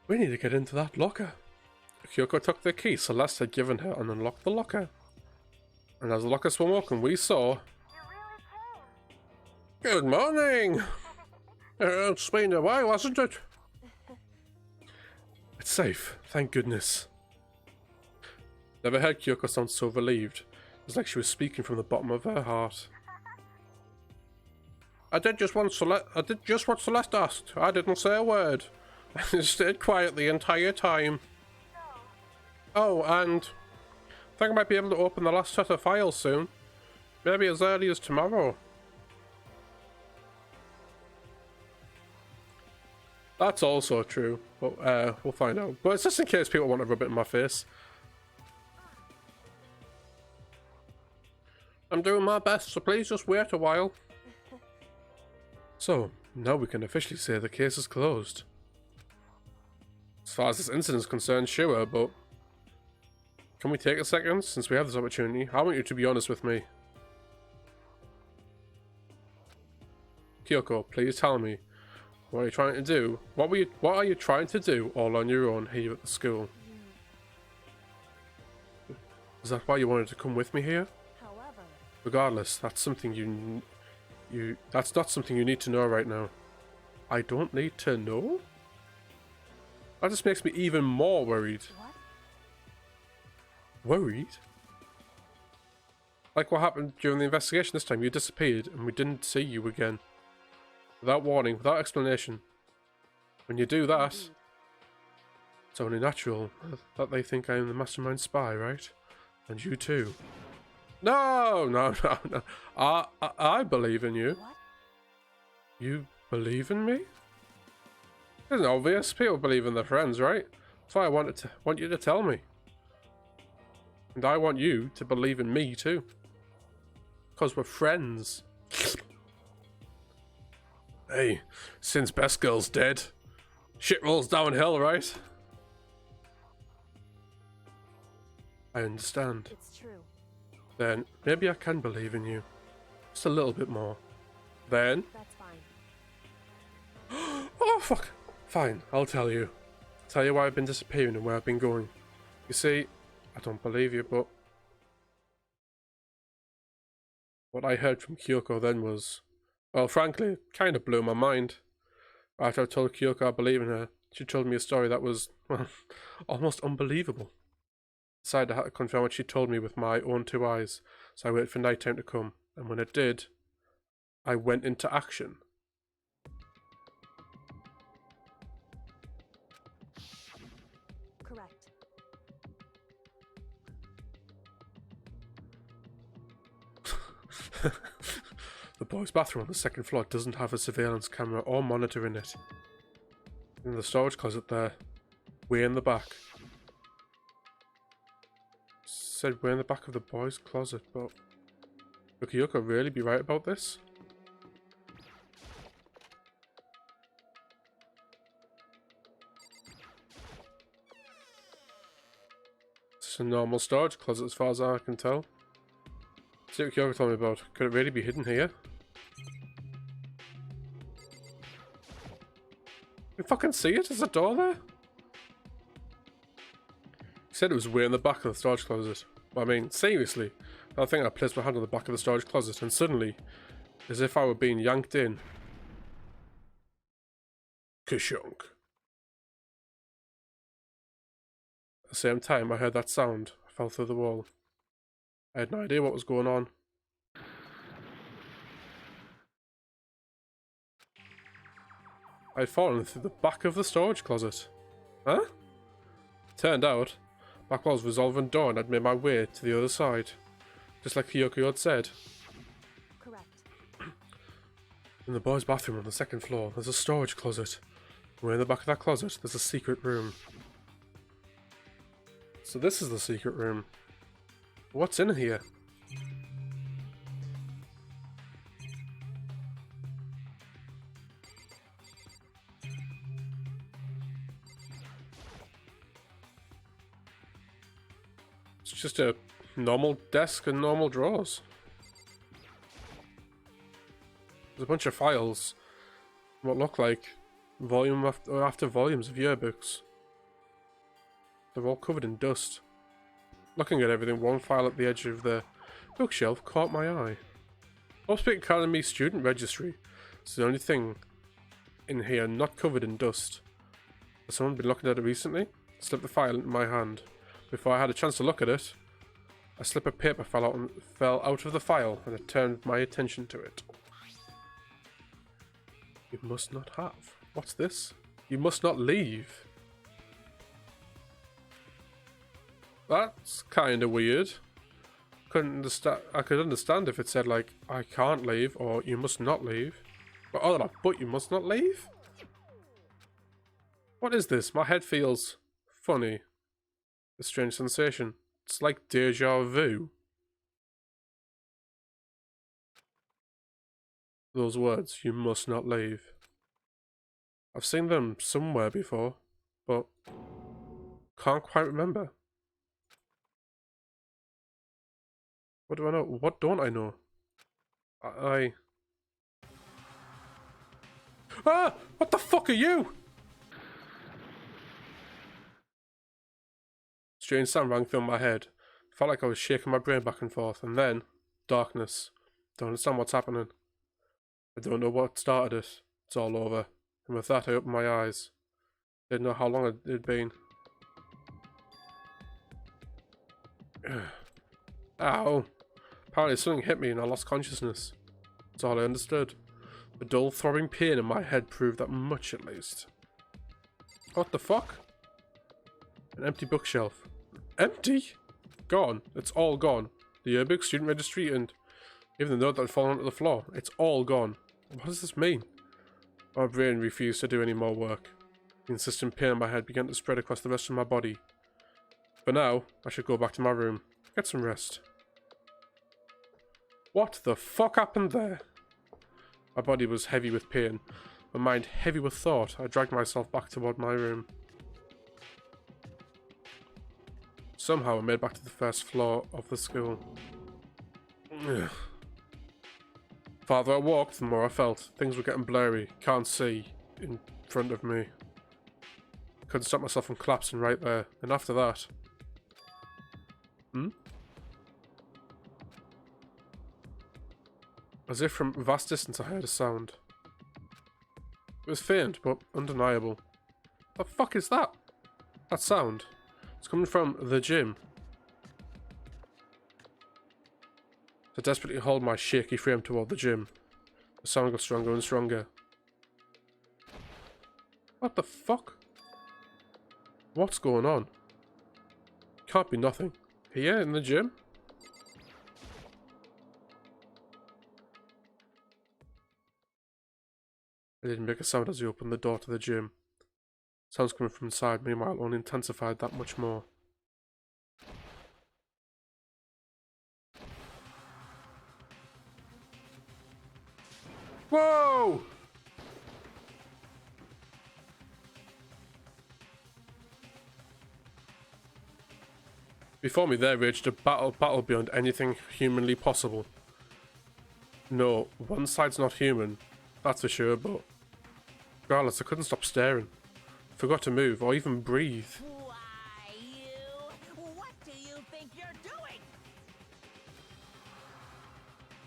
We need to get into that locker. Kyoko took the key Celeste had given her and unlocked the locker. And as the locker swung open, we saw... Good morning! It's been a while, hasn't it? It's safe, thank goodness. Never heard Kyoko sound so relieved. It was like she was speaking from the bottom of her heart. I did just what Celeste asked. I didn't say a word. I stayed quiet the entire time. Oh, and I think I might be able to open the last set of files soon. Maybe as early as tomorrow. That's also true, but we'll find out. But it's just in case people want to rub it in my face. I'm doing my best, so please just wait a while. So, now we can officially say the case is closed. As far as this incident is concerned, sure, but... Can we take a second, since we have this opportunity? I want you to be honest with me. Kyoko, please tell me. What are you trying to do? What are you trying to do all on your own here at the school? Is that why you wanted to come with me here? Regardless, that's something that's not something you need to know right now. I don't need to know? That just makes me even more worried. What? Worried? Like what happened during the investigation this time. You disappeared and we didn't see you again. Without warning, without explanation. When you do that, it's only natural that they think I am the mastermind spy, right? And you too. No, no, no, no. I believe in you. What? You believe in me? It's obvious. People believe in their friends, right? That's why I want you to tell me. And I want you to believe in me too. Because we're friends. Hey, since Best Girl's dead, shit rolls downhill, right? I understand. It's true. Then maybe I can believe in you. Just a little bit more. Then... That's fine. Oh, fuck. Fine, I'll tell you. Tell you why I've been disappearing and where I've been going. You see, I don't believe you, but... What I heard from Kyoko then was... Well, frankly, it kind of blew my mind. After I told Kyoko I believe in her, she told me a story that was, well, almost unbelievable. Decided I had to confirm what she told me with my own two eyes, so I waited for night time to come, and when it did, I went into action. Correct. The boys' bathroom on the second floor doesn't have a surveillance camera or monitor in it. In the storage closet there, way in the back. Said we're in the back of the boys' closet, but would Kyoko really be right about this? It's a normal storage closet as far as I can tell. See what Kyoko told me about. Could it really be hidden here? You fucking see it? There's a door there? He said it was way in the back of the storage closet. I mean, seriously. I think I placed my hand on the back of the storage closet and suddenly, as if I were being yanked in. Kashunk. At the same time I heard that sound, I fell through the wall. I had no idea what was going on. I'd fallen through the back of the storage closet. Huh? Turned out, back was resolving door and I'd made my way to the other side. Just like Kyoko had said. Correct. In the boys' bathroom on the second floor, there's a storage closet. Way in the back of that closet, there's a secret room. So this is the secret room. What's in here? It's just a normal desk and normal drawers. There's a bunch of files. What look like volume after volumes of yearbooks. They're all covered in dust. Looking at everything, one file at the edge of the bookshelf caught my eye. Upspeak Academy Student Registry. It's the only thing in here not covered in dust. Has someone been looking at it recently? I slipped the file into my hand. Before I had a chance to look at it, a slip of paper fell out of the file, and it turned my attention to it. You must not have. What's this? You must not leave. That's kind of weird. I could understand if it said like, I can't leave, or you must not leave. But you must not leave? What is this? My head feels funny. A strange sensation. It's like deja vu. Those words, you must not leave. I've seen them somewhere before, but can't quite remember. What do I know? What don't I know? Ah! What the fuck are you? Strange sound rang through my head. Felt like I was shaking my brain back and forth, and then darkness. Don't understand what's happening. I don't know what started it. It's all over. And with that, I opened my eyes. Didn't know how long it had been. Ow! Apparently something hit me and I lost consciousness. That's all I understood. The dull throbbing pain in my head proved that much at least. What the fuck? An empty bookshelf. Empty? Gone. It's all gone. The yearbook, student registry, and even the note that had fallen onto the floor. It's all gone. What does this mean? My brain refused to do any more work. The insistent pain in my head began to spread across the rest of my body. For now, I should go back to my room. Get some rest. What the fuck happened there? My body was heavy with pain. My mind heavy with thought. I dragged myself back toward my room. Somehow I made back to the first floor of the school. Ugh. The farther I walked, the more I felt. Things were getting blurry. Can't see in front of me. Couldn't stop myself from collapsing right there. And after that... As if from vast distance I heard a sound. It was faint, but undeniable. The fuck is that? That sound? It's coming from the gym. I desperately hold my shaky frame toward the gym. The sound got stronger and stronger. What the fuck? What's going on? Can't be nothing. Here in the gym? I didn't make a sound as he opened the door to the gym. Sounds coming from inside, meanwhile only intensified that much more. Whoa! Before me there raged a battle beyond anything humanly possible. No, one side's not human, that's for sure, but regardless, I couldn't stop staring. Forgot to move or even breathe. Why, you? What do you think you're doing?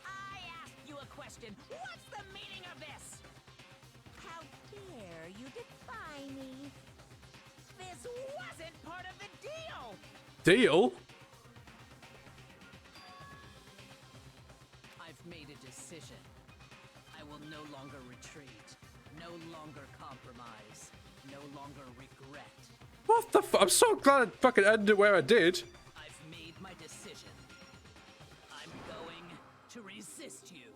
I asked you a question. What's the meaning of this? How dare you defy me? This wasn't part of the deal. Deal? I've made a decision. I will no longer retreat, no longer compromise, no longer regret. What the fuck? I'm so glad I fucking ended it where I did. I've made my decision. I'm going to resist you.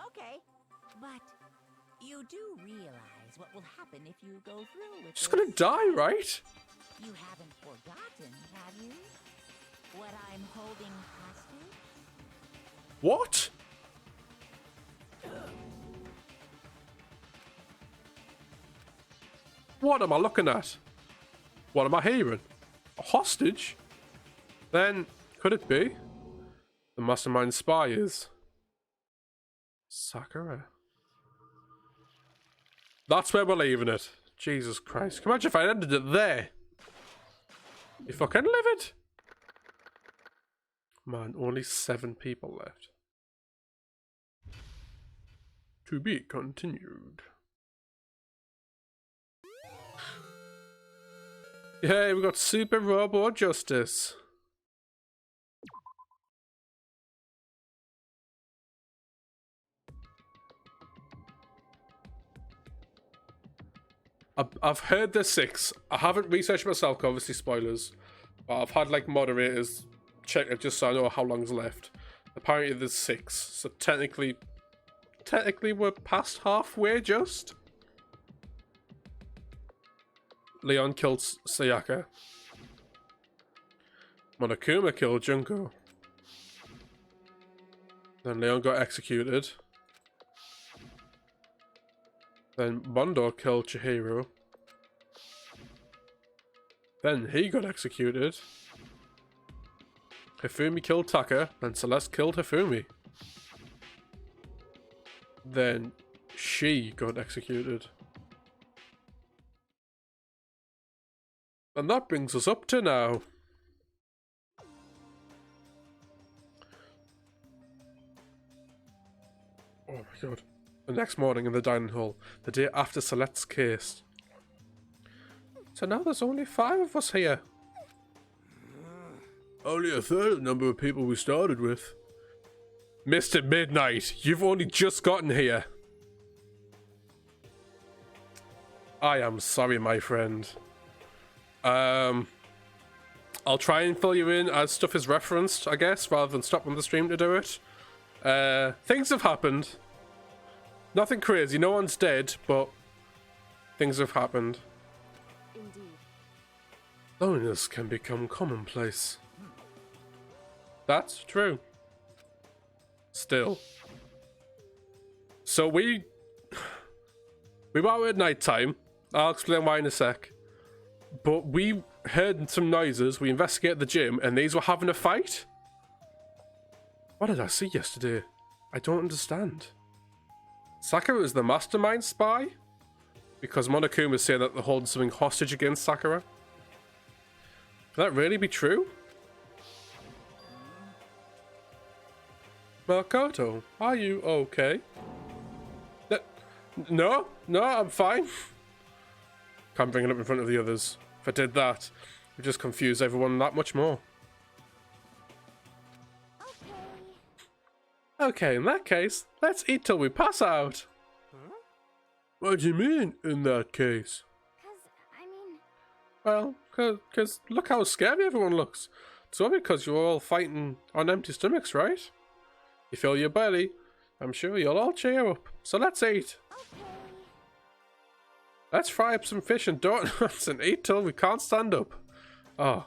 Okay, but you do realize what will happen if you go through with She's this. gonna die, right? You haven't forgotten, have you? What I'm holding hostage? What? What am I looking at? What am I hearing? A hostage? Then, could it be? The mastermind spy is... Sakura. That's where we're leaving it. Jesus Christ. Can you imagine if I ended it there? You fucking livid. Man, only 7 people left. To be continued. Yay, we got Super Robo Justice. I've heard there's 6. I haven't researched myself, obviously spoilers. But I've had like moderators check it just so I know how long's left. Apparently there's 6. So technically we're past halfway just. Leon killed Sayaka. Monokuma killed Junko. Then Leon got executed. Then Mondo killed Chihiro. Then he got executed. Hifumi killed Taka. Then Celeste killed Hifumi. Then she got executed. And that brings us up to now. Oh my god. The next morning in the dining hall, the day after Celeste's case. So now there's only 5 of us here. Only a third of the number of people we started with. Mr. Midnight, you've only just gotten here. I am sorry, my friend. I'll try and fill you in as stuff is referenced, I guess, rather than stopping the stream to do it. Things have happened. Nothing crazy, no one's dead, but things have happened. Indeed. Loneliness can become commonplace. That's true. Still. So we were out at night time. I'll explain why in a sec. But we heard some noises, we investigated the gym, and these were having a fight? What did I see yesterday? I don't understand. Sakura is the mastermind spy? Because Monokuma is saying that they're holding something hostage against Sakura? Can that really be true? Makoto, are you okay? No, I'm fine. Can't bring it up in front of the others. If I did that, it would just confuse everyone that much more. Okay, in that case, let's eat till we pass out. Huh? What do you mean, in that case? Well, cause look how scary everyone looks. It's all because you're all fighting on empty stomachs, right? You fill your belly, I'm sure you'll all cheer up. So let's eat. Let's fry up some fish and donuts and eat till we can't stand up. Oh.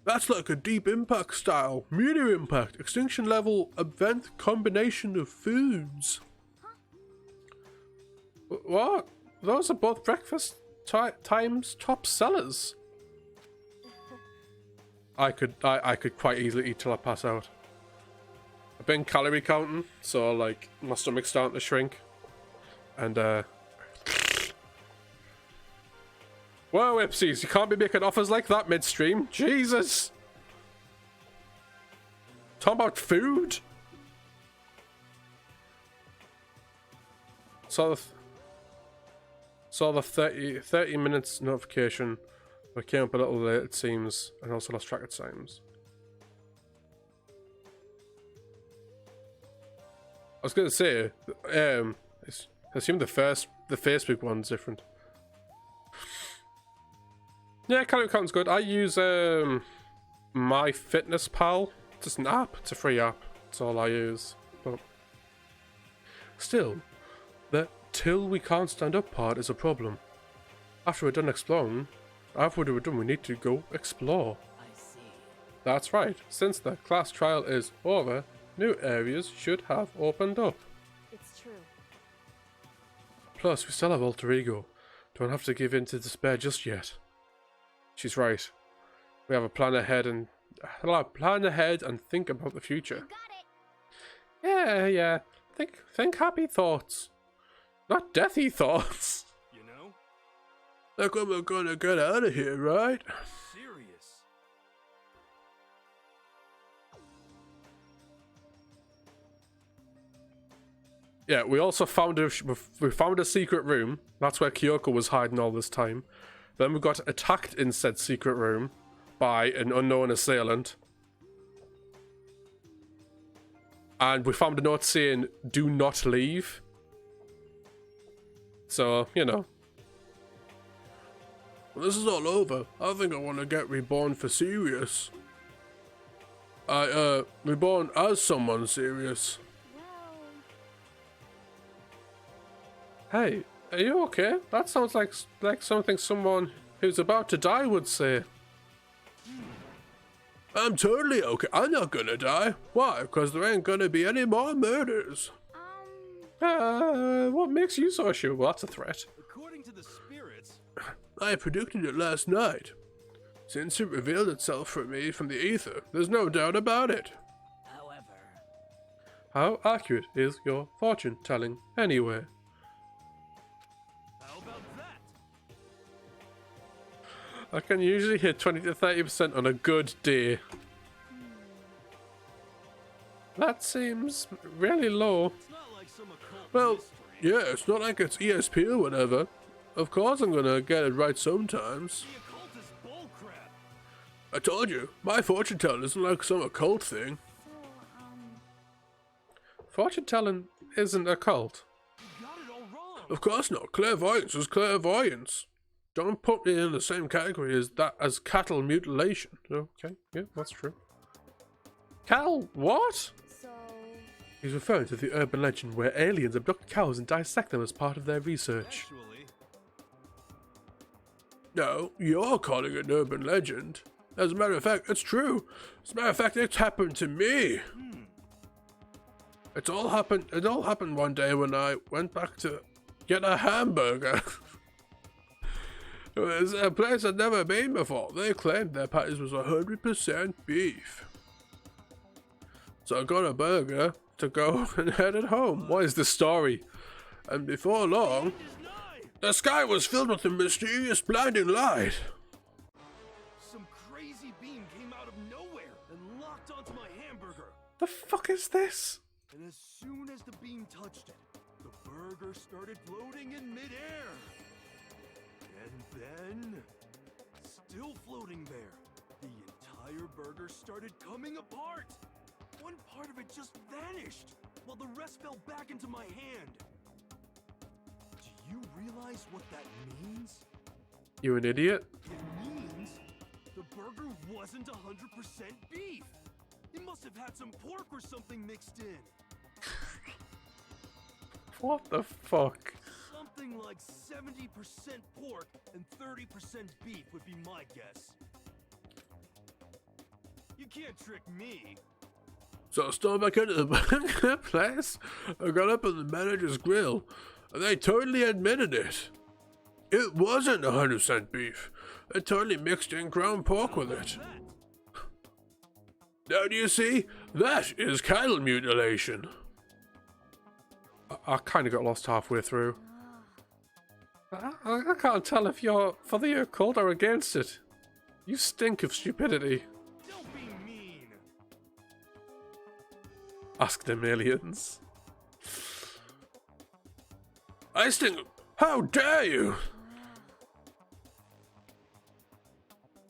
That's like a deep impact style, medium impact, extinction level, event combination of foods. What? Those are both breakfast times top sellers. I could quite easily eat till I pass out. I've been calorie counting, so like my stomach's starting to shrink. And whoa, Ipsies, you can't be making offers like that midstream. Jesus. Talk about food. Saw the 30 minutes notification, but came up a little late it seems, and also lost track of times. I was gonna say, I assume the Facebook one's different. Yeah, calorie count's good. I use MyFitnessPal. It's just an app. It's a free app. That's all I use. But still, the till we can't stand up part is a problem. After we're done exploring, we need to go explore. I see. That's right. Since the class trial is over, new areas should have opened up. It's true. Plus, we still have alter ego. Don't have to give in to despair just yet. She's right. We have a plan ahead and think about the future. You got it. Yeah. Think happy thoughts. Not deathy thoughts. You know? Like I'm gonna get out of here, right? Serious. Yeah, we also found a secret room. That's where Kyoko was hiding all this time. Then we got attacked in said secret room by an unknown assailant. And we found a note saying, "Do not leave." So, you know. When this is all over, I think I want to get reborn for serious. Reborn as someone serious. Well, Hey, are you okay? That sounds like something someone who's about to die would say. I'm totally okay. I'm not gonna die. Why? Because there ain't gonna be any more murders. What makes you so sure? Well, that's a threat. According to the spirits, I predicted it last night. Since it revealed itself for me from the ether, there's no doubt about it. However, How accurate is your fortune telling anyway? how about that? I can usually hit 20 to 30% on a good day. That seems really low. It's not like some occult Well, mystery. yeah, it's not like it's ESP or whatever. Of course I'm gonna get it right sometimes. The occult is bullcrap. I told you, my fortune telling isn't like some occult thing. so, Fortune telling isn't a cult. You got it all wrong. Of course not. Clairvoyance is clairvoyance. Don't put me in the same category as cattle mutilation. Okay, yeah, that's true. Cattle what? so, He's referring to the urban legend where aliens abduct cows and dissect them as part of their research. Actually, No, you're calling it an urban legend. As a matter of fact, it's true. As a matter of fact, it's happened to me. It all happened one day when I went back to get a hamburger. It was a place I'd never been before. They claimed their patties was 100% beef. So I got a burger to go and headed home. What is the story? And before long, is nigh. the sky was filled with a mysterious blinding light. Some crazy beam came out of nowhere and locked onto my hamburger. The fuck is this? And as soon as the beam touched it, the burger started floating in midair. And then, still floating there, the entire burger started coming apart. One part of it just vanished, while the rest fell back into my hand. Do you realize what that means? You an idiot? It means the burger wasn't 100% beef. It must have had some pork or something mixed in. What the fuck? Something like 70% pork and 30% beef would be my guess. You can't trick me. So I stormed back into the burger place. I got up on the manager's grill, and they totally admitted it. It wasn't 100% beef. They totally mixed in ground pork with it. Now do you see? That is cattle mutilation. I kind of got lost halfway through. I can't tell if you're for the occult or against it. You stink of stupidity. Don't be mean. Ask them aliens. I stink. How dare you?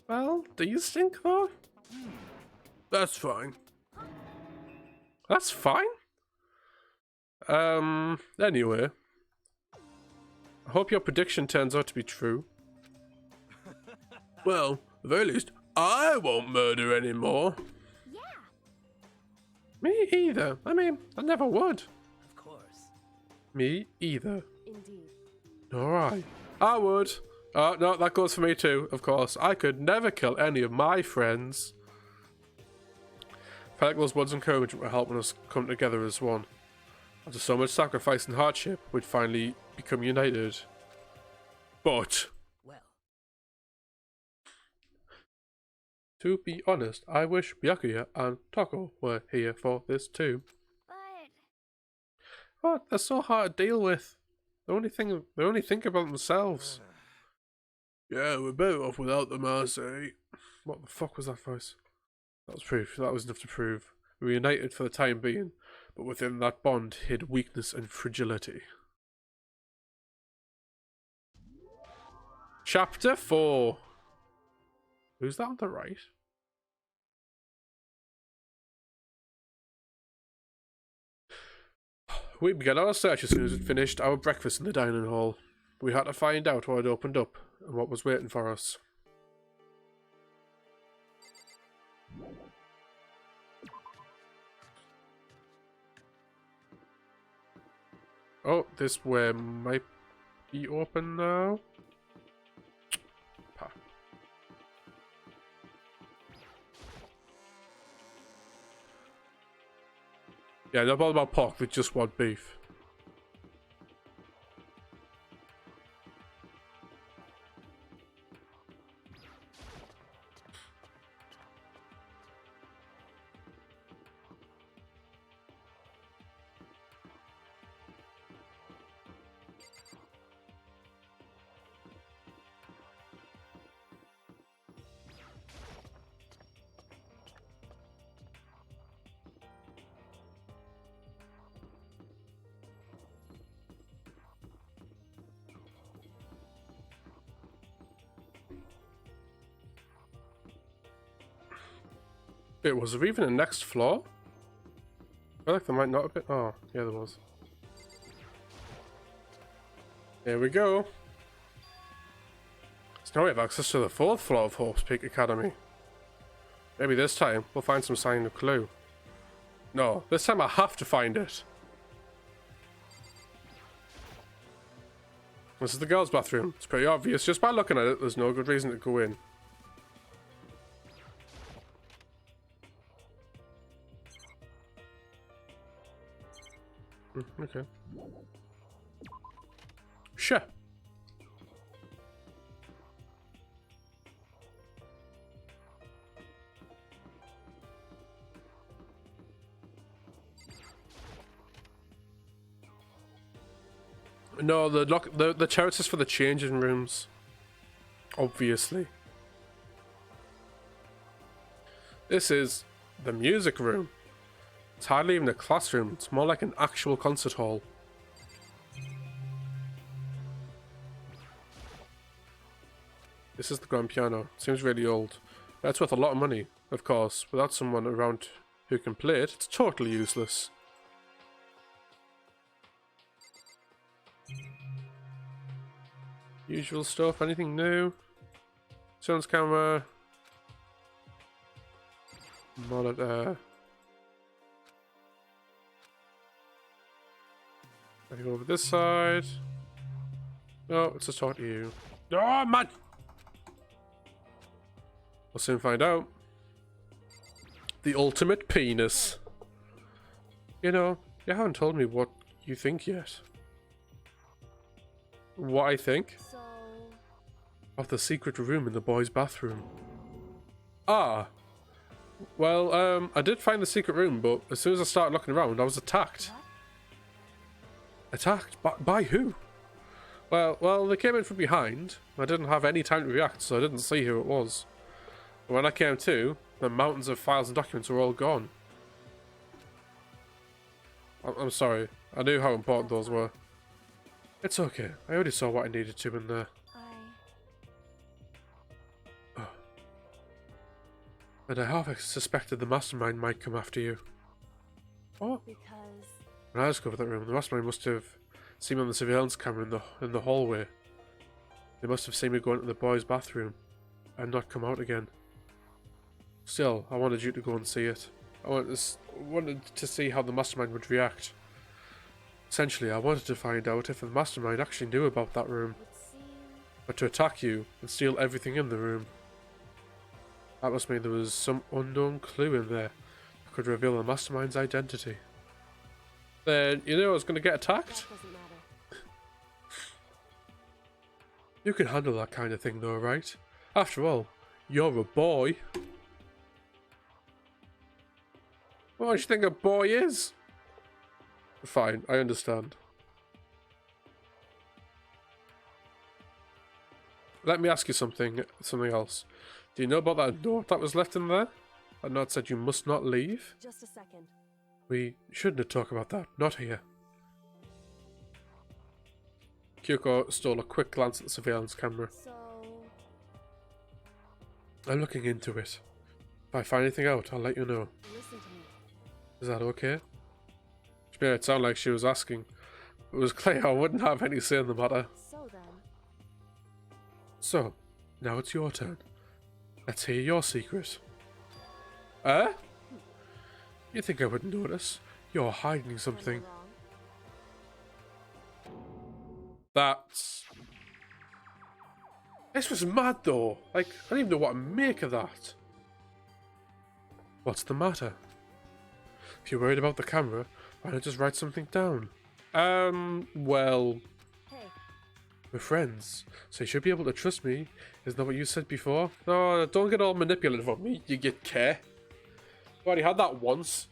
Well, do you stink though? That's fine. That's fine? Anyway. I hope your prediction turns out to be true. Well, at the very least, I won't murder anymore. yeah. Me either. I mean, I never would. of course. Me either. Indeed. Alright. I would. Oh, no, that goes for me too, of course. I could never kill any of my friends. I felt like those words of encouragement were helping us come together as one. After so much sacrifice and hardship, we'd finally become united. But, Well, to be honest, I wish Byakuya and Toko were here for this too. But, But they're so hard to deal with. They only think about themselves. Yeah, we're better off without them, I say. What the fuck was that voice? That was proof. That was enough to prove. We were united for the time being, but within that bond hid weakness and fragility. Chapter 4. Who's that on the right? We began our search as soon as we'd finished our breakfast in the dining hall. We had to find out what had opened up and what was waiting for us. Oh, this way might be open now. Pa. Yeah, not all about pork, they just want beef. Wait, was there even a next floor? I feel like there might not have been. Oh, yeah, there was. Here we go. So now we have access to the 4th floor of Hope's Peak Academy. Maybe this time we'll find some sign of clue. No, this time I have to find it. This is the girls' bathroom. It's pretty obvious. Just by looking at it, there's no good reason to go in. Okay. Sure. No, the chariot is for the changing rooms. Obviously. This is the music room. It's hardly even a classroom, it's more like an actual concert hall. This is the grand piano. Seems really old. That's worth a lot of money, of course. Without someone around who can play it, it's totally useless. Usual stuff, anything new? Sounds camera. Monitor. I can go over this side. No, let's just talk to you. Oh, man! We'll soon find out. The ultimate penis. You know, you haven't told me what you think yet. What I think? So, Of the secret room in the boys' bathroom. Ah. Well, I did find the secret room, but as soon as I started looking around, I was attacked. what? Attacked? By who? Well, they came in from behind. I didn't have any time to react, so I didn't see who it was. But when I came to, the mountains of files and documents were all gone. I'm sorry. I knew how important those were. It's okay. I already saw what I needed to in there. And I half suspected the mastermind might come after you. What? Because When I discovered that room, the mastermind must have seen me on the surveillance camera in the hallway. They must have seen me go into the boys' bathroom and not come out again. Still, I wanted you to go and see it. I wanted to see how the mastermind would react. Essentially, I wanted to find out if the mastermind actually knew about that room, it seems but to attack you and steal everything in the room. That must mean there was some unknown clue in there that could reveal the mastermind's identity. Then, you know I was going to get attacked? that doesn't matter. You can handle that kind of thing though, right? After all, you're a boy. What do you think a boy is? Fine, I understand. let me ask you something else. Do you know about that note that was left in there? That note said you must not leave? Just a second. We shouldn't talk about that. Not here. Kyoko stole a quick glance at the surveillance camera. So, I'm looking into it. If I find anything out, I'll let you know. listen to me. Is that okay? She made it sound like she was asking. It was clear I wouldn't have any say in the matter. So then, So, now it's your turn. Let's hear your secret. Eh? You think I wouldn't notice? You're hiding am I something. wrong? That's... This was mad though. Like, I don't even know what to make of that. What's the matter? If you're worried about the camera, why not just write something down? Well, Hey, we're friends, so you should be able to trust me. Isn't that what you said before? No, don't get all manipulative on me, you get care. I already had that once.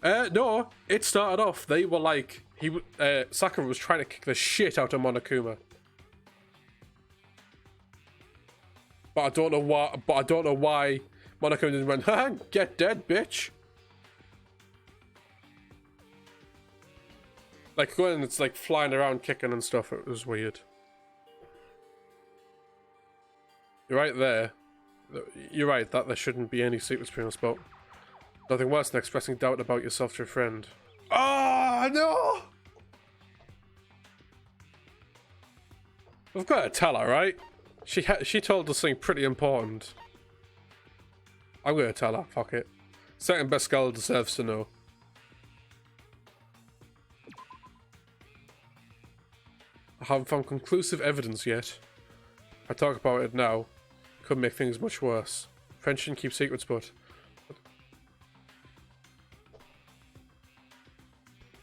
No, it started off, they were like, Sakura was trying to kick the shit out of Monokuma. But I don't know why Monokuma didn't run, ha, get dead, bitch. Like, when it's like flying around kicking and stuff, it was weird. You're right there. You're right that there shouldn't be any secrets between us, but nothing worse than expressing doubt about yourself to a friend. Oh, no! We've got to tell her, right? She told us something pretty important. I'm going to tell her, fuck it. Second best girl deserves to know. I haven't found conclusive evidence yet. If I talk about it now, it could make things much worse. Friends shouldn't keep secrets, but...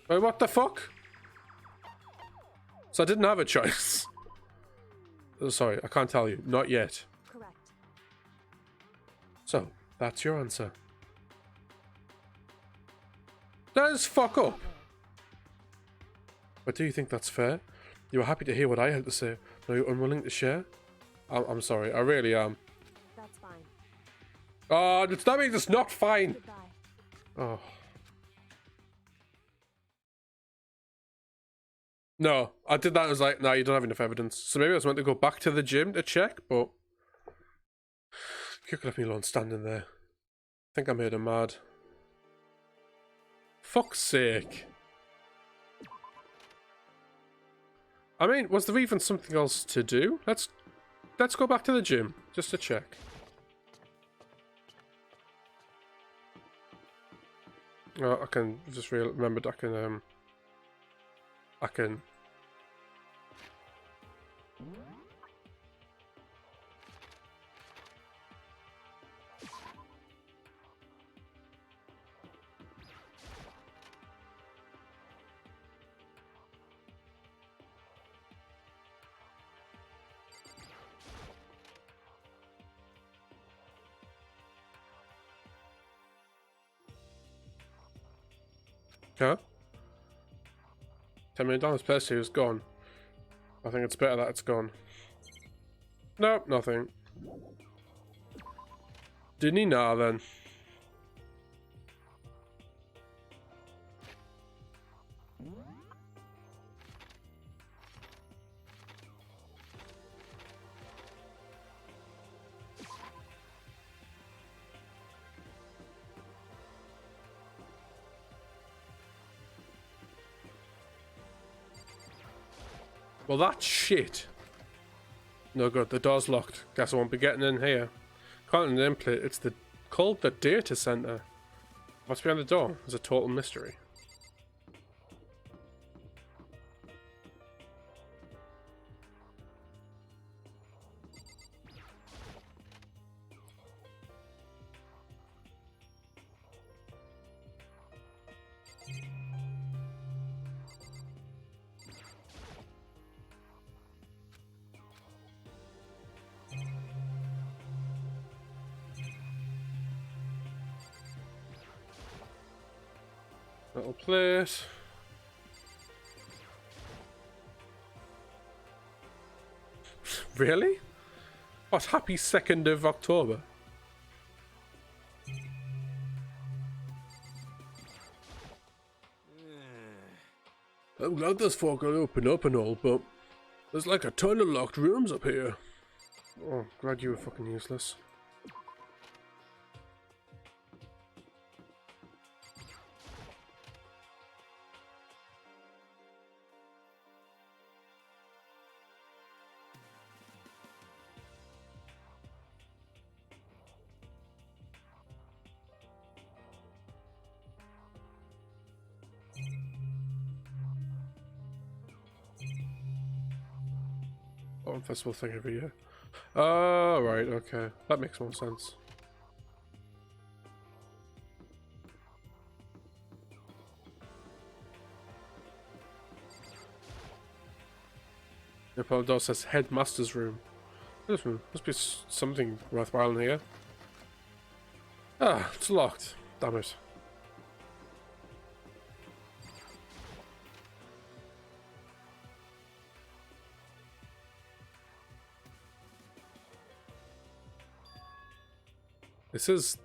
Wait, what the fuck? So I didn't have a choice. Oh, sorry, I can't tell you. Not yet. correct. So, that's your answer. That is fuck up. But do you think that's fair? You were happy to hear what I had to say. Are you unwilling to share? I'm sorry, I really am. That's fine. Oh, that means it's not fine. Goodbye. Oh. No, I did that as like, no, you don't have enough evidence. So maybe I was meant to go back to the gym to check, but... You could left me alone standing there. I think I made him mad. Fuck's sake. I mean, was there even something else to do? Let's go back to the gym, just to check. Oh, I can just remembered I can Huh? $10 million plus two is gone. I think it's better that it's gone. Nope, nothing. Didn't he? Nah, then. Well, that's shit. No good, the door's locked. Guess I won't be getting in here. Can't name plate, it's called the data center. What's behind the door is a total mystery. Little plate. Really? What, happy 2nd of October? I'm glad this fort got open up and all, but there's like a ton of locked rooms up here. Oh, glad you were fucking useless. Oh, festival thing every year. Oh, right, okay. That makes more sense. The door says headmaster's room. Must be something worthwhile in here. Ah, it's locked. Damn it. This is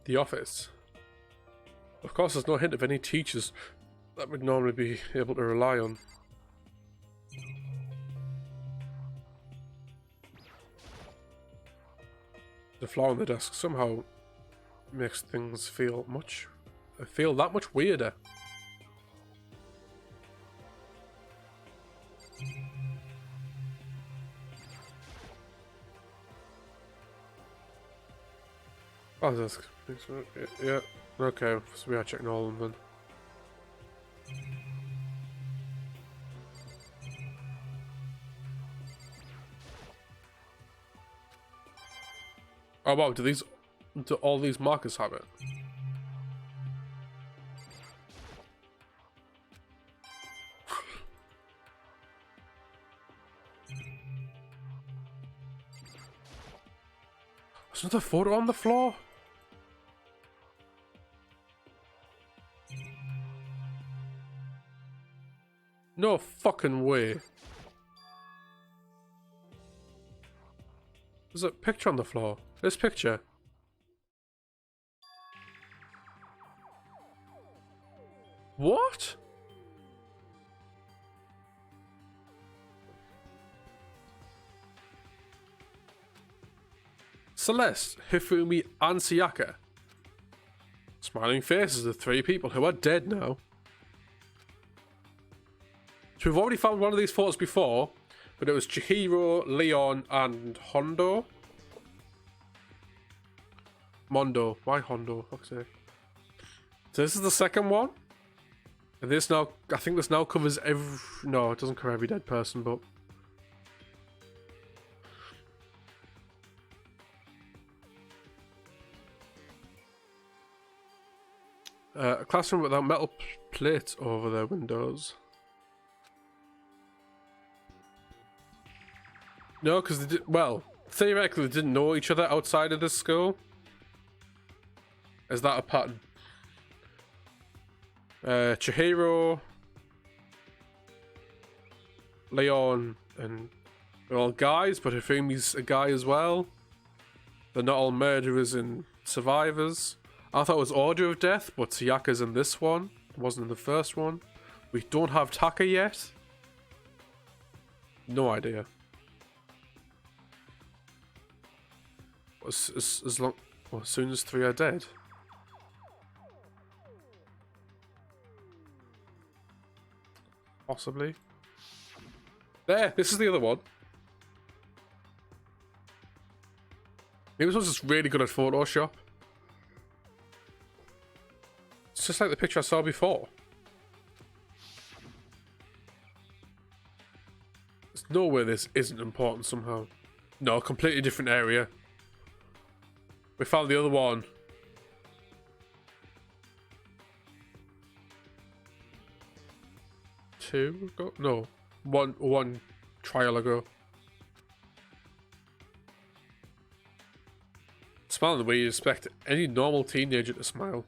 the office. Of course, there's no hint of any teachers that would normally be able to rely on. The floor on the desk somehow makes things feel that much weirder. Oh, desk. Yeah, okay, so we are checking all of them then. Oh wow, do all these markers have it? There's another photo on the floor? No fucking way. There's a picture on the floor. This picture. What? Celeste, Hifumi, and Sayaka. Smiling faces of 3 people who are dead now. So we've already found one of these photos before, but it was Chihiro, Leon, and Hondo. Mondo. Why Hondo? Fuck's sake. So this is the second one. And this now, I think this now covers every... No, it doesn't cover every dead person, but... a classroom without metal plates over their windows. No, because they did... Well, theoretically they didn't know each other outside of this school. Is that a pattern? Chihiro, Leon, and they're all guys, but Hifumi's a guy as well. They're not all murderers and survivors. I thought it was Order of Death, but Sayaka's in this one. It wasn't in the first one. We don't have Taka yet. No idea. As soon as 3 are dead. Possibly. There, this is the other one. Maybe this one's just really good at Photoshop. It's just like the picture I saw before. There's no way this isn't important somehow. No, completely different area. We found the other one. Two ago? No, one trial ago. Smiling the way you expect any normal teenager to smile.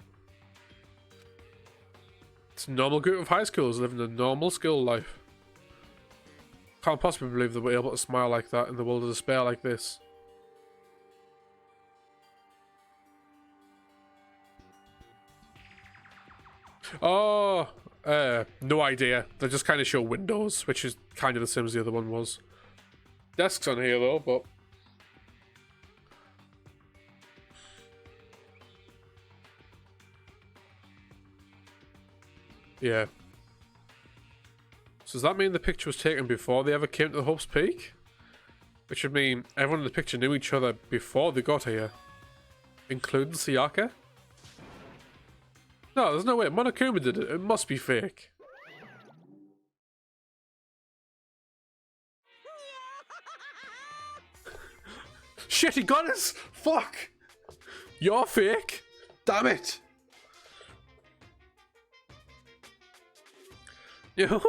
It's a normal group of high schoolers living a normal school life. can't possibly believe that we're able to smile like that in the world of despair like this. Oh, no idea. They just kind of show windows, which is kind of the same as the other one was. Desks on here though, but yeah. So does that mean the picture was taken before they ever came to the Hope's Peak? Which would mean everyone in the picture knew each other before they got here, including Sayaka? No, there's no way. Monokuma did it. It must be fake. Shit, he got us! Fuck! You're fake! Damn it! You're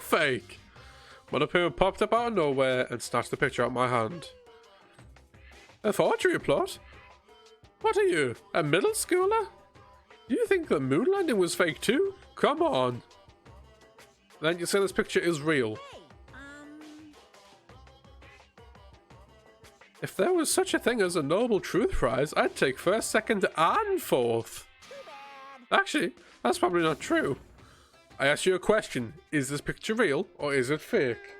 fake! Monokuma popped up out of nowhere and snatched the picture out of my hand. A forgery plot? What are you, a middle schooler? You think the moon landing was fake too? Come on. Then you say this picture is real. If there was such a thing as a Nobel Truth Prize, I'd take first, second, and fourth. Actually, that's probably not true. I asked you a question. Is this picture real, or is it fake?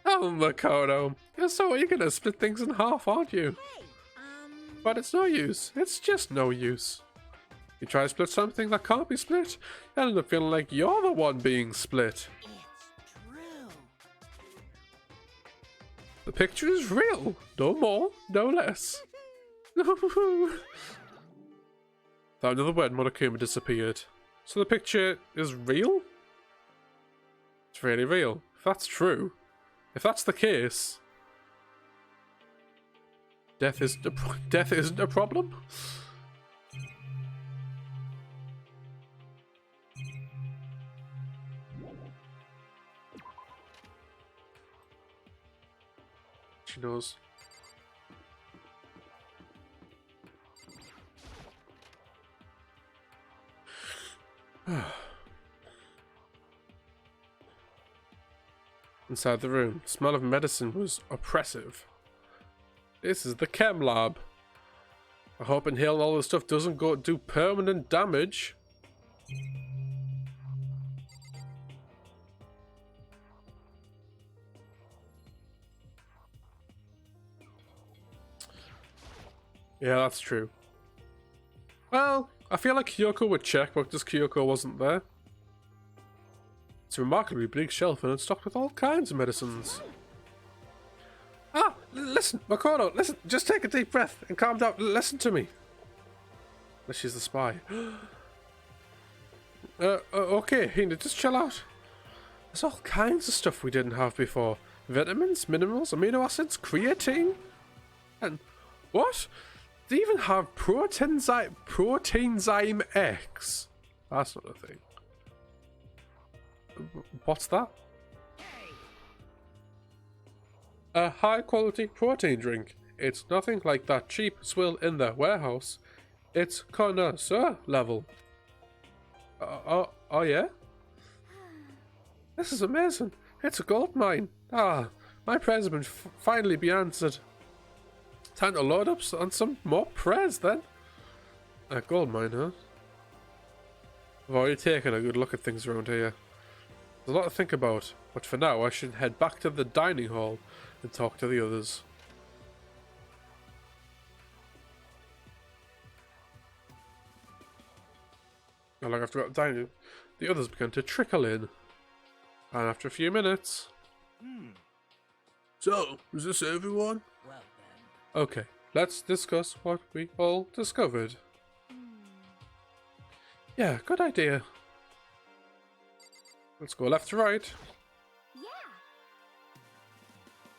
Oh, Makoto. You're so eager to split things in half, aren't you? But it's no use. It's just no use. You try to split something that can't be split, you end up feeling like you're the one being split. It's true. The picture is real. No more, no less. Without another word, Monokuma disappeared. So the picture is real? It's really real. If that's true, if that's the case, death isn't a problem? She knows. Inside the room, the smell of medicine was oppressive. This is the chem lab. I hope inhaling all this stuff doesn't do permanent damage. Yeah, that's true. Well, I feel like Kyoko would check, but just Kyoko wasn't there. It's a remarkably big shelf and it's stocked with all kinds of medicines. Ah, listen, Makoto, listen, just take a deep breath and calm down. Listen to me. She's the spy. Okay, Hina, just chill out. There's all kinds of stuff we didn't have before. Vitamins, minerals, amino acids, creatine. And what? They even have proteinzyme X. That's not a thing. What's that? A high quality protein drink. It's nothing like that cheap swill in the warehouse. It's connoisseur level. Oh yeah? This is amazing. It's a gold mine. Ah, my prayers have been finally be answered. Time to load up on some more prayers then. A gold mine, huh? I've already taken a good look at things around here. There's a lot to think about, but for now I should head back to the dining hall and talk to the others. And long after dining, the others began to trickle in. And after a few minutes... So, is this everyone? Well then. Okay, let's discuss what we all discovered. Yeah, good idea. Let's go left to right. Yeah.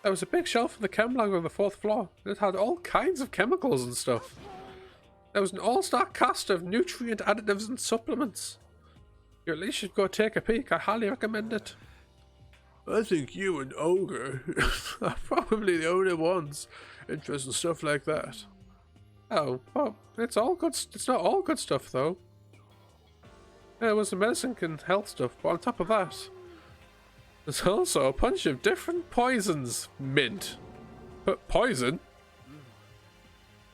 There was a big shelf in the chem lab on the 4th floor. It had all kinds of chemicals and stuff. There was an all-star cast of nutrient additives and supplements. You at least should go take a peek. I highly recommend it. I think you and Ogre are probably the only ones interested in stuff like that. Oh, well, it's all good. It's not all good stuff, though. There was the medicine and health stuff, but on top of that, There's also a bunch of different poisons. Mint. But poison?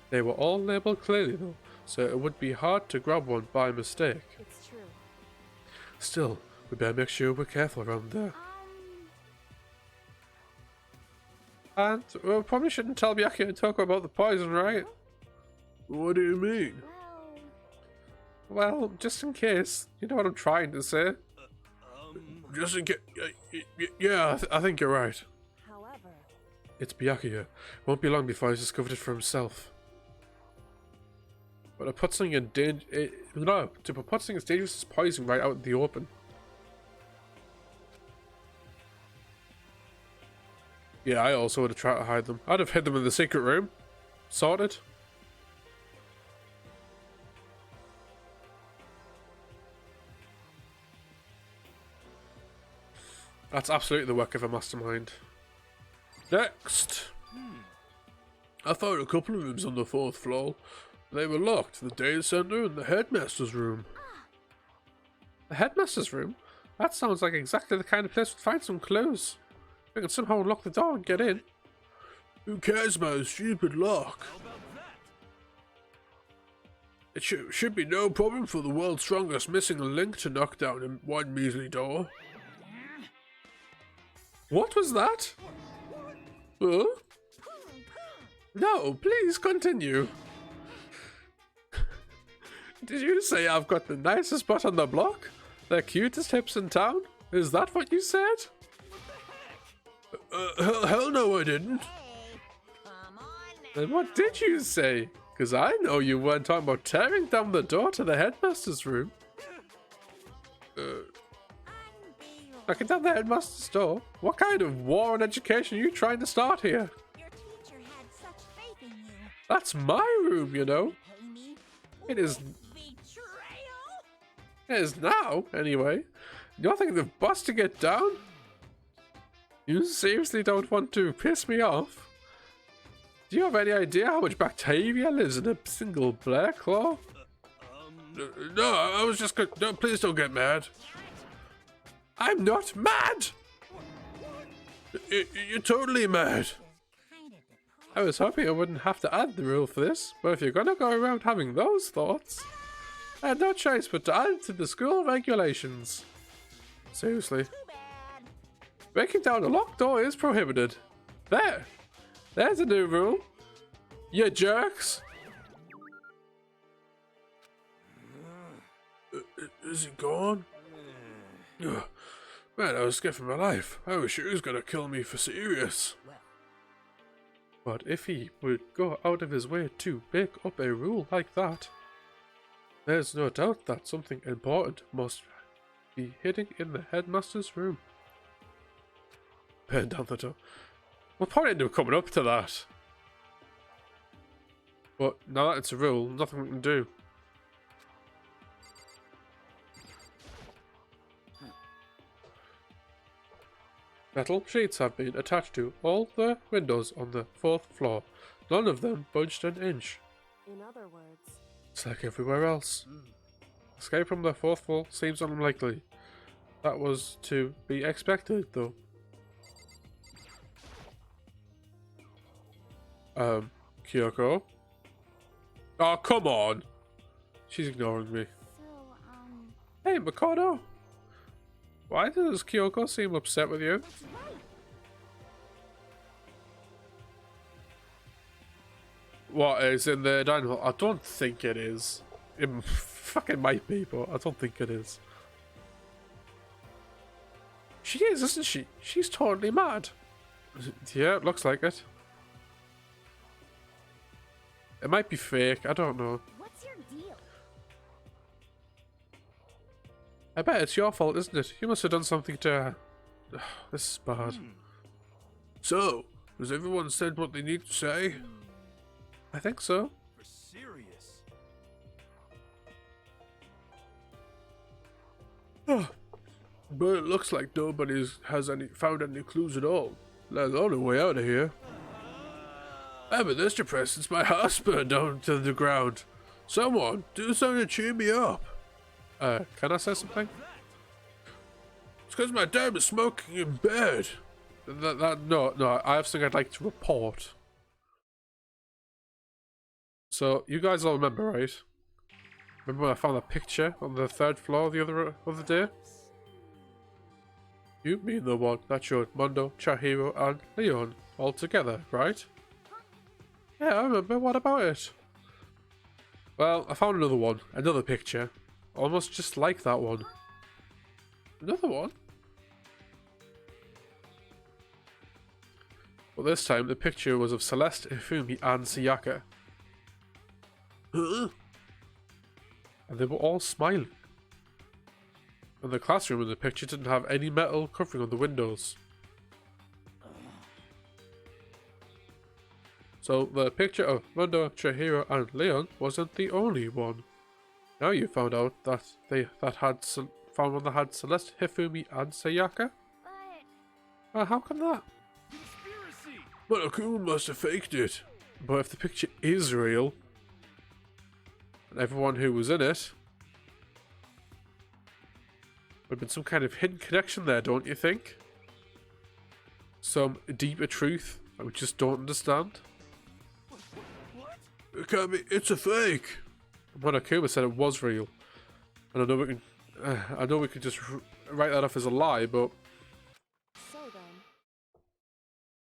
They were all labeled clearly though, so it would be hard to grab one by mistake. It's true. Still, we better make sure we're careful around there. And we probably shouldn't tell Wacky and Toko about the poison, right? What do you mean? Well, Well, just in case. You know what I'm trying to say. Just in case. Yeah, I think you're right. however, It's Byakuya. Won't be long before he's discovered it for himself. But to put something in danger, no, to put something as dangerous as poison right out in the open. Yeah, I also would have tried to hide them. I'd have hid them in the secret room. Sorted. That's absolutely the work of a mastermind. Next! I found a couple of rooms on the 4th floor. They were locked. The data center and the headmaster's room. The headmaster's room? That sounds like exactly the kind of place we'd find some clues. We can somehow unlock the door and get in. Who cares about a stupid lock? How about that? It should be no problem for the world's strongest missing a link to knock down in one measly door. What was that? Huh? No, please continue. Did you say I've got the nicest spot on the block? The cutest hips in town? Is that what you said? Hell no I didn't. Hey, come on now. Then what did you say? Because I know you weren't talking about tearing down the door to the headmaster's room. Knocking down the headmaster's door? What kind of war on education are you trying to start here? Your teacher had such faith in you. That's my room, you know. Pay me? It is. Betrayal? It is now, anyway. You think they've busted it down? You seriously don't want to piss me off? Do you have any idea how much bacteria lives in a single black claw? No, I was just gonna. No, please don't get mad. I'm not mad! You're totally mad. Kind of depressed. I was hoping I wouldn't have to add the rule for this, but if you're gonna go around having those thoughts, I had no choice but to add it to the school regulations. Seriously. Too bad. Breaking down a locked door is prohibited. There's a new rule. You jerks. Is he gone? Ugh. Man, I was scared for my life. I was sure he was gonna kill me for serious. Well, But if he would go out of his way to make up a rule like that, there's no doubt that something important must be hidden in the headmaster's room. Pen down the door. We'll probably end up coming up to that. But now that it's a rule, nothing we can do. Metal sheets have been attached to all the windows on the 4th floor. None of them budged an inch. in other words, It's like everywhere else. Escape from the 4th floor seems unlikely. That was to be expected, though. Kyoko? Oh, come on! She's ignoring me. so, Hey, Makoto! Why does Kyoko seem upset with you? that's right. What is in the dining hall? I don't think it is. It fucking might be, but I don't think it is. She is, isn't she? She's totally mad. Yeah, it looks like it. It might be fake, I don't know. What's your deal? I bet it's your fault, isn't it? You must have done something to her. This is bad. So, has everyone said what they need to say? I think so. For serious. But it looks like nobody has found any clues at all. Let alone a way out of here. I've been this depressed since my house burned down to the ground. Someone, do something to cheer me up. Can I say something? It's because my dad was smoking in bed. No, I have something I'd like to report. So, you guys all remember, right? Remember when I found that picture on the 3rd floor the other day? You mean the one that showed Mondo, Chihiro, and Leon all together, right? Yeah, I remember. What about it? Well, I found another one. Another picture. Almost just like that one. Another one? Well, this time the picture was of Celeste, Ifumi, and Sayaka. And they were all smiling. And the classroom in the picture didn't have any metal covering on the windows. So the picture of Mondo, Chihiro, and Leon wasn't the only one. Now you found out that found one that had Celeste, Hifumi, and Sayaka? But How come that? Conspiracy! Monokuma must have faked it. But if the picture is real, and everyone who was in it, would have been some kind of hidden connection there, don't you think? Some deeper truth that we just don't understand? What? It can't be. It's a fake. Monokuma said it was real, and I know we can just write that off as a lie, but so then,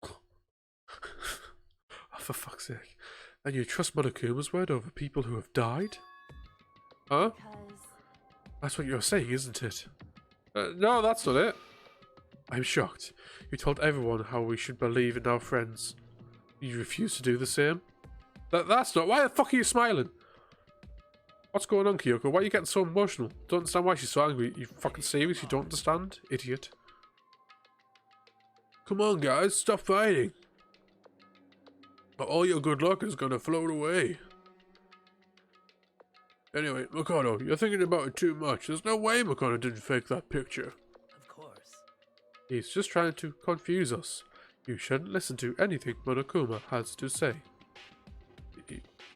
oh, for fuck's sake! And you trust Monokuma's word over people who have died? Huh? because That's what you're saying, isn't it? No, that's not it. I'm shocked. You told everyone how we should believe in our friends. You refuse to do the same? That's not... Why the fuck are you smiling? What's going on, Kyoko? Why are you getting so emotional? Don't understand why she's so angry. You fucking serious? You don't understand? Idiot. Come on, guys. Stop fighting. Or all your good luck is gonna float away. Anyway, Makoto, you're thinking about it too much. There's no way Makoto didn't fake that picture. Of course. He's just trying to confuse us. You shouldn't listen to anything Monokuma has to say.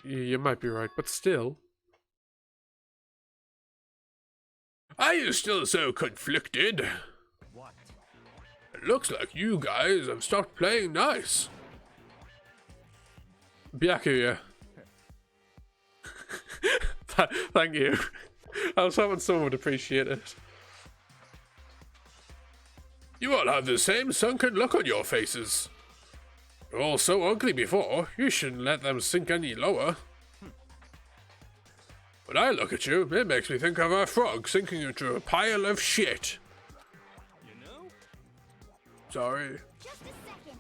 You might be right, but still. Are you still so conflicted? What? It looks like you guys have stopped playing nice. Byakuya. Thank you. I was hoping someone would appreciate it. You all have the same sunken look on your faces. You're all so ugly before, you shouldn't let them sink any lower. When I look at you, it makes me think of a frog sinking into a pile of shit. You know? Sorry. just a second.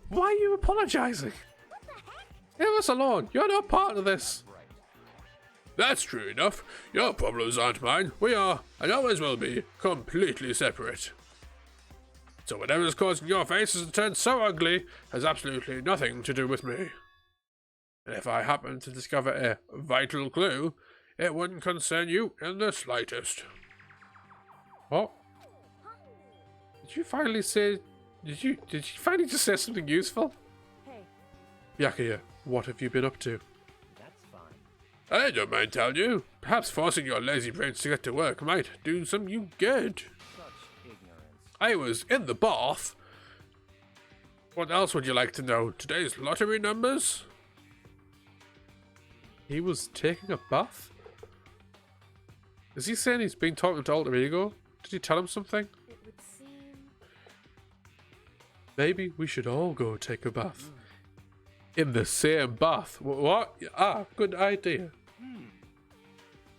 Why are you apologizing? What the heck? Leave us alone. You're not part of this. Right. That's true enough. Your problems aren't mine. We are, and always will be, completely separate. So whatever's causing your faces to turn so ugly has absolutely nothing to do with me. And if I happen to discover a vital clue, it wouldn't concern you in the slightest. What? Did you finally say... Did you finally just say something useful? Hey, Byakuya, what have you been up to? That's fine. I don't mind telling you. Perhaps forcing your lazy brains to get to work might do some you good. Such ignorance. I was in the bath. What else would you like to know? Today's lottery numbers? He was taking a bath? Is he saying he's been talking to Alter Ego? Did he tell him something? it would seem. Maybe we should all go take a bath. In the same bath. What? Ah, good idea.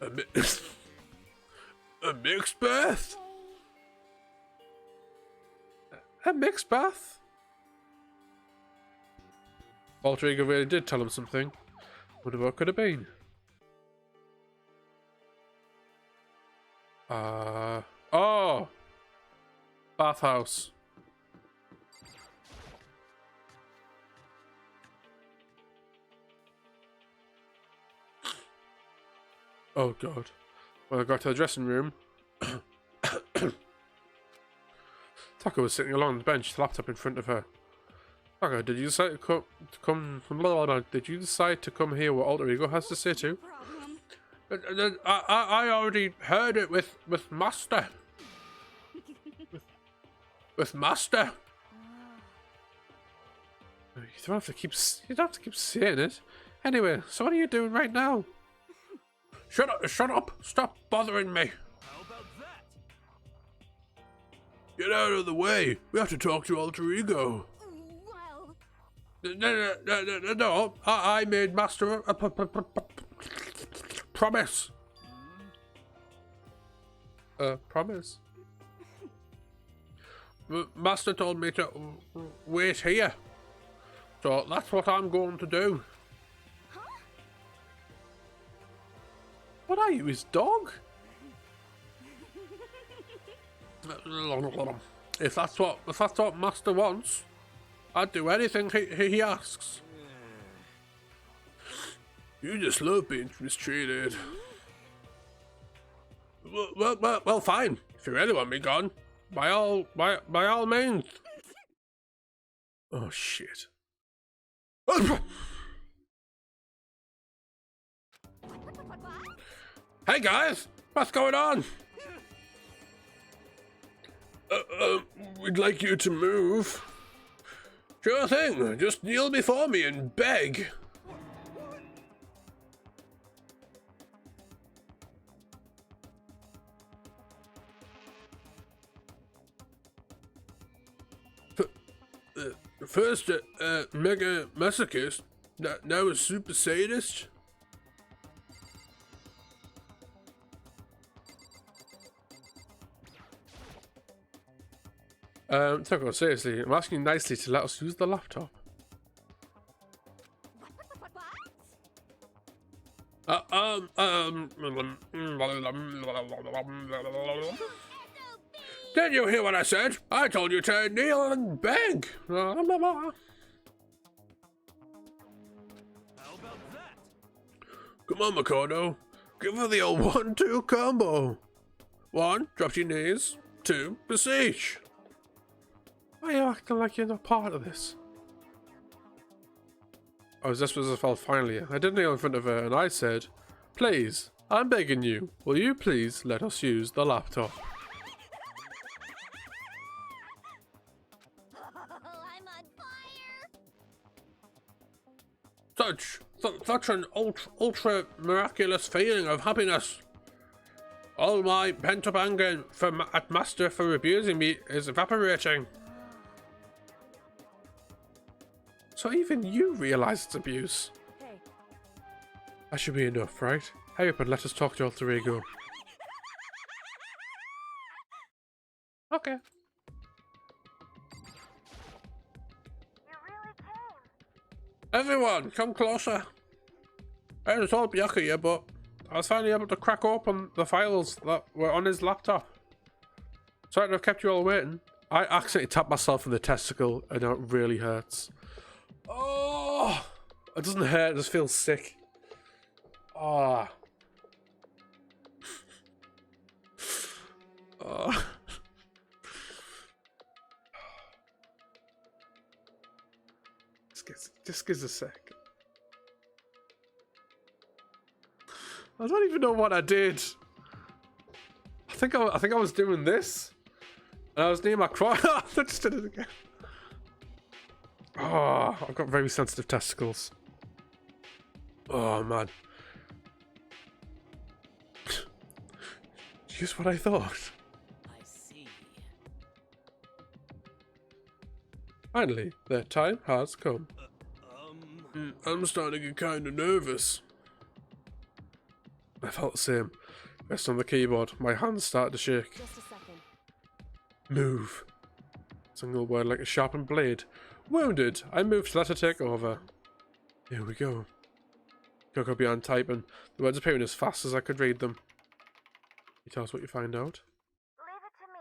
A, a mixed bath? A mixed bath? Alter Ego really did tell him something. Wonder what could have been. Oh! Bathhouse. Oh god. When I got to the dressing room, Taka was sitting along the bench, the laptop in front of her. Taka, did you decide to come did you decide to come hear what Alter Ego has to say too? Problem. I already heard it with Master. with Master. You don't have to keep saying it. Anyway, so what are you doing right now? Shut up! Shut up! Stop bothering me! How about that? Get out of the way! We have to talk to Alter Ego. Well, No, I made Master a promise. Promise? Master told me to wait here. So that's what I'm going to do. What are you, his dog? If that's what Master wants, I'd do anything he asks. You just love being mistreated. Well, fine. If you really want me gone, by all means. Oh shit. Hey guys, what's going on? We'd like you to move. Sure thing, just kneel before me and beg. First, mega masochist, now a super sadist. Toko, seriously, I'm asking you nicely to let us use the laptop. Did you hear what I said? I told you to kneel and beg. How about that? Come on, Makoto. Give her the old 1-2 combo. 1, drop your knees. 2, beseech. Why are you acting like you're not part of this? Oh, this was a fault finally. I did kneel in front of her and I said, please, I'm begging you, will you please let us use the laptop? I'm on fire. Such an ultra miraculous feeling of happiness. All my pent-up anger at Master for abusing me is evaporating. So even you realize it's abuse. Hey. That should be enough, right? Hurry up and let us talk to Alter Ego. Okay. You really came. Everyone, come closer. I was told Byaku here, but I was finally able to crack open the files that were on his laptop. Sorry to have kept you all waiting. I accidentally tapped myself in the testicle and now it really hurts. Oh! It doesn't hurt, it just feels sick. Ah. Oh. Just gives a sec. I don't even know what I did. I think I was doing this, and I was near my crotch. I just did it again. Oh, I've got very sensitive testicles. Oh man. Just what I thought. I see. Finally, their time has come. I'm starting to get kind of nervous. I felt the same. Pressed on the keyboard, my hands started to shake. Just a second. Move. Single word like a sharpened blade. Wounded. I moved to let her take over. Here we go. Coco began typing, the words appearing as fast as I could read them. You tell us what you find out? Leave it to me.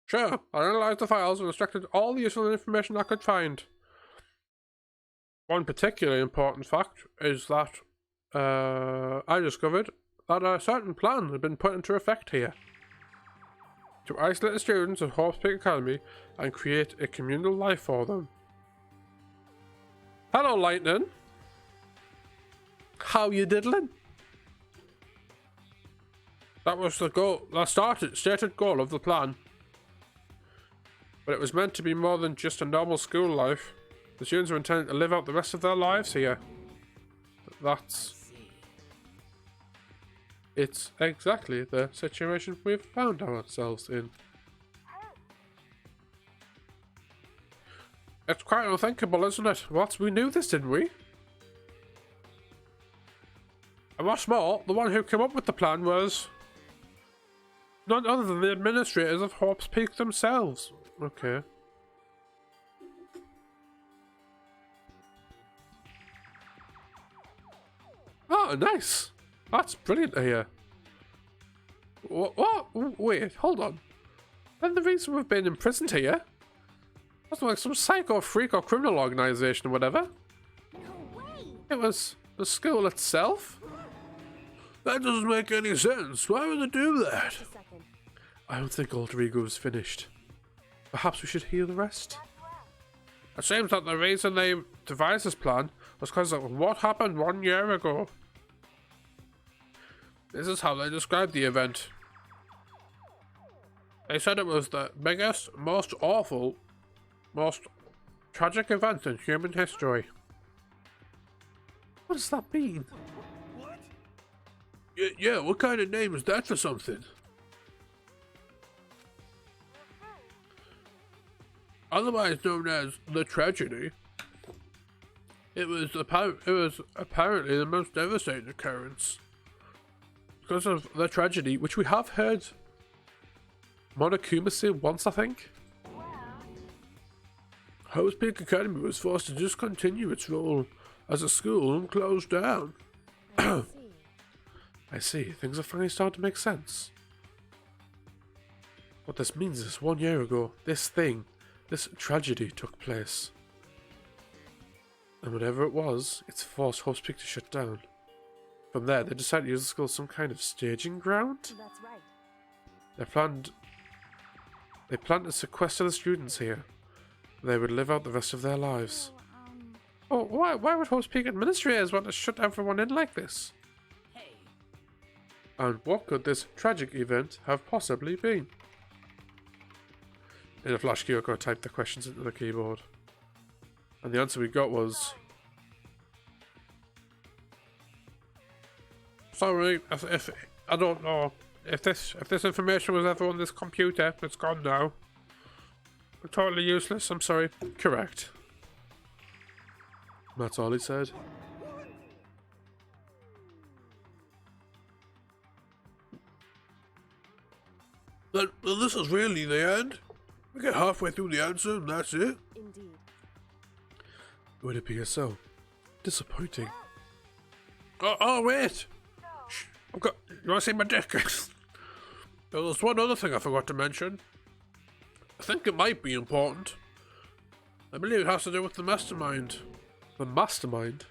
Sure. I analysed the files and extracted all the useful information I could find. One particularly important fact is that I discovered that a certain plan had been put into effect here. To isolate the students at Hope's Peak Academy and create a communal life for them. Hello, Lightning. How you diddling? That was the goal, the stated goal of the plan. But it was meant to be more than just a normal school life. The students were intended to live out the rest of their lives here. That's... See. It's exactly the situation we've found ourselves in. It's quite unthinkable, isn't it? What? We knew this, didn't we? And what's more, the one who came up with the plan was none other than the administrators of Hope's Peak themselves. Okay. Oh, nice. That's brilliant to hear. What? Wait, hold on. Then the reason we've been imprisoned here? That's like some psycho freak or criminal organization or whatever. No way! It was the school itself? That doesn't make any sense. Why would they do that? Just a second. I don't think Alter Ego is finished. Perhaps we should hear the rest? It seems that the reason they devised this plan was because of what happened 1 year ago. This is how they described the event. They said it was the biggest, most awful, most tragic event in human history. What does that mean? What? Yeah, what kind of name is that for something? Otherwise known as the tragedy. It was apparently the most devastating occurrence. Because of the tragedy, which we have heard Monokuma say once, I think. Hope's Peak Academy was forced to discontinue its role as a school and closed down. I see. I see, things are finally starting to make sense. What this means is 1 year ago, this tragedy took place. And whatever it was, it's forced Hope's Peak to shut down. From there, they decided to use the school as some kind of staging ground. That's right. They planned to sequester the students here. They would live out the rest of their lives. So, Oh, why would Hope's Peak administrators want to shut everyone in like this? Hey, And what could this tragic event have possibly been? In a flash, Kyoko typed the questions into the keyboard. And the answer we got was... Sorry, if I don't know. If this information was ever on this computer, it's gone now. Totally useless, I'm sorry. Correct. That's all he said. Then this is really the end? We get halfway through the answer and that's it? indeed. Would it appear so? Disappointing. Oh wait! Shh, you wanna see my dick? There's one other thing I forgot to mention. I think it might be important. I believe it has to do with the mastermind. The mastermind?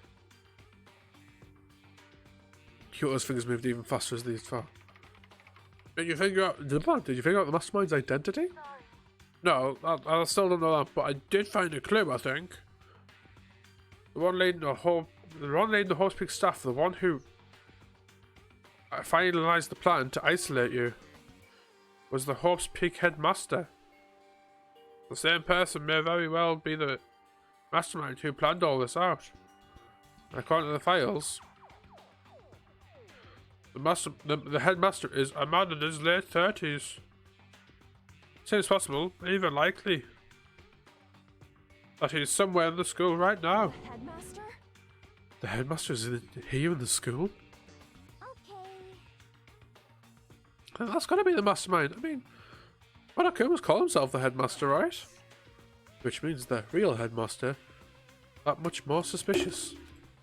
Kyoto's fingers moved even faster as these fell. Did you figure out the mastermind's identity? No, I still don't know that, but I did find a clue, I think. The one leading the Hope's Peak staff, the one who finalized the plan to isolate you, was the Hope's Peak headmaster. The same person may very well be the mastermind who planned all this out. And according to the files, the headmaster is a man in his late 30s. Seems possible, even likely, that he's somewhere in the school right now. Headmaster? The headmaster is here in the school? Okay. That's gotta be the mastermind. I mean, Monokuma's call himself the headmaster, right? Which means the real headmaster that much more suspicious.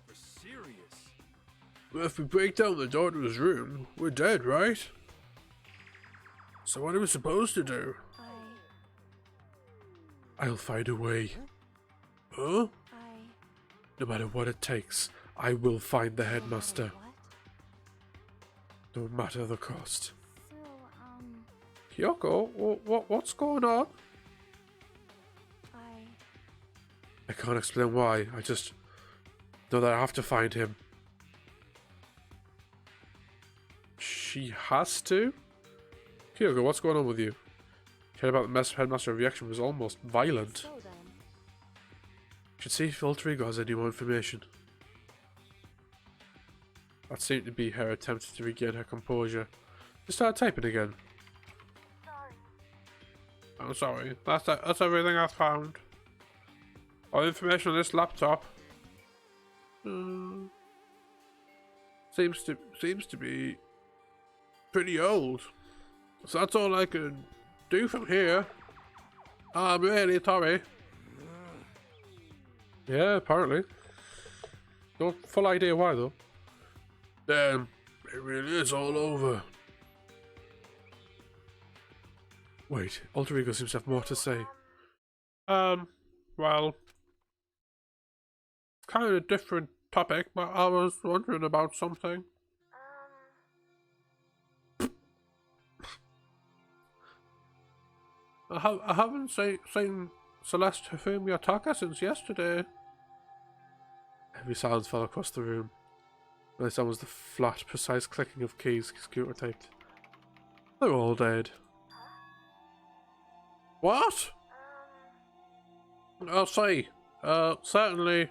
We're serious. Well, if we break down the door to his room, we're dead, right? So what are we supposed to do? I'll find a way. Huh? No matter what it takes, I will find the headmaster. What? No matter the cost. So, Kyoko, what's going on? I can't explain why. I just know that I have to find him. She has to? Kyoko, what's going on with you? Heard about the headmaster's reaction was almost violent. So then, Should see if Alter Ego has any more information. That seemed to be her attempt to regain her composure. She started typing again. I'm sorry. That's everything I found. All the information on this laptop. Seems to be pretty old. So that's all I can do from here. I'm really sorry. Yeah, apparently. No full idea why though. Damn, it really is all over. Wait, Alter Ego seems to have more to say. Well, kind of a different topic, but I was wondering about something. I haven't seen Celeste Hifumi Otaka since yesterday. Heavy silence fell across the room. The sound was the flat, precise clicking of keys computer typed. They're all dead. What? I'll say, certainly,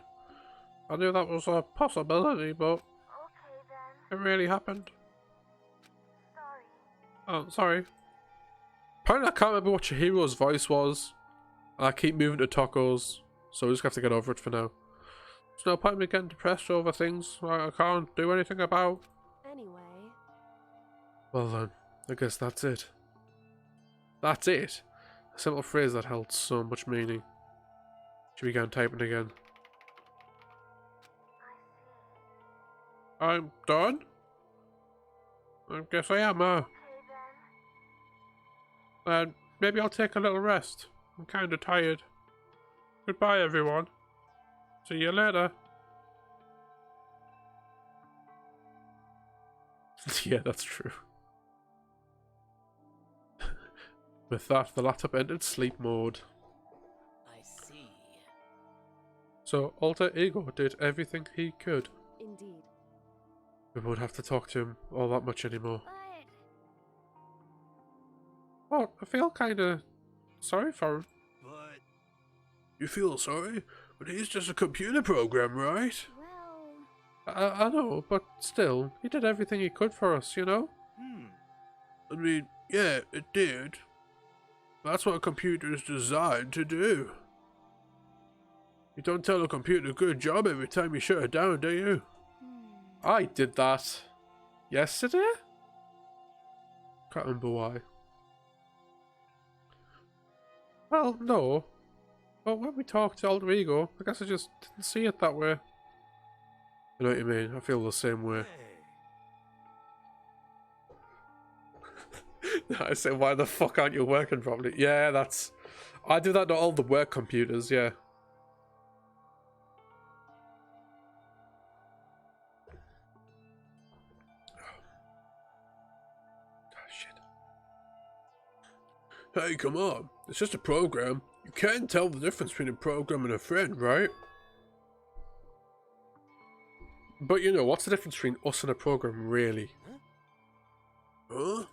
I knew that was a possibility, but it really happened. Oh, sorry. Apparently I can't remember what Chihiro's voice was, and I keep moving to Toko's, so we just have to get over it for now. There's no point in me getting depressed over things I can't do anything about. anyway, Well then, I guess that's it. That's it? A simple phrase that held so much meaning. She began typing again. I'm done? I guess I am, And maybe I'll take a little rest. I'm kinda tired. Goodbye, everyone. See you later. Yeah, that's true. With that, the laptop entered sleep mode. I see. So, Alter Ego did everything he could. indeed. We won't have to talk to him all that much anymore. But Oh, I feel kinda sorry for him. But You feel sorry? But he's just a computer program, right? well, I know, but still, he did everything he could for us, you know? I mean, yeah, it did. That's what a computer is designed to do. You don't tell a computer good job every time you shut it down, do you? I did that yesterday? Can't remember why. Well, no. But when we talked to Alter Ego, I guess I just didn't see it that way. You know what you mean? I feel the same way. hey, I say, why the fuck aren't you working properly? Yeah, that's... I do that to all the work computers, yeah. Hey, come on. It's just a program. You can't tell the difference between a program and a friend, right? But you know, what's the difference between us and a program, really? Huh?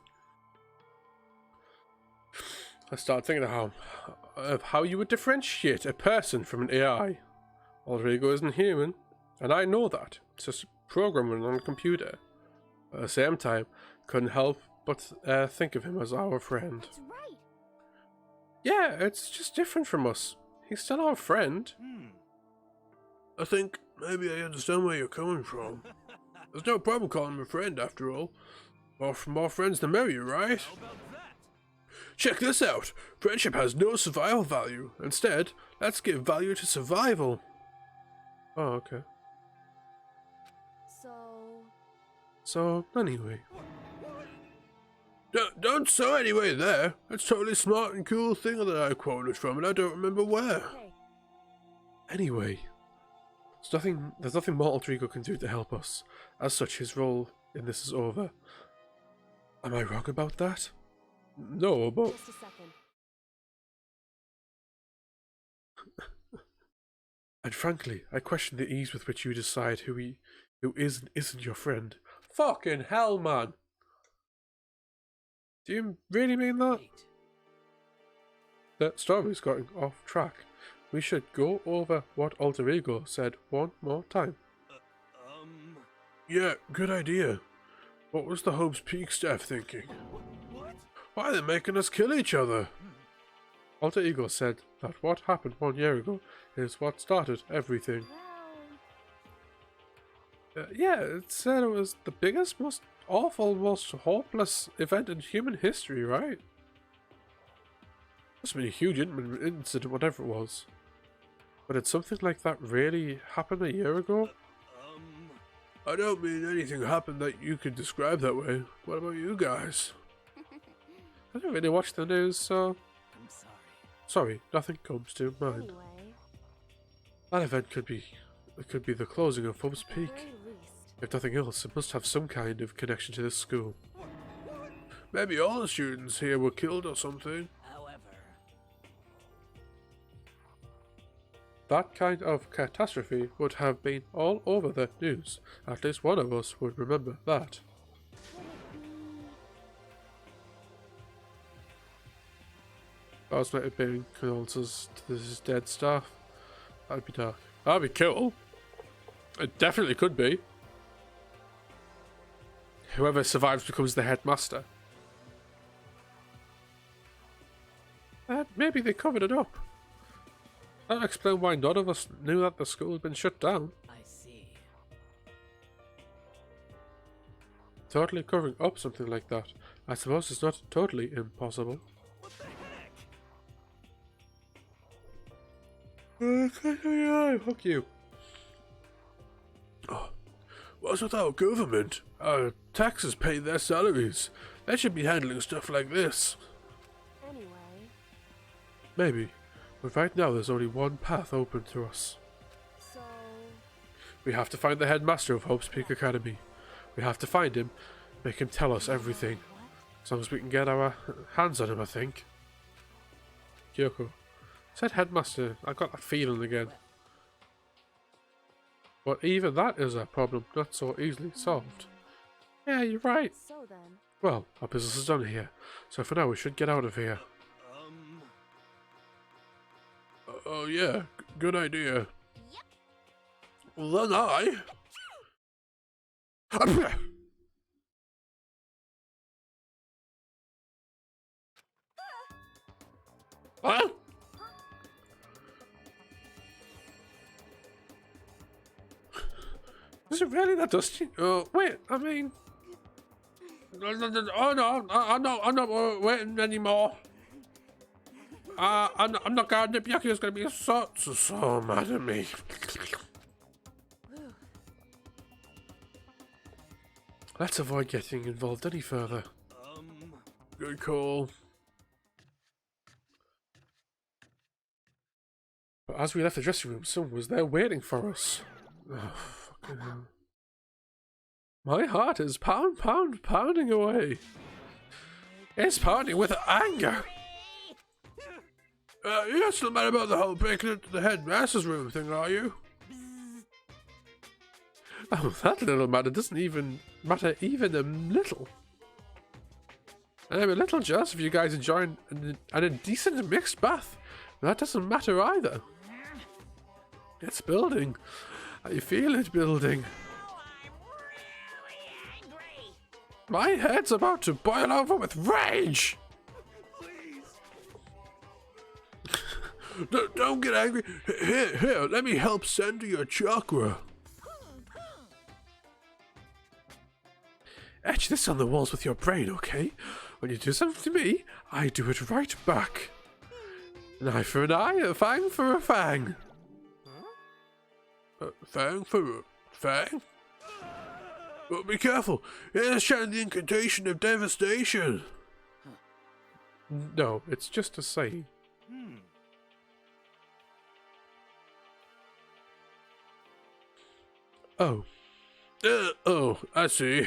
I started thinking of how you would differentiate a person from an AI. Alter Ego isn't human, and I know that. It's just a program running on a computer. At the same time, couldn't help but think of him as our friend. that's right. Yeah, it's just different from us. He's still our friend. I think maybe I understand where you're coming from. There's no problem calling him a friend, after all. More friends the merrier, right? how about that? Check this out! Friendship has no survival value. Instead, let's give value to survival. Oh, okay. So, anyway. Don't so anyway there. That's totally smart and cool thing that I quoted from, and I don't remember where. Okay. Anyway, there's nothing more Alter Ego can do to help us. As such, his role in this is over. Am I wrong about that? No, but... Just a second. And frankly, I question the ease with which you decide who is and isn't your friend. Fucking hell, man! Do you really mean that? Wait. The story's going off track. We should go over what Alter Ego said one more time. Yeah, good idea. What was the Hope's Peak staff thinking? What? Why are they making us kill each other? Alter Ego said that what happened 1 year ago is what started everything. Well, Yeah, it said it was the biggest, most awful, most hopeless event in human history, right? Must have been a huge incident, whatever it was. But did something like that really happen a year ago? I don't mean anything happened that you could describe that way. What about you guys? I don't really watch the news, so... I'm sorry. Sorry, nothing comes to mind. anyway, That event could be the closing of Hope's at the Peak. very least. If nothing else, it must have some kind of connection to this school. Maybe all the students here were killed or something. However, That kind of catastrophe would have been all over the news. At least one of us would remember that. Would it be... Ours might have been condolences to his dead staff. That'd be dark. That'd be cool. It definitely could be. Whoever survives becomes the headmaster. Maybe they covered it up. That'll explain why none of us knew that the school had been shut down. I see. Totally covering up something like that, I suppose it's not totally impossible. What the heck? Fuck you. Oh, what's with our government? Our taxes pay their salaries. They should be handling stuff like this. Anyway, Maybe. But right now there's only one path open to us. so... We have to find the headmaster of Hope's Peak Academy. We have to find him, make him tell us everything. What? As long as we can get our hands on him, I think. Kyoko. Said headmaster, I got that feeling again. But even that is a problem not so easily solved. Yeah, you're right. So then, Well, our business is done here, so for now we should get out of here. Oh yeah, good idea. Yep. Well then I... Huh? Is it really that dusty? Oh, wait, I mean... Oh no, I'm not waiting anymore. I'm not going to Yaku's gonna be so mad at me. Let's avoid getting involved any further. Good call. But as we left the dressing room, someone was there waiting for us. Oh, fucking hell. My heart is pounding away. It's pounding with anger. You're not still mad about the whole breaking into the headmaster's room thing, are you? Oh, that little matter doesn't even matter even a little. And I'm a little jealous of you guys enjoying an indecent mixed bath. That doesn't matter either. It's building. I feel it building. Oh, I'm really angry. My head's about to boil over with rage! Don't get angry. Here, let me help center your chakra. Etch this on the walls with your brain, okay? When you do something to me, I do it right back. An eye for an eye, a fang for a fang. Fang for a fang? Well, be careful. Here's chanting the incantation of devastation. No, it's just a saying. Oh. Oh, I see.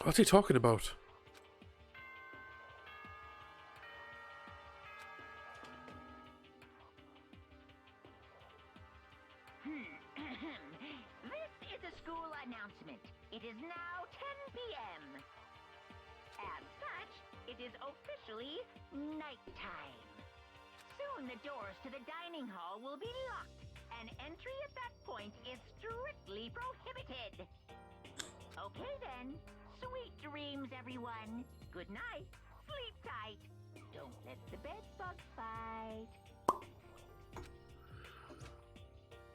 What's he talking about? This is a school announcement. It is now 10 p.m. As such, It is officially nighttime. Soon the doors to the dining hall will be locked, and entry at that point is strictly prohibited. Okay then. Sweet dreams, everyone. Good night. Sleep tight. Don't let the bed bug bite.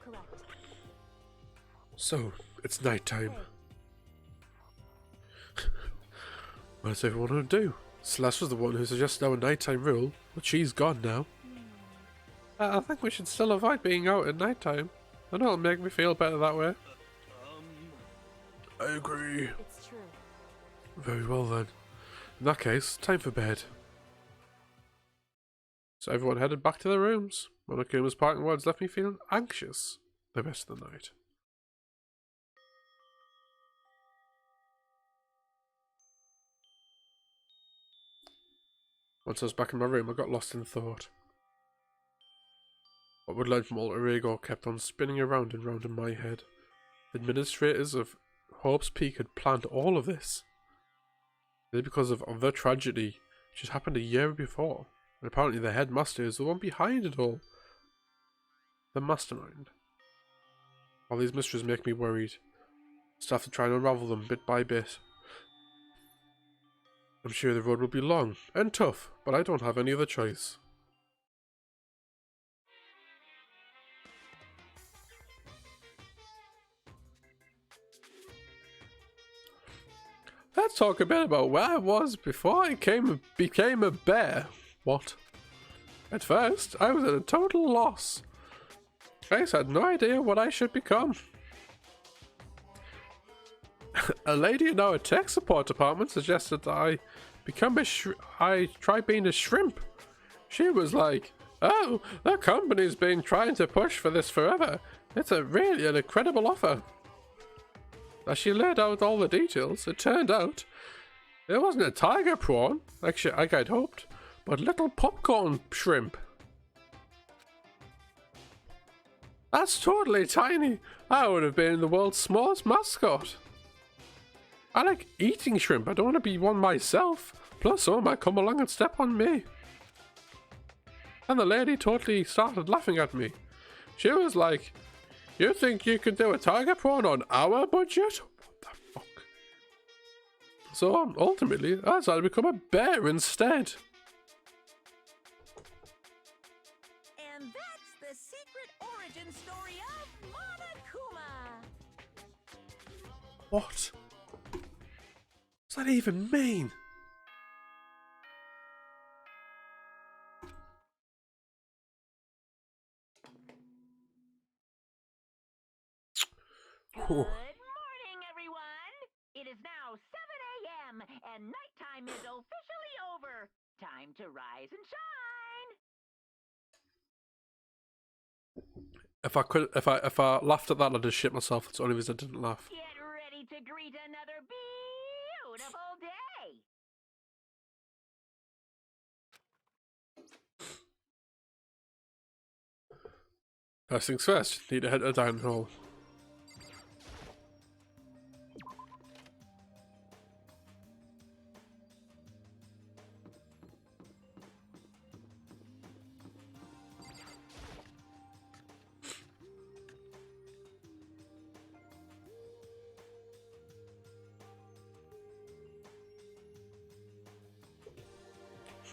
Correct. So, it's nighttime. What does everyone want to do? Celeste was the one who suggested our nighttime rule, but she's gone now. I think we should still avoid being out at nighttime. I know it'll make me feel better that way. I agree. It's true. Very well then. In that case, time for bed. So everyone headed back to their rooms. Monokuma's parting words left me feeling anxious the rest of the night. Once I was back in my room, I got lost in thought. What we'd learned from Alter Ego kept on spinning around and round in my head. The administrators of Hope's Peak had planned all of this. This because of the tragedy which had happened a year before. And apparently the headmaster is the one behind it all. The mastermind. All these mysteries make me worried. Still have to try and unravel them bit by bit. I'm sure the road will be long and tough, but I don't have any other choice. Let's talk a bit about where I was before I became a bear. What? At first, I was at a total loss. I just had no idea what I should become. A lady in our tech support department suggested that I try being a shrimp. She was like, "Oh, the company's been trying to push for this forever. It's really an incredible offer." As she laid out all the details, it turned out it wasn't a tiger prawn, like I'd hoped, but little popcorn shrimp. That's totally tiny. I would have been the world's smallest mascot. I like eating shrimp. I don't want to be one myself. Plus, someone might come along and step on me. And the lady totally started laughing at me. She was like, "You think you could do a tiger prawn on our budget? What the fuck?" So, ultimately, I decided to become a bear instead. And that's the secret origin story of Monokuma. What? What's that even mean? Good morning, everyone. It is now 7 a.m. and nighttime is officially over. Time to rise and shine. If I laughed at that, I'd just shit myself. That's the only reason I didn't laugh. Get ready to greet another beautiful day. First things first, need to head to the dining hall.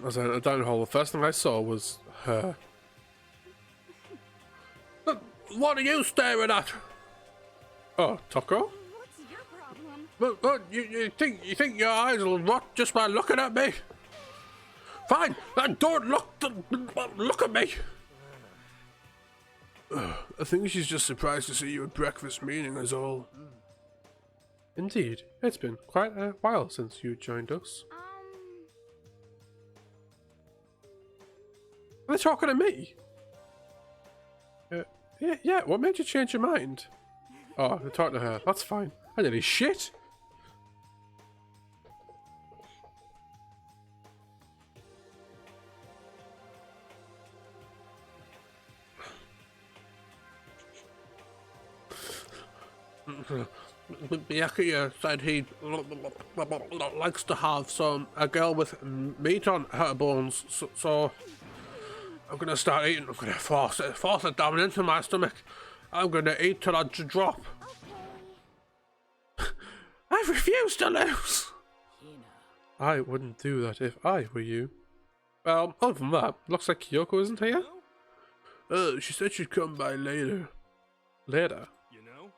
As I entered the dining hall, the first thing I saw was her. What are you staring at? Oh, Toko? What's your problem? What, you think your eyes will rot just by looking at me? Fine, then don't look at me. I think she's just surprised to see you at breakfast meeting is all. Indeed, it's been quite a while since you joined us. Are they talking to me? Yeah, what made you change your mind? Oh, they're talking to her. That's fine. I did his shit. Wacky said he likes to have a girl with meat on her bones, so I'm gonna start eating. I'm gonna force it down into my stomach. I'm gonna eat till I drop. I refuse to lose. I wouldn't do that if I were you. Other than that, looks like Kyoko isn't here. She said she'd come by later. Later? You know?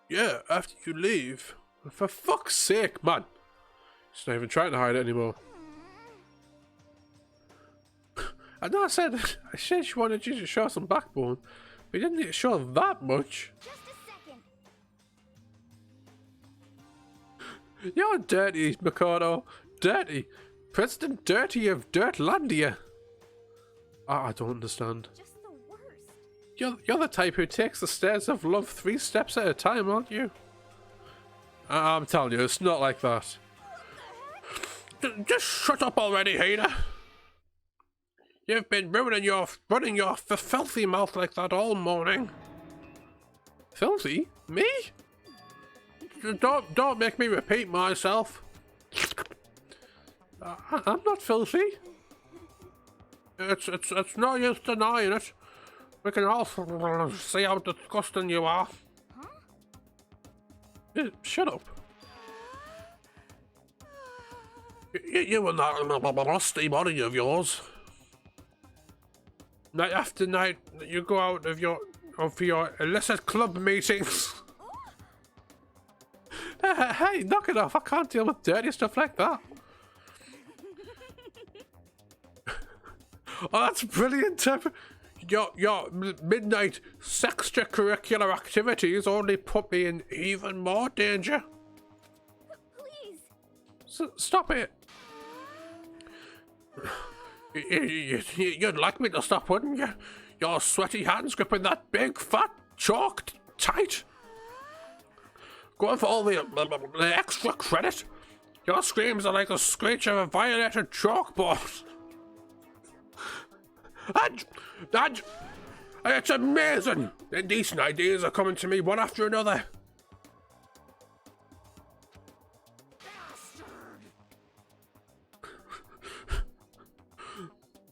Yeah, after you leave. For fuck's sake, man. She's not even trying to hide it anymore. I know I said she wanted you to show some backbone, but you didn't need to show that much. Just a second. You're dirty, Makoto. Dirty. Princeton dirty of Dirtlandia. I don't understand. Just the worst. You're the type who takes the stairs of love 3 steps at a time, aren't you? I'm telling you, it's not like that. Just shut up already, Hina. You've been running your filthy mouth like that all morning. Filthy? Me? Don't make me repeat myself. I'm not filthy. It's no use denying it. We can all see how disgusting you are. Shut up. You and that rusty body of yours. Night after night, you go out for your illicit club meetings. Hey, knock it off! I can't deal with dirty stuff like that. Oh, that's brilliant! Your midnight extracurricular activities only put me in even more danger. Please. Stop it! You'd like me to stop, wouldn't you? Your sweaty hands gripping that big fat chalk tight. Going for all the extra credit. Your screams are like the screech of a violated chalkboard. And it's amazing. Indecent ideas are coming to me one after another.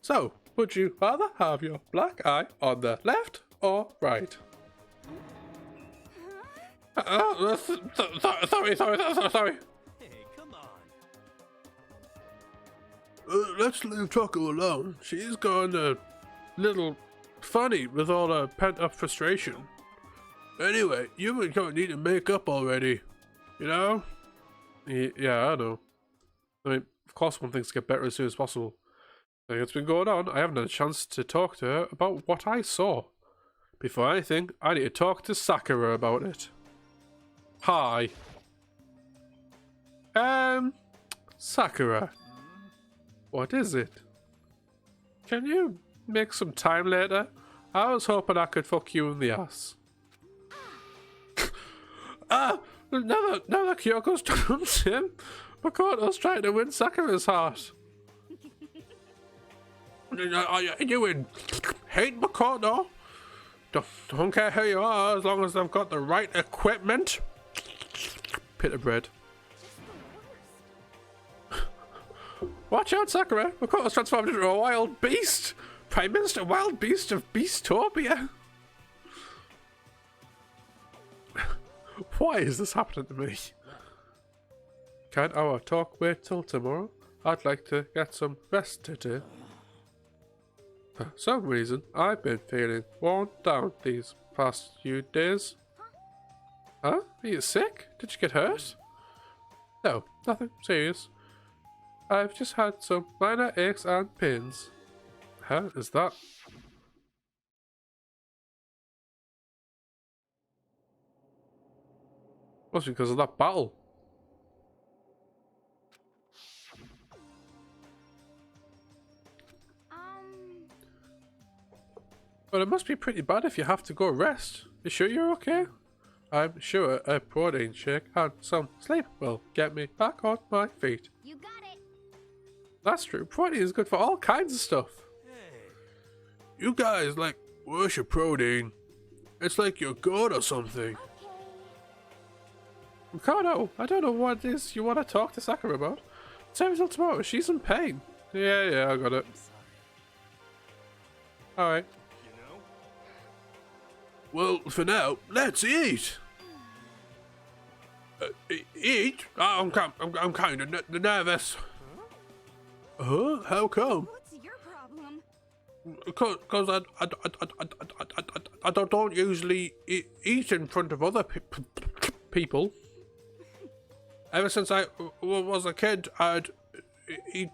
So, would you rather have your black eye on the left or right? Sorry. Hey, come on. Let's leave Choco alone. She's gone a little funny with all her pent-up frustration. Anyway, you don't need to make up already. You know? Yeah, I know. I mean, of course one things get better as soon as possible. It's been going on. I haven't had a chance to talk to her about what I saw. Before anything, I need to talk to Sakura about it. Hi. Sakura. What is it? Can you make some time later? I was hoping I could fuck you in the ass. Now that Kyoko's done him, Makoto's trying to win Sakura's heart. Are you in hate Makoto? Don't care who you are as long as I've got the right equipment. Pit of bread. Watch out, Sakura! Makoto's transformed into a wild beast! Prime Minister Wild Beast of Beastopia! Why is this happening to me? Can't our talk wait till tomorrow? I'd like to get some rest today. For some reason, I've been feeling worn down these past few days. Huh? Are you sick? Did you get hurt? No, nothing serious. I've just had some minor aches and pains. Huh? Is that? Must be because of that battle. Well, it must be pretty bad if you have to go rest. You sure you're okay? I'm sure a protein shake and some sleep will get me back on my feet. You got it. That's true. Protein is good for all kinds of stuff. Hey. You guys like worship protein. It's like you're good or something. Okay. Mikado, I don't know what it is you want to talk to Sakura about. Save until tomorrow. She's in pain. Yeah, I got it. I'm sorry. Alright. You know? Well, for now, let's eat. Eat? I'm kind of nervous. Huh? How come? What's your problem? Because I don't usually eat in front of other people. Ever since I was a kid, I'd eat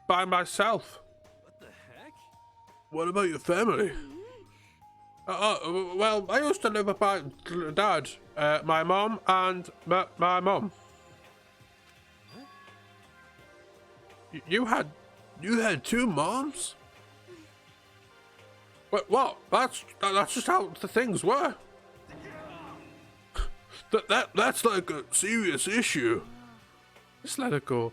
by myself. What the heck? What about your family? Well, I used to live with my dad, my mom, and my mom. You had two moms? What? That's just how the things were. That's like a serious issue. Just let it go.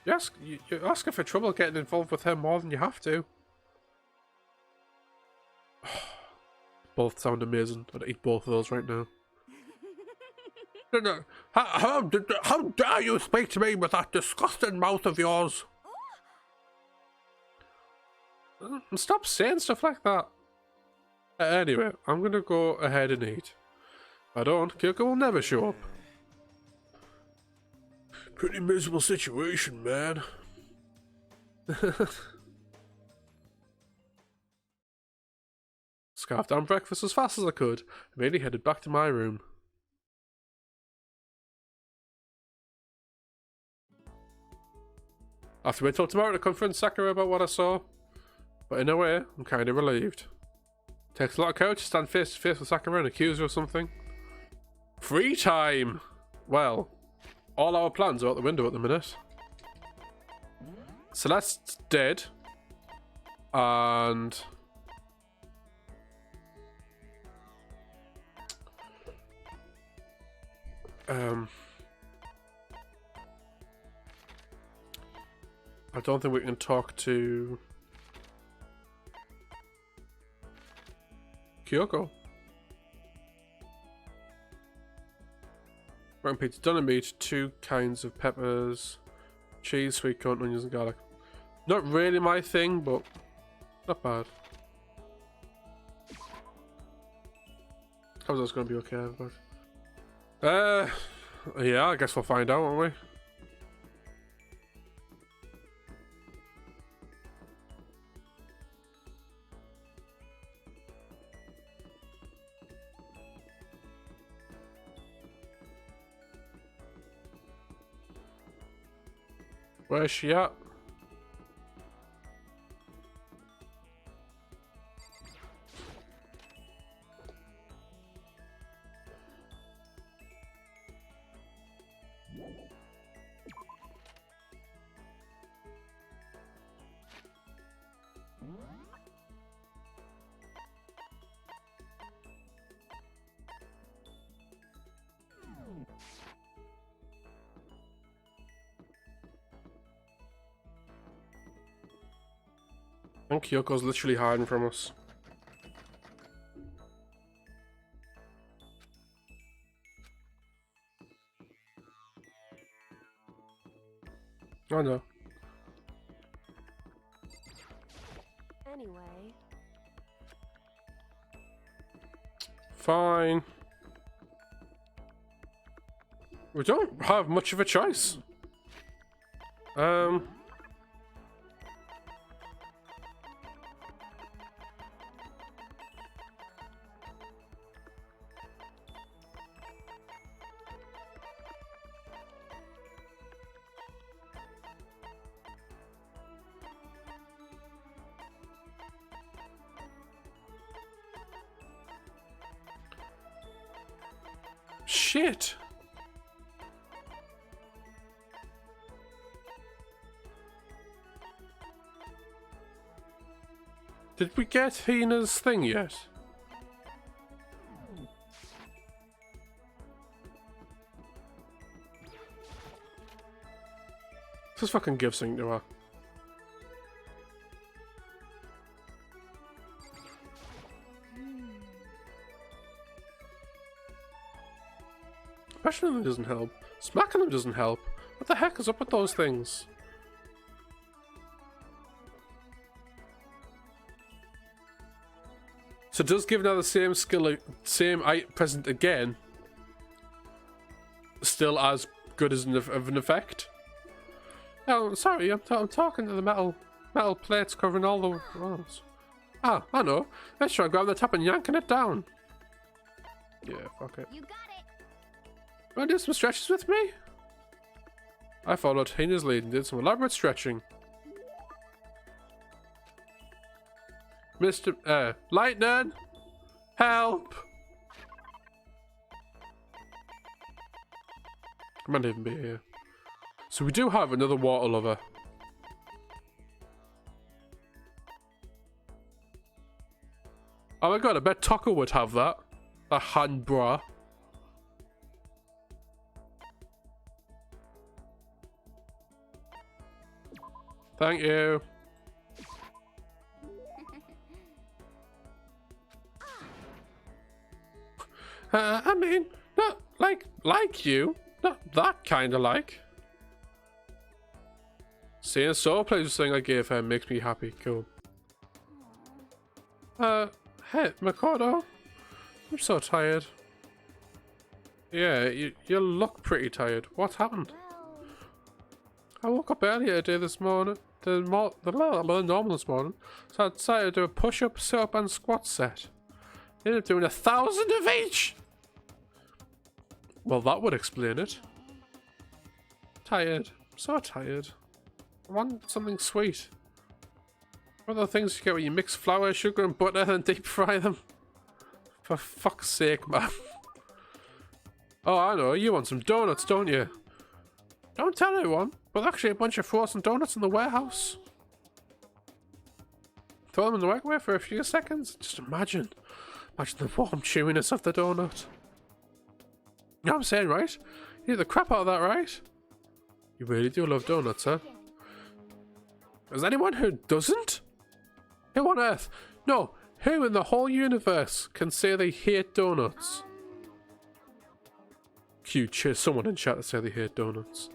You're asking for trouble getting involved with him more than you have to. Both sound amazing. I'd eat both of those right now. No. How dare you speak to me with that disgusting mouth of yours? Stop saying stuff like that. Anyway, I'm gonna go ahead and eat. If I don't, Kyoko will never show up. Pretty miserable situation, man. Scarfed down breakfast as fast as I could, and immediately headed back to my room. I have to wait till tomorrow to confront Sakura about what I saw, but in a way, I'm kind of relieved. Takes a lot of courage to stand face to face with Sakura and accuse her of something. Free time! Well, all our plans are out the window at the minute. Celeste's dead, and I don't think we can talk to Kyoko. Brown pizza, done and meat, 2 kinds of peppers, cheese, sweet corn, onions, and garlic. Not really my thing, but not bad. How's that's gonna be okay, but yeah, I guess we'll find out, won't we? Where's she at? I think Kyoko's literally hiding from us. I know. Anyway. Fine. We don't have much of a choice. Shit. Did we get Hina's thing yet? Just fucking give something to her. Pushing them doesn't help. Smacking them doesn't help. What the heck is up with those things? So does giving her the same skill, same present again, still as good as of an effect? Oh, sorry, I'm talking to the metal plates covering all the walls. Ah, I know. Let's try grabbing the top and yanking it down. Yeah, fuck it. You got it. Want to do some stretches with me? I followed Hina's lead and did some elaborate stretching. Mr. Lightning! Help! I might even be here. So we do have another water lover. Oh my god, I bet Taco would have that. A hand bra. Thank you. I mean, not like you. Not that kind of like. Seeing Soul Pleasure thing I gave her makes me happy. Cool. Hey, Makoto. I'm so tired. Yeah, you look pretty tired. What happened? I woke up earlier today this morning. Normal this morning. So I decided to do a push-up, sit-up and squat set. Ended up doing 1,000 of each! Well, that would explain it. Tired. So tired. I want something sweet. What are the things you get where you mix flour, sugar and butter and deep fry them? For fuck's sake, man. Oh, I know. You want some donuts, don't you? Don't tell anyone, but actually a bunch of frozen donuts in the warehouse. Throw them in the microwave for a few seconds. Just imagine. Imagine the warm chewiness of the donut. You know what I'm saying, right? You need the crap out of that, right? You really do love donuts, huh? Is anyone who doesn't? Who on earth? No, who in the whole universe can say they hate donuts? Cute, cheers someone in chat to say they hate donuts.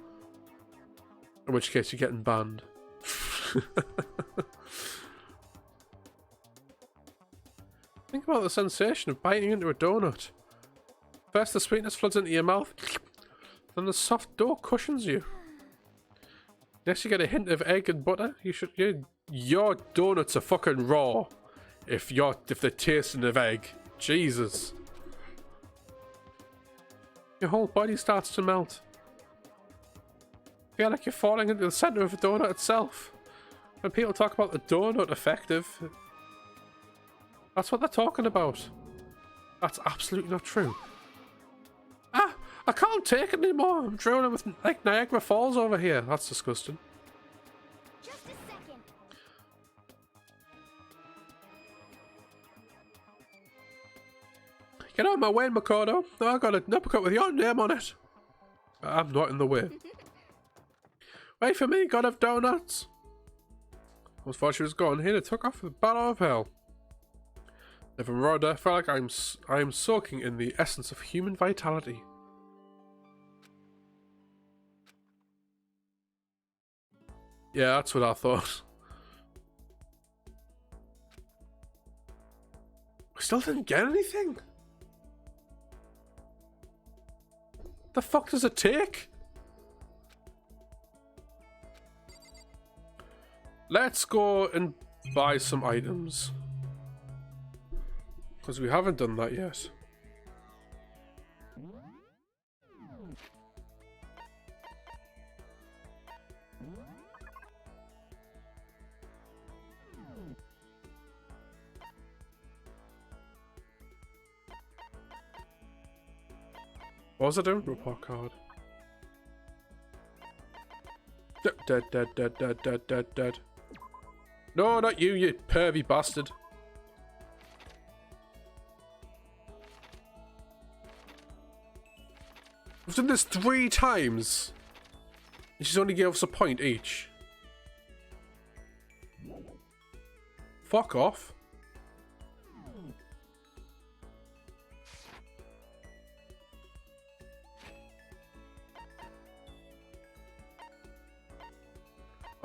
In which case you're getting banned. Think about the sensation of biting into a donut. First the sweetness floods into your mouth, then the soft dough cushions you. Next you get a hint of egg and butter. Your donuts are fucking raw. If they're tasting of egg. Jesus. Your whole body starts to melt. You feel like you're falling into the center of the donut itself. When people talk about the donut effective, that's what they're talking about. That's absolutely not true. Ah! I can't take it anymore. I'm drowning with like Niagara Falls over here. That's disgusting. Just a second. Get out of my way, Makoto. I got a uppercut with your name on it. I'm not in the way. Wait for me, God of Donuts. I thought she was gone. Here, took off with the battle of hell. Never mind, I feel like I am soaking in the essence of human vitality. Yeah, that's what I thought. I still didn't get anything. The fuck does it take? Let's go and buy some items. Because we haven't done that yet. What was I doing? Report card. Dead. No, not you, you pervy bastard. We've done this 3 times. And she's only gave us a point each. Fuck off.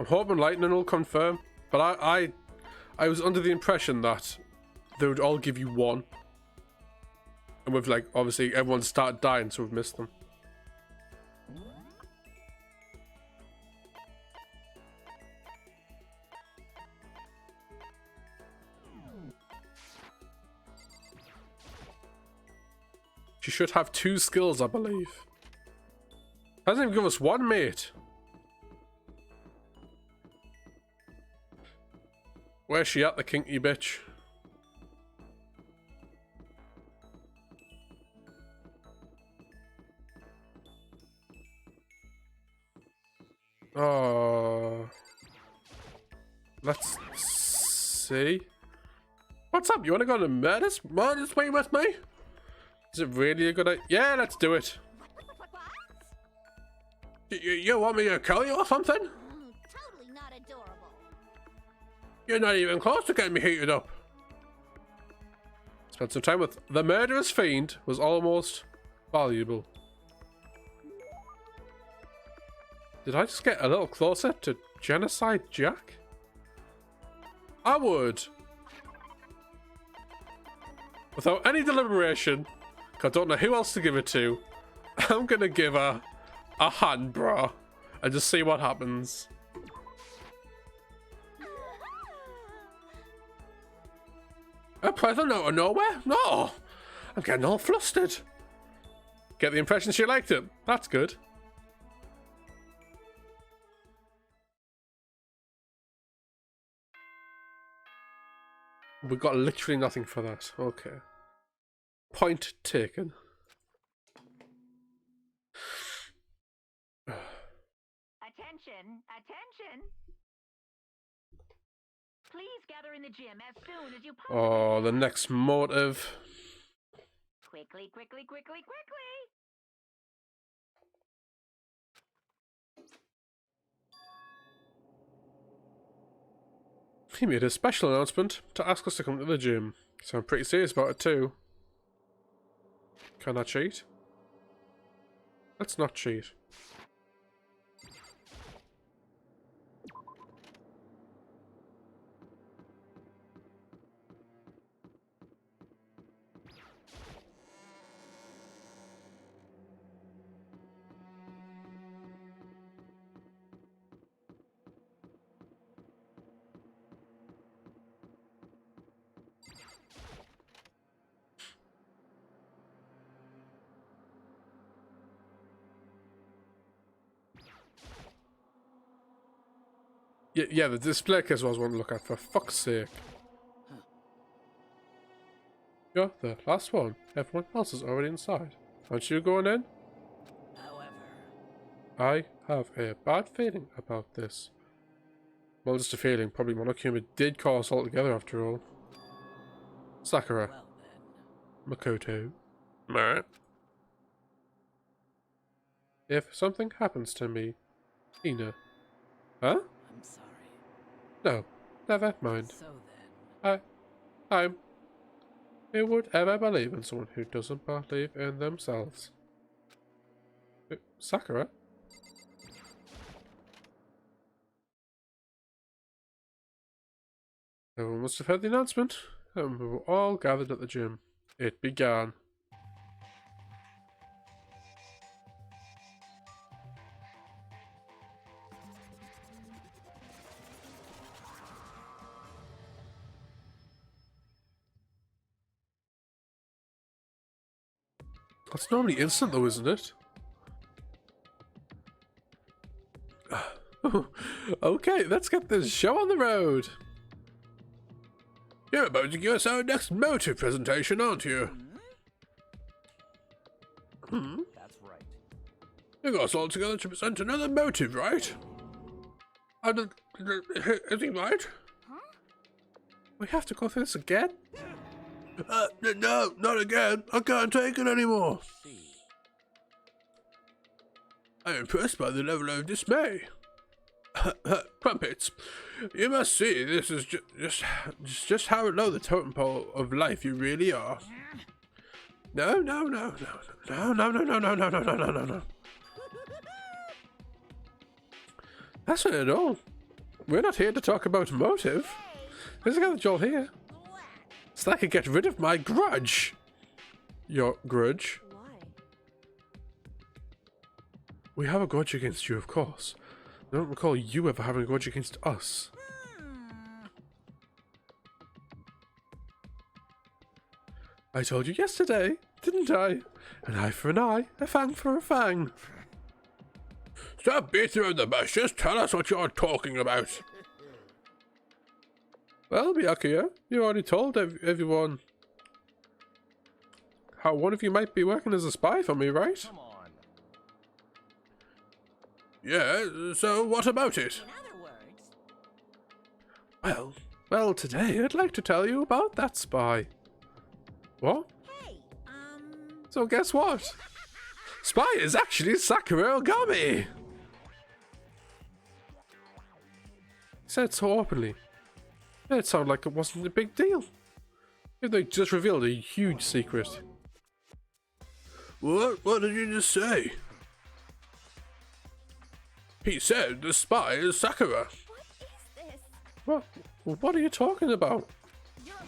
hoping lightning will confirm, but I was under the impression that they would all give you one. And we've like, obviously everyone started dying, so we've missed them. She should have 2 skills, I believe. Hasn't even given us 1, mate. Where's she at, the kinky bitch? Oh. Let's see. What's up? You want to go to murders way with me? Is it really a good idea? Yeah, let's do it. You want me to kill you or something? Totally not adorable. You're not even close to getting me heated up. Spent some time with the murderous fiend was almost valuable. Did I just get a little closer to Genocide Jack? I would. Without any deliberation, 'cause I don't know who else to give it to, I'm gonna give her a hand bra and just see what happens. A present out of nowhere? No! I'm getting all flustered. Get the impression she liked it. That's good. We got literally nothing for that. Okay. Point taken. Attention, attention. Please gather in the gym as soon as you possibly Oh, the next motive. Quickly, quickly, quickly, quickly. He made a special announcement to ask us to come to the gym. So I'm pretty serious about it too. Can I cheat? Let's not cheat. Yeah, the display case was one to look at, for fuck's sake. You're the last one. Everyone else is already inside. Aren't you going in? However, I have a bad feeling about this. Well, just a feeling. Probably Monokuma did call us all together after all. Sakura. well then. Makoto. Meh. If something happens to me, Ina. Huh? I'm sorry. No, never mind. So then. Who would ever believe in someone who doesn't believe in themselves? Sakura? Everyone must have heard the announcement, and we were all gathered at the gym. It began. That's normally instant though, isn't it? Okay, let's get this show on the road. You're about to give us our next motive presentation, aren't you? That's right. You got us all together to present another motive, right? Is he right? We have to go through this again? No, not again. I can't take it anymore. I'm impressed by the level of dismay. Crumpets, you must see this is just how low the totem pole of life you really are. No. That's not at all. we're not here to talk about motive. There's a Joel here. So I could get rid of my grudge. Your grudge? Why? We have a grudge against you, of course. I don't recall you ever having a grudge against us. I told you yesterday, didn't I? An eye for an eye, a fang for a fang. Stop beating around the bush, just tell us what you're talking about. Well, Byakuya, you already told everyone how one of you might be working as a spy for me, right? Come on. Yeah, so what about it? In other words, Well, today I'd like to tell you about that spy. What? Hey, So guess what? Spy is actually Sakura Ogami! He said so openly. It sounded like it wasn't a big deal. If they just revealed a huge secret. What did you just say? He said the spy is Sakura. what is this? What are you talking about? You're a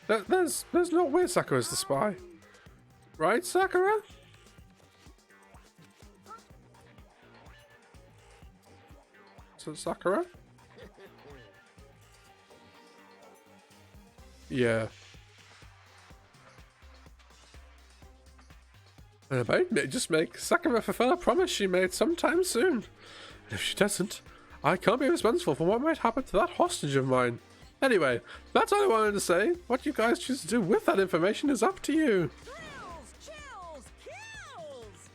liar. There's no way Sakura's the spy. Right, Sakura? So Sakura? Yeah. And it might just make Sakura fulfill a promise she made sometime soon. And if she doesn't, I can't be responsible for what might happen to that hostage of mine. Anyway, that's all I wanted to say. What you guys choose to do with that information is up to you. thrills, chills, kills!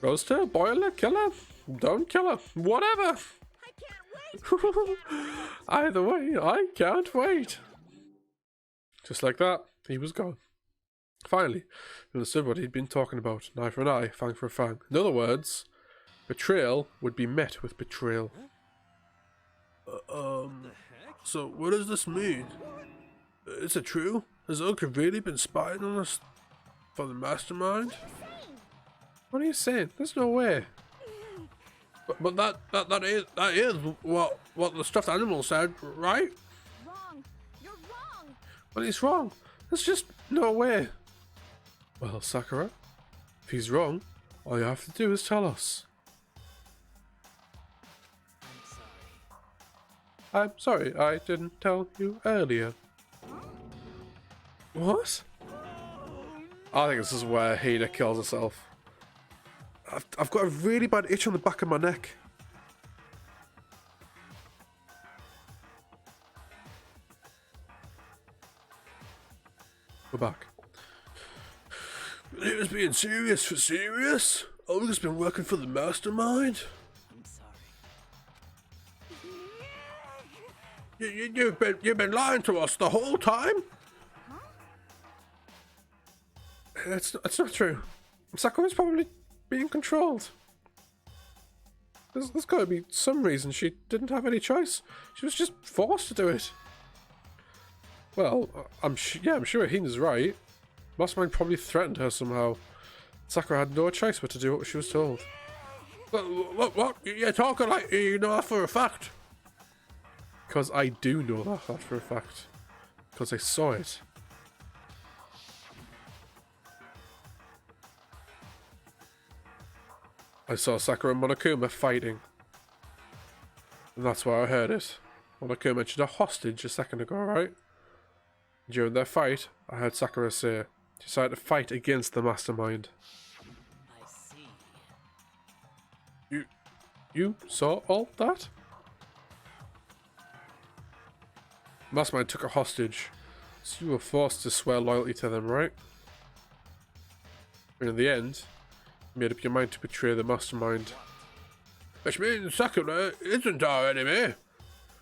Roast her, boil her, kill her, don't kill her, whatever. I can't wait. Either way, I can't wait. Just like that, he was gone. Finally, he understood what he'd been talking about. An eye for an eye, fang for a fang. In other words, betrayal would be met with betrayal. So what does this mean? Is it true? Has Oka really been spying on us for the mastermind? What are you saying? There's no way. But that is what the stuffed animal said, right? Wrong. You're wrong. But he's wrong. There's just no way. Well, Sakura, if he's wrong, all you have to do is tell us. I'm sorry. I'm sorry, I didn't tell you earlier. What? I think this is where Hida kills herself. I've got a really bad itch on the back of my neck. We're back. It was being serious for serious? Olga's been working for the mastermind? I'm sorry. You've been lying to us the whole time? It's not true. Sakura's probably being controlled. There's got to be some reason she didn't have any choice. She was just forced to do it. Well, I'm sure Hina's right. Mastermind probably threatened her somehow. Sakura had no choice but to do what she was told. What? You're talking like you know that for a fact. Because I do know that for a fact. Because I saw it. I saw Sakura and Monokuma fighting. And that's why I heard it. Monokuma mentioned a hostage a second ago, right? During their fight, I heard Sakura say, she decided to fight against the mastermind. I see. You saw all that? Mastermind took a hostage, so you were forced to swear loyalty to them, right? And in the end, you made up your mind to betray the mastermind. Which means Sakura isn't our enemy.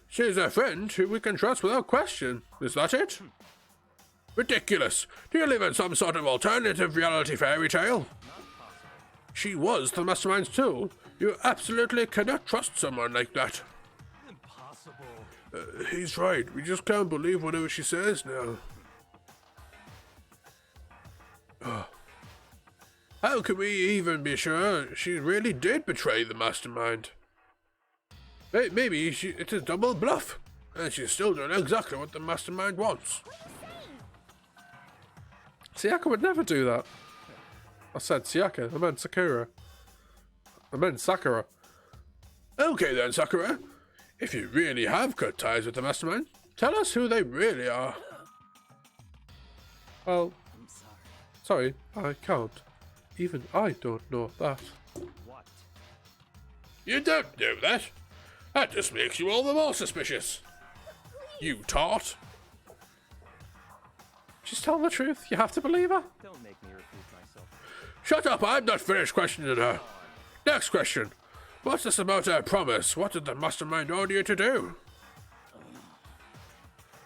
She's a friend who we can trust without question. Is that it? Ridiculous. Do you live in some sort of alternative reality fairy tale? She was the mastermind's tool. You absolutely cannot trust someone like that. Impossible. He's right. We just can't believe whatever she says now. How can we even be sure she really did betray the mastermind? Maybe it's a double bluff, and she's still doing exactly what the mastermind wants. Sayaka would never do that. I said Sayaka, I meant Sakura. I meant Sakura. Okay then, Sakura. If you really have cut ties with the mastermind, tell us who they really are. Well, I'm sorry. sorry, I can't. Even I don't know that. What? You don't know that? That just makes you all the more suspicious. You tart. She's telling the truth. You have to believe her. Don't make me repeat myself. Shut up, I'm not finished questioning her. Next question. What's this about her promise? What did the mastermind order you to do?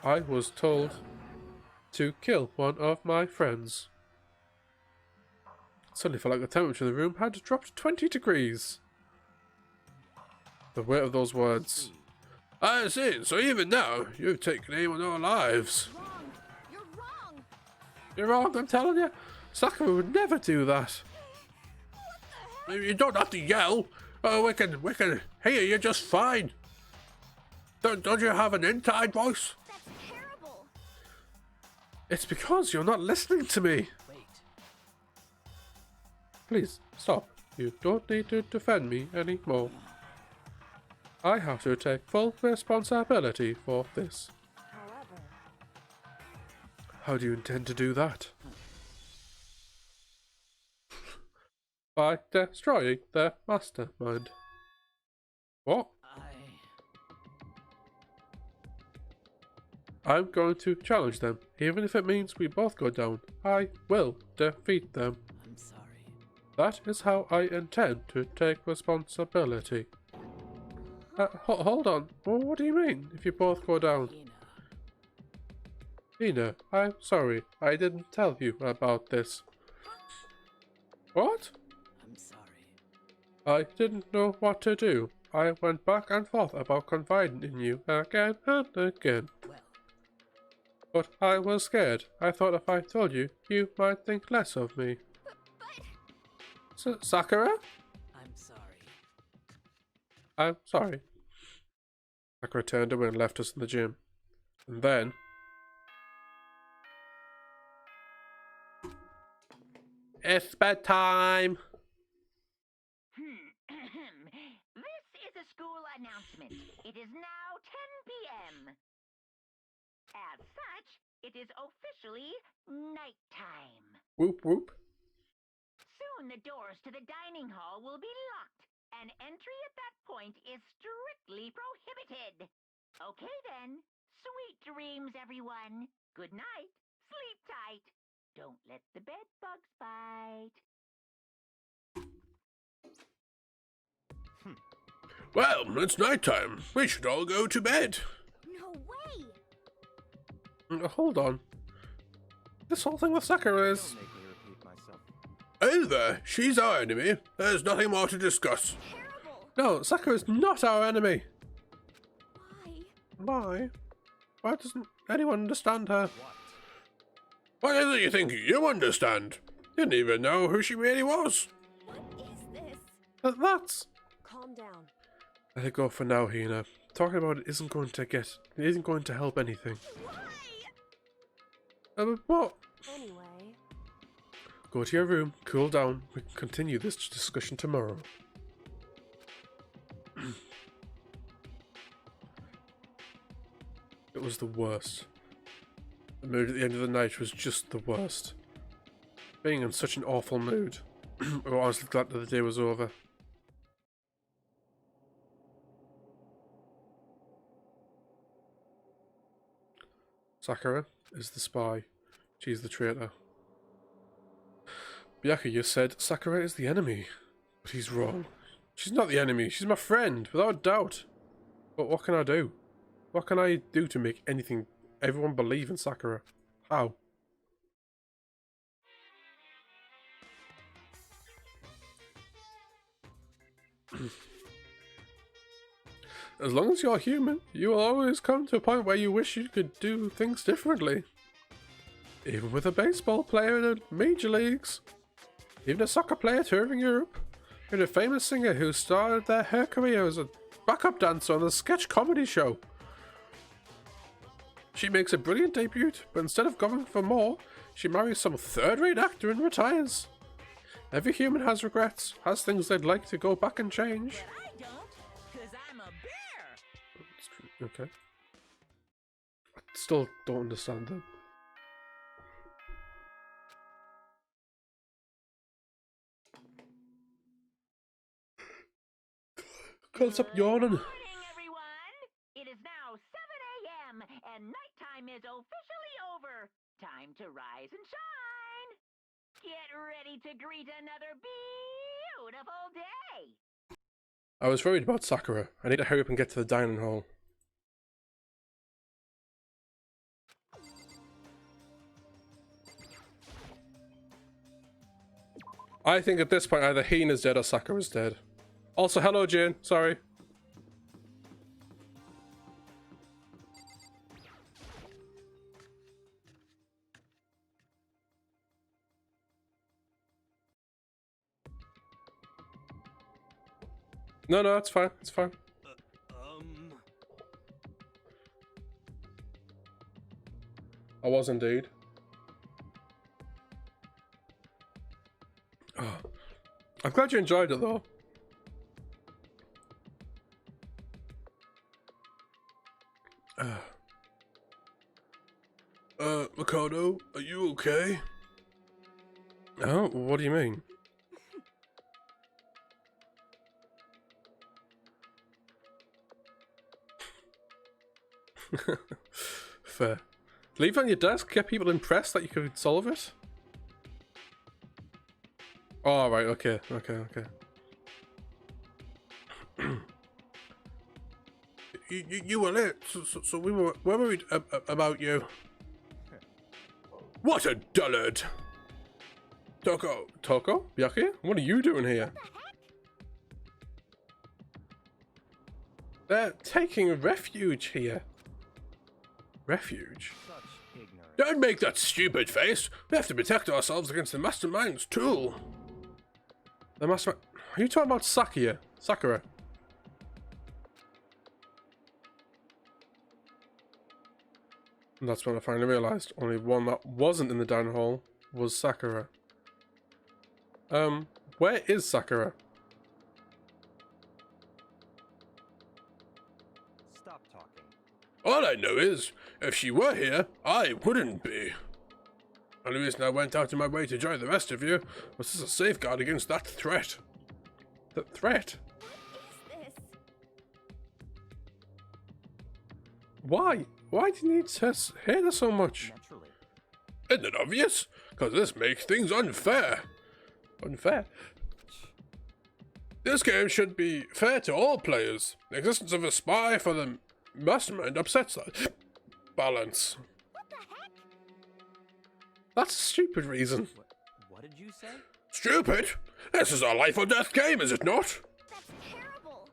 I was told to kill one of my friends. Suddenly felt like the temperature in the room had dropped to 20 degrees. The weight of those words. I see, so even now, you've taken aim on our lives. Wrong. You're wrong. You're wrong, I'm telling you. Sakura would never do that. You don't have to yell. Oh, we can hear you just fine. Don't you have an inside voice? That's terrible. It's because you're not listening to me. Wait. Please, stop. You don't need to defend me anymore. I have to take full responsibility for this. However, How do you intend to do that? By destroying their mastermind. What? I'm going to challenge them, even if it means we both go down. I will defeat them. I'm sorry. That is how I intend to take responsibility. Hold on. What do you mean, if you both go down? Hina. Hina, I'm sorry. I didn't tell you about this. What? I'm sorry. I didn't know what to do. I went back and forth about confiding in you again and again. Well, But I was scared. I thought if I told you, you might think less of me. Sakura? I'm sorry. I'm sorry. Sakura turned away and left us in the gym. And then... It's bedtime! This is a school announcement. It is now 10 p.m. As such, it is officially nighttime. Whoop whoop. Soon the doors to the dining hall will be locked, and entry at that point is strictly prohibited. Okay then, sweet dreams, everyone. Good night. Sleep tight. Don't let the bed bugs bite. Well, it's nighttime. We should all go to bed. no way. Hold on. This whole thing with Sakura is... Don't make me repeat myself. Oh there, she's our enemy. There's nothing more to discuss. Terrible. No, Sakura's not our enemy. Why? Why? Why doesn't anyone understand her? What? What is it you think you understand? Didn't even know who she really was. What is this? That's... Calm down. Let it go for now, Hina. Talking about it isn't going to help anything. Why? What? Anyway, Go to your room, cool down. We can continue this discussion tomorrow. It was the worst. The mood at the end of the night was just the worst. Being in such an awful mood. I was honestly glad that the day was over. Sakura is the spy. She's the traitor. Byakuya said Sakura is the enemy. But he's wrong. She's not the enemy. She's my friend, without doubt. But what can I do? What can I do to make everyone believe in Sakura? How? As long as you're human, you will always come to a point where you wish you could do things differently. Even with a baseball player in the major leagues. Even a soccer player touring Europe. And a famous singer who started her career as a backup dancer on a sketch comedy show. She makes a brilliant debut, but instead of going for more, she marries some third-rate actor and retires. Every human has regrets, has things they'd like to go back and change. But I don't, because I'm a bear. That's true. Okay. I still don't understand it. Can't stop yawning. Morning, everyone! It is now 7 a.m. and nighttime is officially over. Time to rise and shine. Get ready to greet another beautiful day. I was worried about Sakura. I need to hurry up and get to the dining hall. I think at this point either Hina's dead or Sakura's dead. Also, hello Jane. Sorry. No, it's fine. It's fine. I was indeed. Oh, I'm glad you enjoyed it though. Mikado, are you okay? Oh, what do you mean? Fair. Leave it on your desk, get people impressed that you could solve it. Oh, right, okay. You were late, so we were worried about you. What a dullard! Toko? Wacky? What are you doing here? They're taking refuge here. Refuge? Such ignorance. Don't make that stupid face! We have to protect ourselves against the Mastermind's tool. The Mastermind... Are you talking about Sakura? And that's when I finally realised only one that wasn't in the dining hall was Sakura. Where is Sakura? Stop talking. All I know is, if she were here, I wouldn't be. Only reason I went out of my way to join the rest of you was as a safeguard against that threat. The threat? What is this? Why? Why do you need to hate her so much? Naturally. Isn't it obvious? Because this makes things unfair. Unfair? This game should be fair to all players. The existence of a spy for the Mastermind upsets that balance. What the heck? That's a stupid reason. What did you say? Stupid? This is a life or death game, is it not? That's terrible.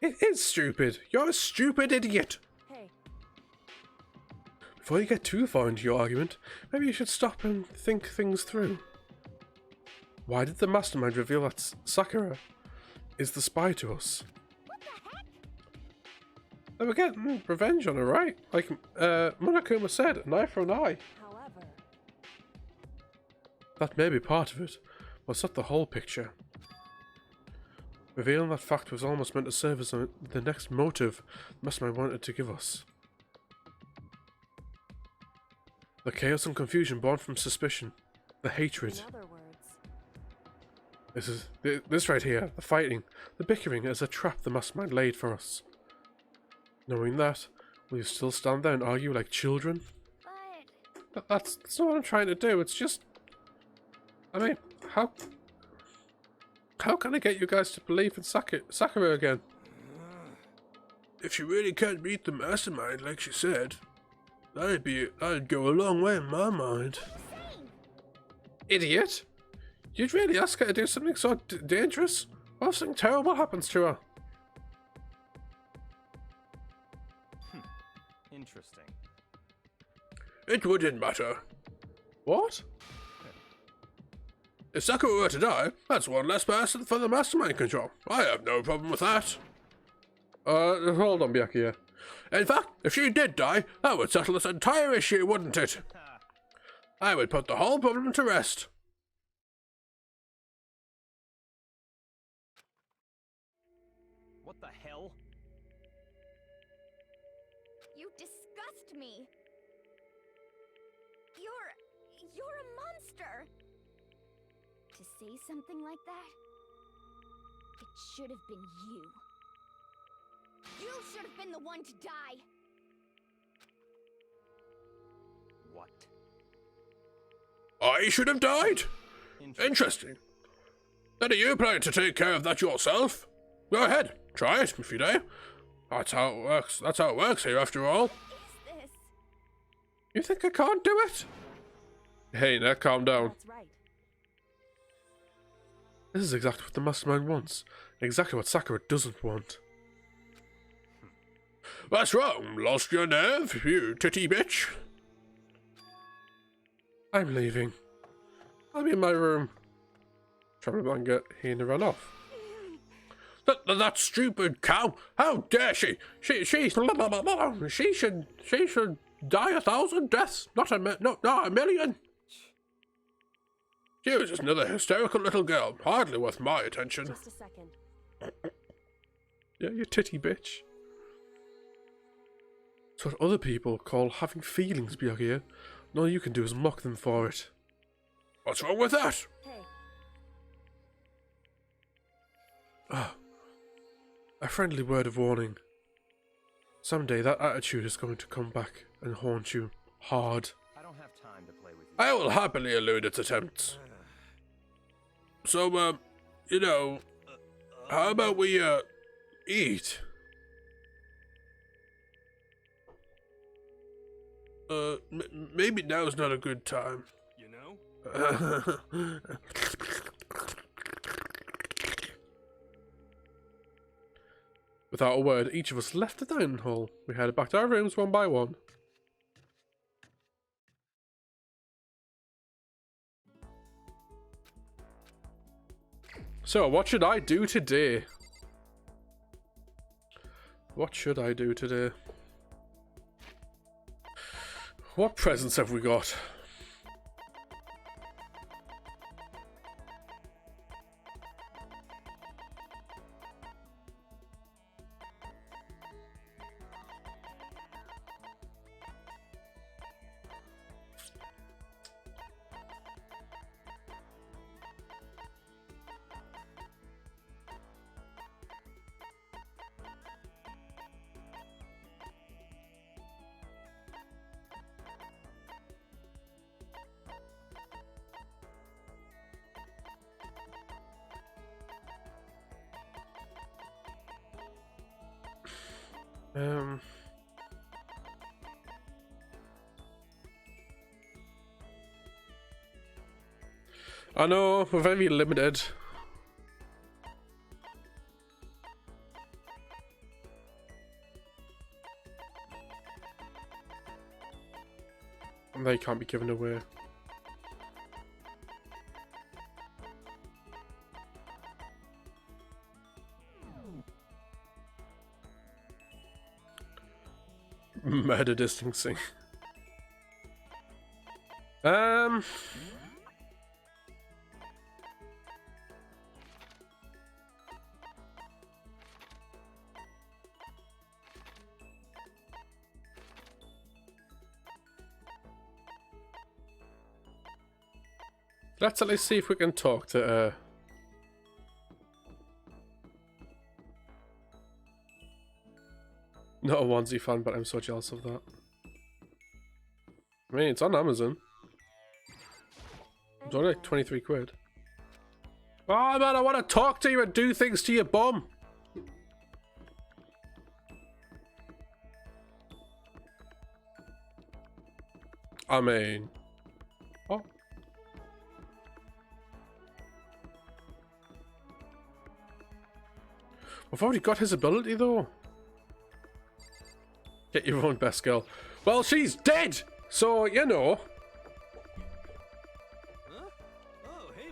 It is stupid. You're a stupid idiot. Hey, Before you get too far into your argument, maybe you should stop and think things through. Why did the Mastermind reveal that Sakura is the spy to us? what the heck? They were getting revenge on her, right? Like Monokuma said, an eye for an eye. However, That may be part of it, but it's not the whole picture. Revealing that fact was almost meant to serve as the next motive Mastermind wanted to give us. The chaos and confusion born from suspicion, the hatred. in other words, This right here, the fighting, the bickering is a trap the Mastermind laid for us. Knowing that, will you still stand there and argue like children? but That's not what I'm trying to do, it's just... I mean, how can I get you guys to believe in Sakura again? If she really can't beat the Mastermind like she said, that'd go a long way in my mind. Idiot! You'd really ask her to do something so dangerous? What if something terrible happens to her? Interesting. It wouldn't matter. What? If Sakura were to die, that's one less person for the mastermind control. I have no problem with that. Hold on, Byakuya. In fact, if she did die, that would settle this entire issue, wouldn't it? I would put the whole problem to rest. What the hell? You disgust me. You're a monster. To say something like that, it should have been you. You should have been the one to die. What? I should have died? Interesting. Then are you planning to take care of that yourself? Go ahead, try it if you dare. That's how it works. That's how it works here, after all. What is this? You think I can't do it? Hey, now calm down. That's right. This is exactly what the mastermind wants. Exactly what Sakura doesn't want. What's wrong? Lost your nerve, you titty bitch? I'm leaving. I'll be in my room. Travel blanket, he ran off. That stupid cow! How dare she? She should die 1,000 deaths, not a million. She was just another hysterical little girl, hardly worth my attention. Just a second. Yeah, you titty bitch. It's what other people call having feelings, Byakuya. And all you can do is mock them for it. What's wrong with that? Hey, A friendly word of warning. Someday that attitude is going to come back and haunt you hard. I don't have time to play with you. I will happily elude its attempts. So, you know, how about we, eat? Maybe now's not a good time. You know? Without a word, each of us left the dining hall. We headed back to our rooms one by one. So, what should I do today? What should I do today? What presents have we got? I know, we're very limited. And they can't be given away. Murder distancing. Let's at least see if we can talk to not a onesie fan, but I'm so jealous of that. I mean, it's on Amazon. It's only like 23 quid. Oh man, I want to talk to you and do things to your bum. I mean... Oh. I've already got his ability though. Get your own best girl. Well, she's dead! So, you know. Huh? Oh, hey,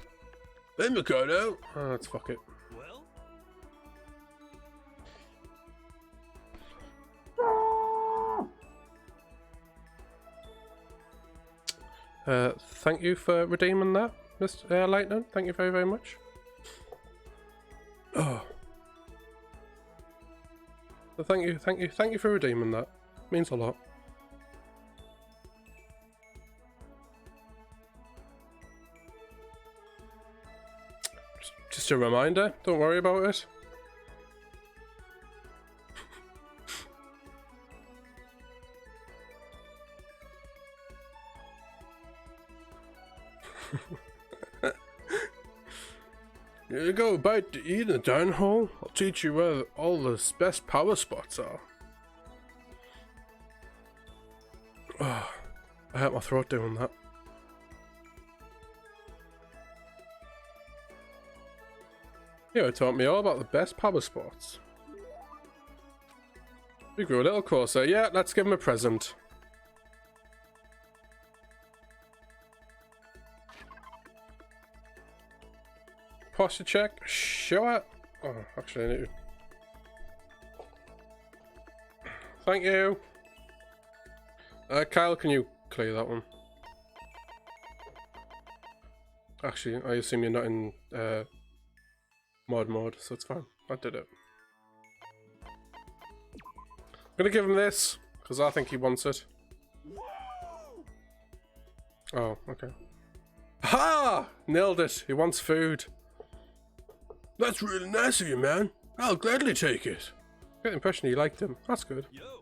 Hey, Mikado. Oh, let's fuck it. Well, Thank you for redeeming that, Mr. Lightning. Thank you very, very much. Oh. So thank you for redeeming that. Means a lot. Just a reminder, don't worry about it. You go about to eat in the dining hall. I'll teach you where all the best power spots are. Oh, I hurt my throat doing that. Hero taught me all about the best power spots. We grew a little closer. Yeah, let's give him a present. Posture check. Sure. Oh, actually, I need to. Thank you. Kyle, can you clear that one? Actually, I assume you're not in mod mode, so it's fine. I did it. I'm gonna give him this because I think he wants it. Oh, okay. Ha! Nailed it. He wants food. That's really nice of you, man. I'll gladly take it. I get the impression you liked him. That's good. yo.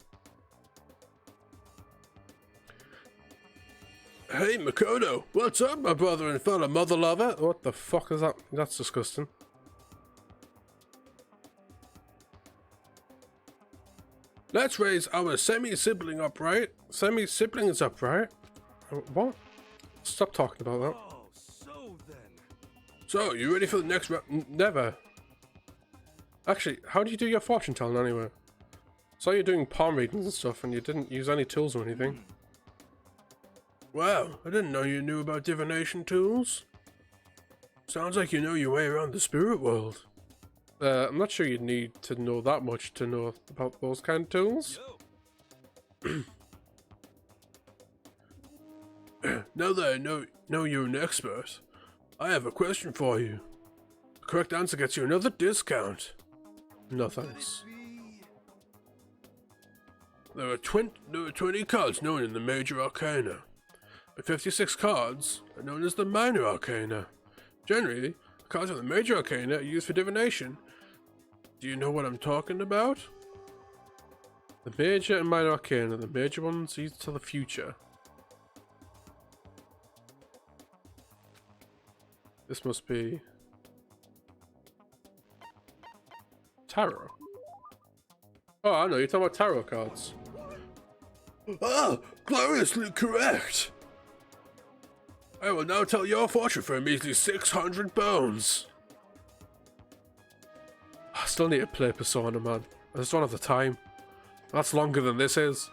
Hey, Makoto. What's up, my brother and fellow mother lover? What the fuck is that? That's disgusting. Let's raise our semi-sibling upright. Semi-siblings upright? What? Stop talking about that. Oh, so then. So, you ready for the next round? Never. Actually, how do you do your fortune telling anyway? So you're doing palm readings and stuff and you didn't use any tools or anything. Wow, I didn't know you knew about divination tools. Sounds like you know your way around the spirit world. I'm not sure you need to know that much to know about those kind of tools. Yo. Now that I know you're an expert, I have a question for you. The correct answer gets you another discount. No thanks. There are 20 cards known in the Major Arcana. The 56 cards are known as the Minor Arcana. Generally, the cards of the Major Arcana are used for divination. Do you know what I'm talking about? The Major and Minor Arcana. The major ones used to the future. This must be tarot. Oh, I know, you're talking about tarot cards. Ah, gloriously correct! I will now tell your fortune for a measly 600 bones. I still need to play Persona, man. I just don't have the time. That's longer than this is.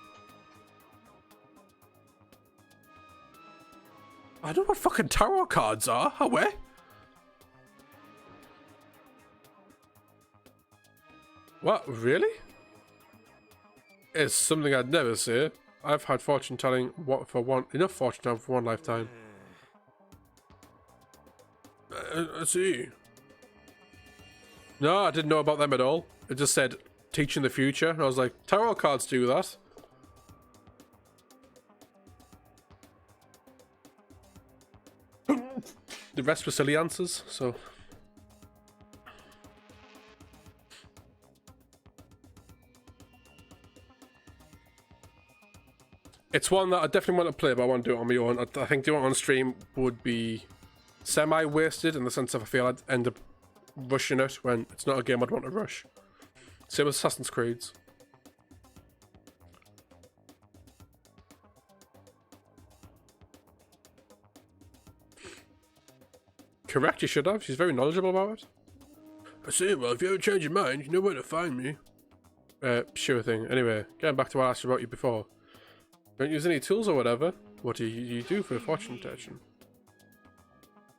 I know what fucking tarot cards are. Where? What? Really? It's something I'd never say. I've had fortune telling enough fortune telling for one lifetime. I see. No, I didn't know about them at all. It just said teach in the future. And I was like, tarot cards do that. The rest were silly answers, so. It's one that I definitely want to play, but I want to do it on my own. I think doing it on stream would be semi-wasted in the sense of I feel I'd end up rushing it when it's not a game I'd want to rush. Same with Assassin's Creed's. Correct, you should have. She's very knowledgeable about it. I see. Well, if you ever change your mind, you know where to find me. Sure thing. Anyway, getting back to what I asked about you before. Don't use any tools or whatever. What do you do for fortune protection?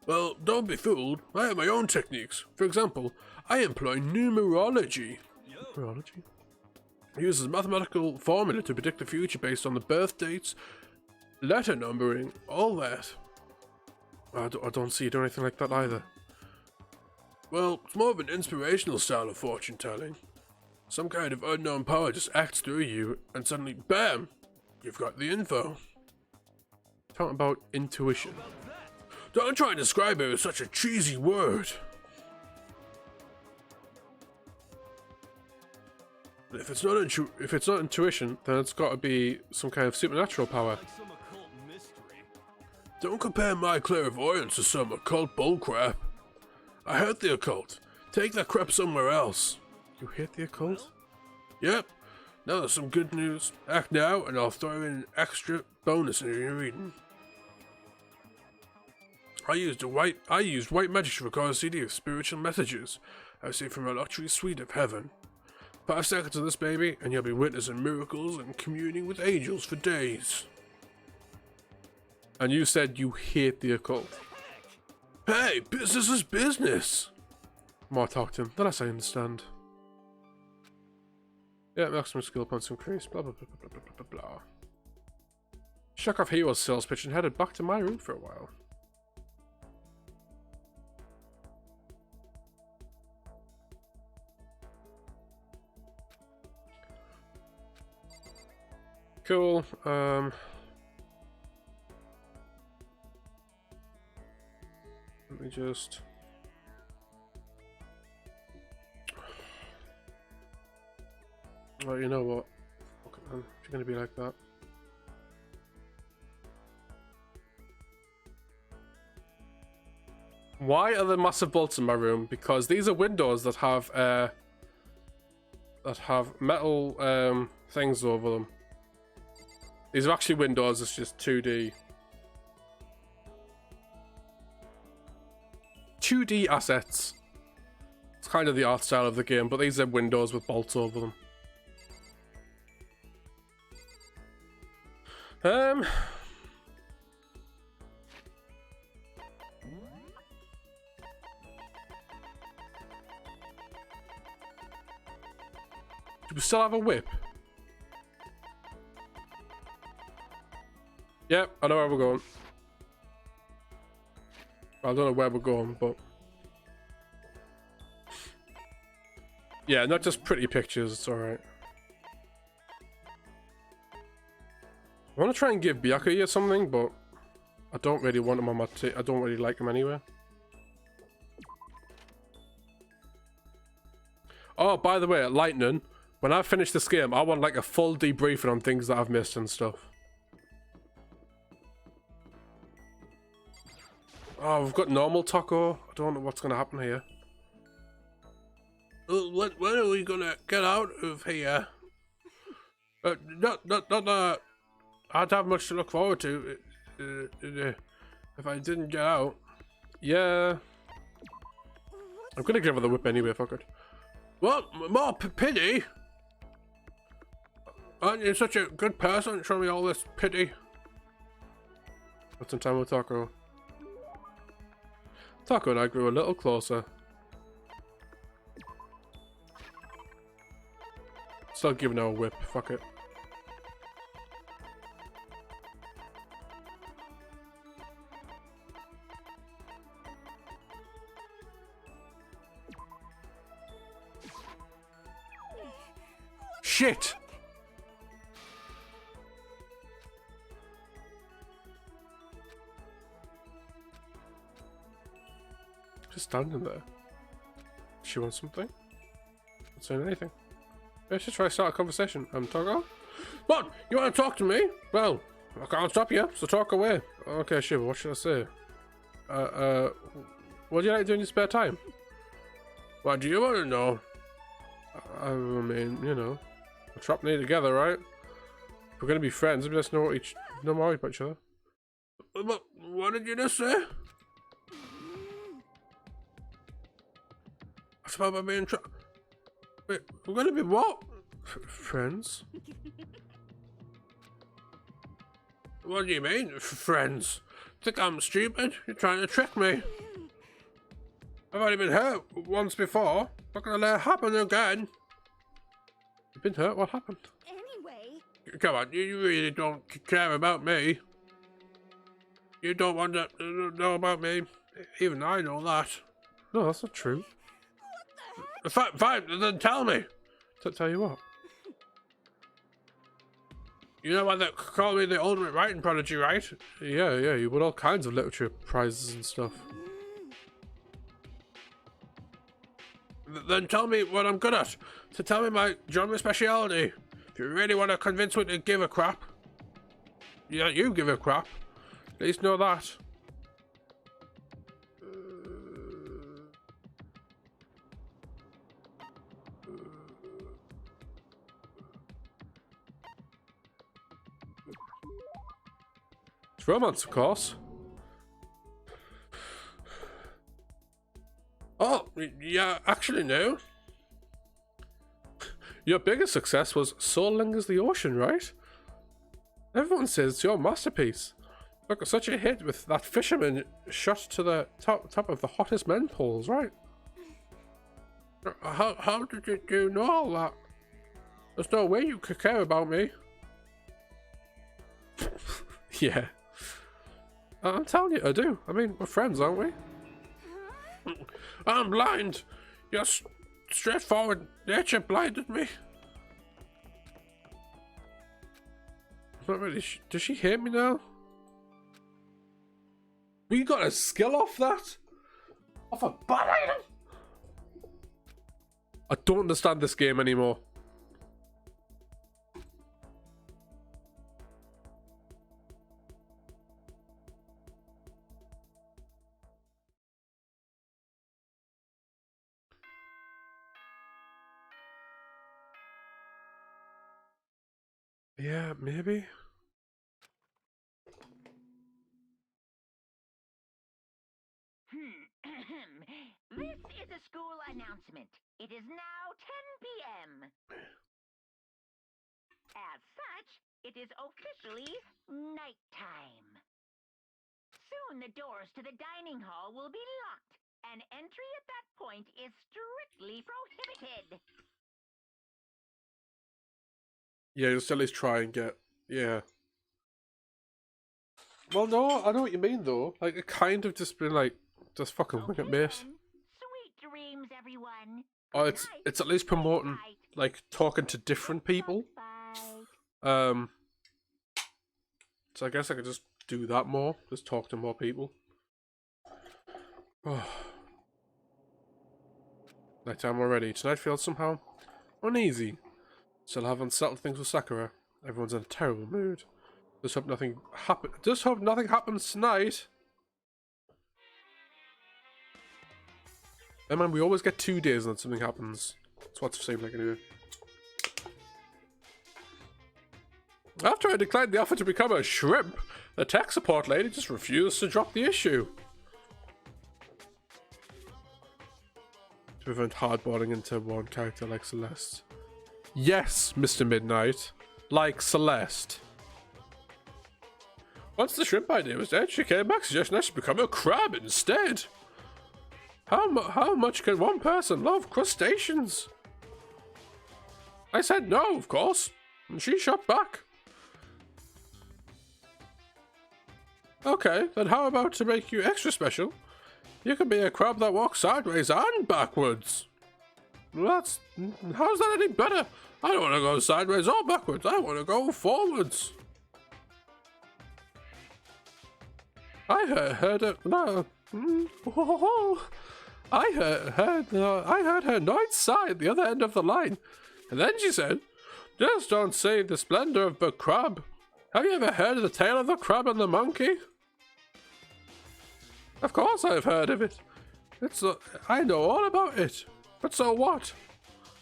Well, don't be fooled. I have my own techniques. For example, I employ numerology. Numerology? It uses mathematical formula to predict the future based on the birth dates, letter numbering, all that. I don't see you doing anything like that either. Well, it's more of an inspirational style of fortune telling. Some kind of unknown power just acts through you, and suddenly, BAM! You've got the info. Talking about intuition. Don't try and describe it with such a cheesy word. If it's not intuition, then it's got to be some kind of supernatural power. Like some occult mystery. Don't compare my clairvoyance to some occult bullcrap. I hate the occult. Take that crap somewhere else. You hate the occult? Yep. Now there's some good news. Act now, and I'll throw in an extra bonus in your reading. I used white magic to record a CD of spiritual messages I received from a luxury suite of heaven. 5 seconds of this, baby, and you'll be witnessing miracles and communing with angels for days. And you said you hate the occult. Hey, business is business! More talk to him, the less I understand. Yeah, maximum skill points increase, blah blah blah blah blah blah blah blah. Shook off Hero's sales pitch and headed back to my room for a while. Cool, let me just... Well, you know what? Fuck it, man. If you're gonna be like that. Why are there massive bolts in my room? Because these are windows that have metal things over them. These are actually windows, it's just 2D. 2D assets. It's kind of the art style of the game, but these are windows with bolts over them. Do we still have a whip? Yep, I know where we're going. I don't know where we're going, but... Yeah, not just pretty pictures, it's alright. I want to try and give Byakuya something, but... I don't really want him on my team. I don't really like him anyway. Oh, by the way, Lightning, when I finish this game, I want like a full debriefing on things that I've missed and stuff. Oh, we've got normal Taco. I don't know what's going to happen here. When are we going to get out of here? I'd have much to look forward to if I didn't get out. Yeah. I'm going to give her the whip anyway, fuck it. What? More pity? Aren't you such a good person? Show me all this pity. Got some time with Taco. Taco and I grew a little closer. Still giving her a whip, fuck it. Shit! Just standing there. She wants something? Not saying anything. Maybe I should try to start a conversation. Togo? What? You want to talk to me? Well, I can't stop you, so talk away. Okay, sure, what should I say? What do you like doing in your spare time? What do you want to know? I mean, you know, we're trapped near together, right? If we're gonna be friends, maybe let's know more about each other. What did you just say? What's about being Wait, we're gonna be what? Friends? What do you mean, friends? Think I'm stupid? You're trying to trick me. I've already been hurt once before. Not gonna let it happen again. You've been hurt? What happened? Anyway, Come on, you really don't care about me. You don't want to know about me. Even I know that. No, that's not true. Fine, then tell me. Tell you what? You know why they call me the ultimate writing prodigy, right? Yeah, you won all kinds of literature prizes and stuff. Then tell me what I'm good at. So tell me my genre speciality. If you really want to convince me to give a crap. Yeah, you give a crap. At least know that. It's romance, of course. Oh, yeah, actually no. Your biggest success was Soul Lingers the Ocean, right? Everyone says it's your masterpiece. Look, such a hit with that fisherman shot to the top of the hottest men poles, right? How did you know all that? There's no way you could care about me. Yeah. I'm telling you, I do. I mean, we're friends, aren't we? I'm blind. Your straightforward nature blinded me. Not really. Does she hate me now? We got a skill off that? Off a bad item? I don't understand this game anymore. Yeah, maybe. This is a school announcement. It is now 10 p.m. As such, it is officially nighttime. Soon the doors to the dining hall will be locked, and entry at that point is strictly prohibited. Yeah, just at least try and get... Yeah. Well, no, I know what you mean, though. Like, it kind of just been like, just fucking wing it, mate. Sweet dreams, everyone. Oh, it's at least promoting, like, talking to different people. So I guess I could just do that more. Just talk to more people. Oh. Nighttime already. Tonight feels somehow uneasy. Still haven't settled things with Sakura. Everyone's in a terrible mood. Just hope nothing happens tonight. And man, we always get 2 days and then something happens. That's what it seems like anyway. After I declined the offer to become a shrimp, the tech support lady just refused to drop the issue. To prevent hardballing into one character like Celeste. Yes, Mr. Midnight. Like Celeste. Once the shrimp idea was dead, she came back suggesting I should become a crab instead. How much can one person love crustaceans? I said no, of course, and she shot back. Okay, then how about to make you extra special? You can be a crab that walks sideways and backwards. How's that any better? I don't want to go sideways or backwards. I want to go forwards. I heard her noise sigh at the other end of the line, and then she said, "Just don't say the splendor of the crab. Have you ever heard of the tale of the crab and the monkey?" Of course I've heard of it. I know all about it. But so what?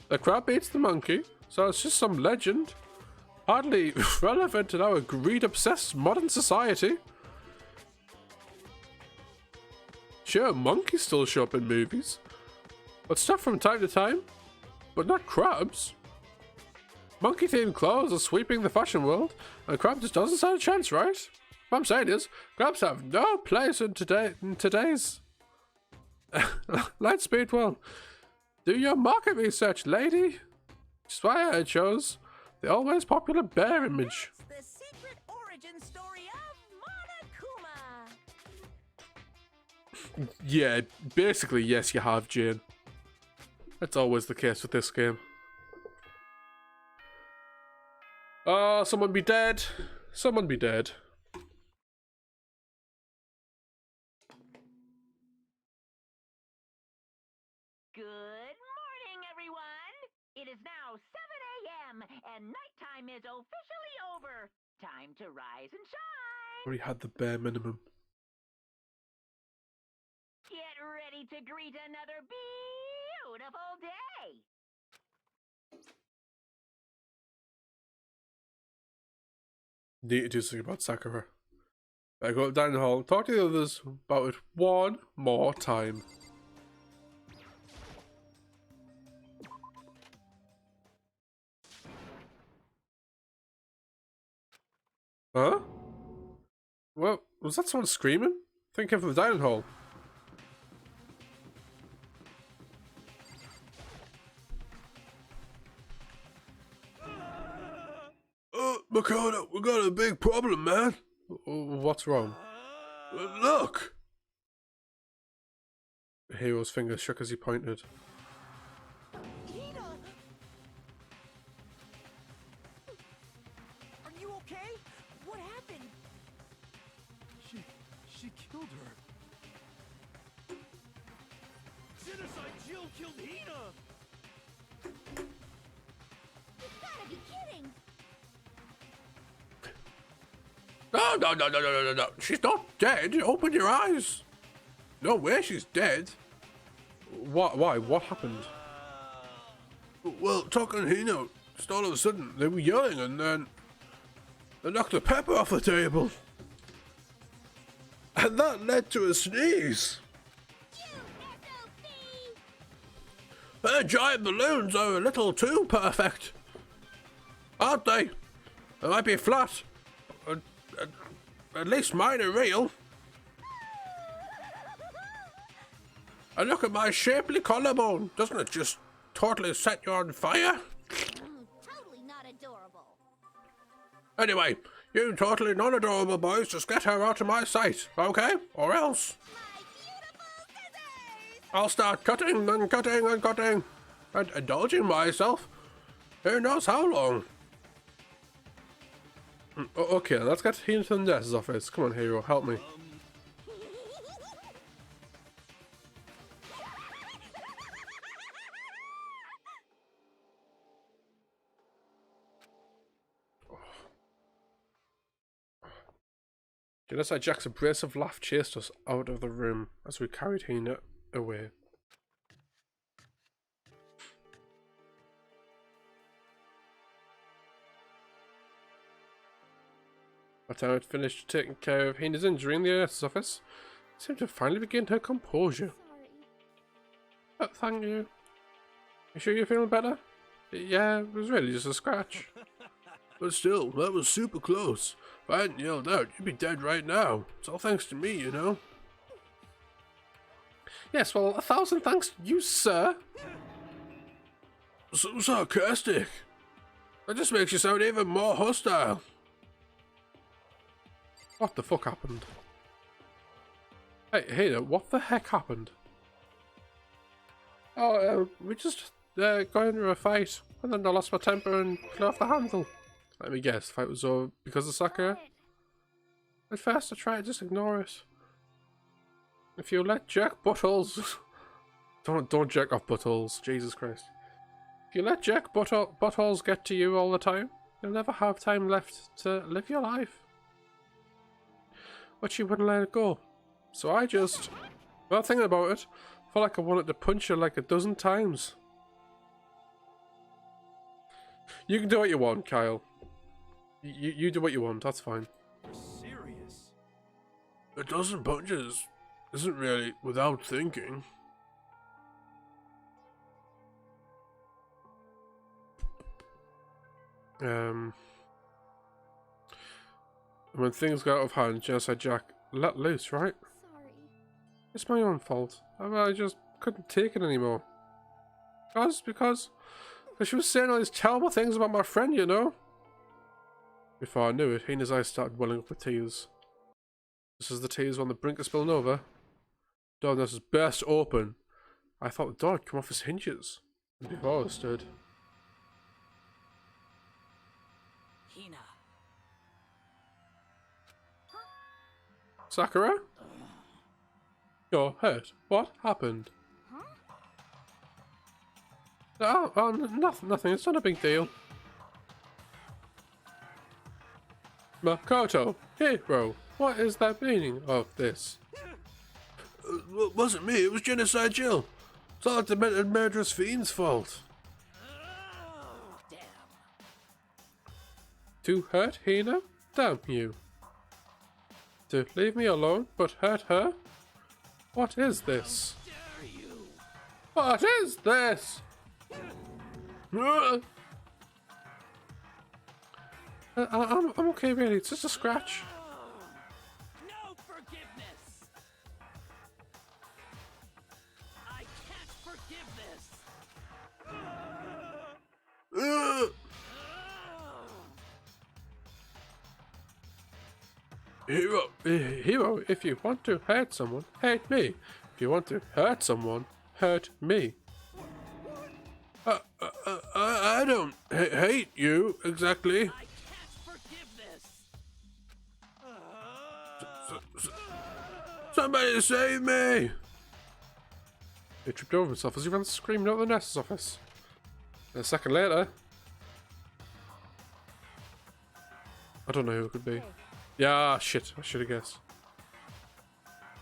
The crab eats the monkey, so it's just some legend. Hardly relevant in our greed-obsessed modern society. Sure, monkeys still show up in movies, but stuff from time to time, but not crabs. Monkey-themed clothes are sweeping the fashion world, and crab just doesn't stand a chance, right? What I'm saying is, grabs have no place in today's Lightspeed world. Do your market research, lady. Which is why I chose the always popular bear image. That's the secret origin story of Monokuma. Yeah, basically, yes, you have, Jane. That's always the case with this game. Oh, someone be dead. Someone be dead. Good morning, everyone! It is now 7 a.m. and nighttime is officially over. Time to rise and shine! Already had the bare minimum. Get ready to greet another beautiful day! Need to do something about Sakura. I go down the hall, talk to the others about it one more time. Huh? Well, was that someone screaming? I think it came from the dining hall. Makoto, we got a big problem, man. What's wrong? Look! Hero's finger shook as he pointed. Hina! Are you okay? What happened? She killed her. Genocide Jill killed Hina! You gotta be kidding! No. She's not dead. Open your eyes. No way she's dead. What? Why? What happened? Well, Tuck and Hino, just all of a sudden, they were yelling and then they knocked the pepper off the table. And that led to a sneeze. Her giant balloons are a little too perfect, aren't they? They might be flat. At least mine are real. And look at my shapely collarbone. Doesn't it just totally set you on fire? Totally not adorable. Anyway, you totally non-adorable boys just get her out of my sight, okay? Or else My beautiful scissors! I'll start cutting and cutting and cutting and indulging myself. Who knows how long? Okay, let's get into the nurse's office. Come on, Hero, help me. Genocide Jack's abrasive laugh chased us out of the room as we carried Hina away. By the time I'd finished taking care of Hina's injury in the nurse's office, I seemed to finally regain her composure. Sorry. Oh, thank you. You sure you're feeling better? Yeah, it was really just a scratch. But still, that was super close. If I hadn't yelled out, you'd be dead right now. It's all thanks to me, you know. Yes, well, 1,000 thanks to you, sir. So sarcastic. That just makes you sound even more hostile. What the fuck happened? Hey, what the heck happened? Oh, we just got into a fight, and then I lost my temper and flew off the handle. Let me guess, the fight was over because of Sakura? At first I tried to just ignore it. If you let Jack buttholes... don't jerk off buttholes, Jesus Christ. If you let Jack buttholes get to you all the time, you'll never have time left to live your life. But she wouldn't let it go. So I just, without thinking about it, felt like I wanted to punch her like a dozen times. You can do what you want, Kyle. You do what you want, that's fine. You're serious? A dozen punches isn't really without thinking. And when things got out of hand, Genocide Jack let loose, right? Sorry. It's my own fault. I just couldn't take it anymore. Because she was saying all these terrible things about my friend, you know? Before I knew it, Hina's eyes started welling up with tears. Just as the tears were on the brink of spilling over, the door nurses burst open. I thought the door had come off its hinges. And before I stood. Hina. Sakura? You're hurt. What happened? Nothing. It's not a big deal. Makoto, hero, what is the meaning of this? It wasn't me, it was Genocide Jill. It's all the demented murderous fiend's fault. Damn. To hurt Hina? Damn you. To leave me alone, but hurt her? What is this? Dare you? What is this? I'm okay, really. It's just a scratch. No forgiveness. I can't forgive this. Hero, if you want to hurt someone, hate me. If you want to hurt someone, hurt me. I don't hate you, exactly. I can't forgive this. Somebody save me! He tripped over himself as he ran screaming out of the nurse's office. And a second later... I don't know who it could be. Yeah, shit, I should have guessed.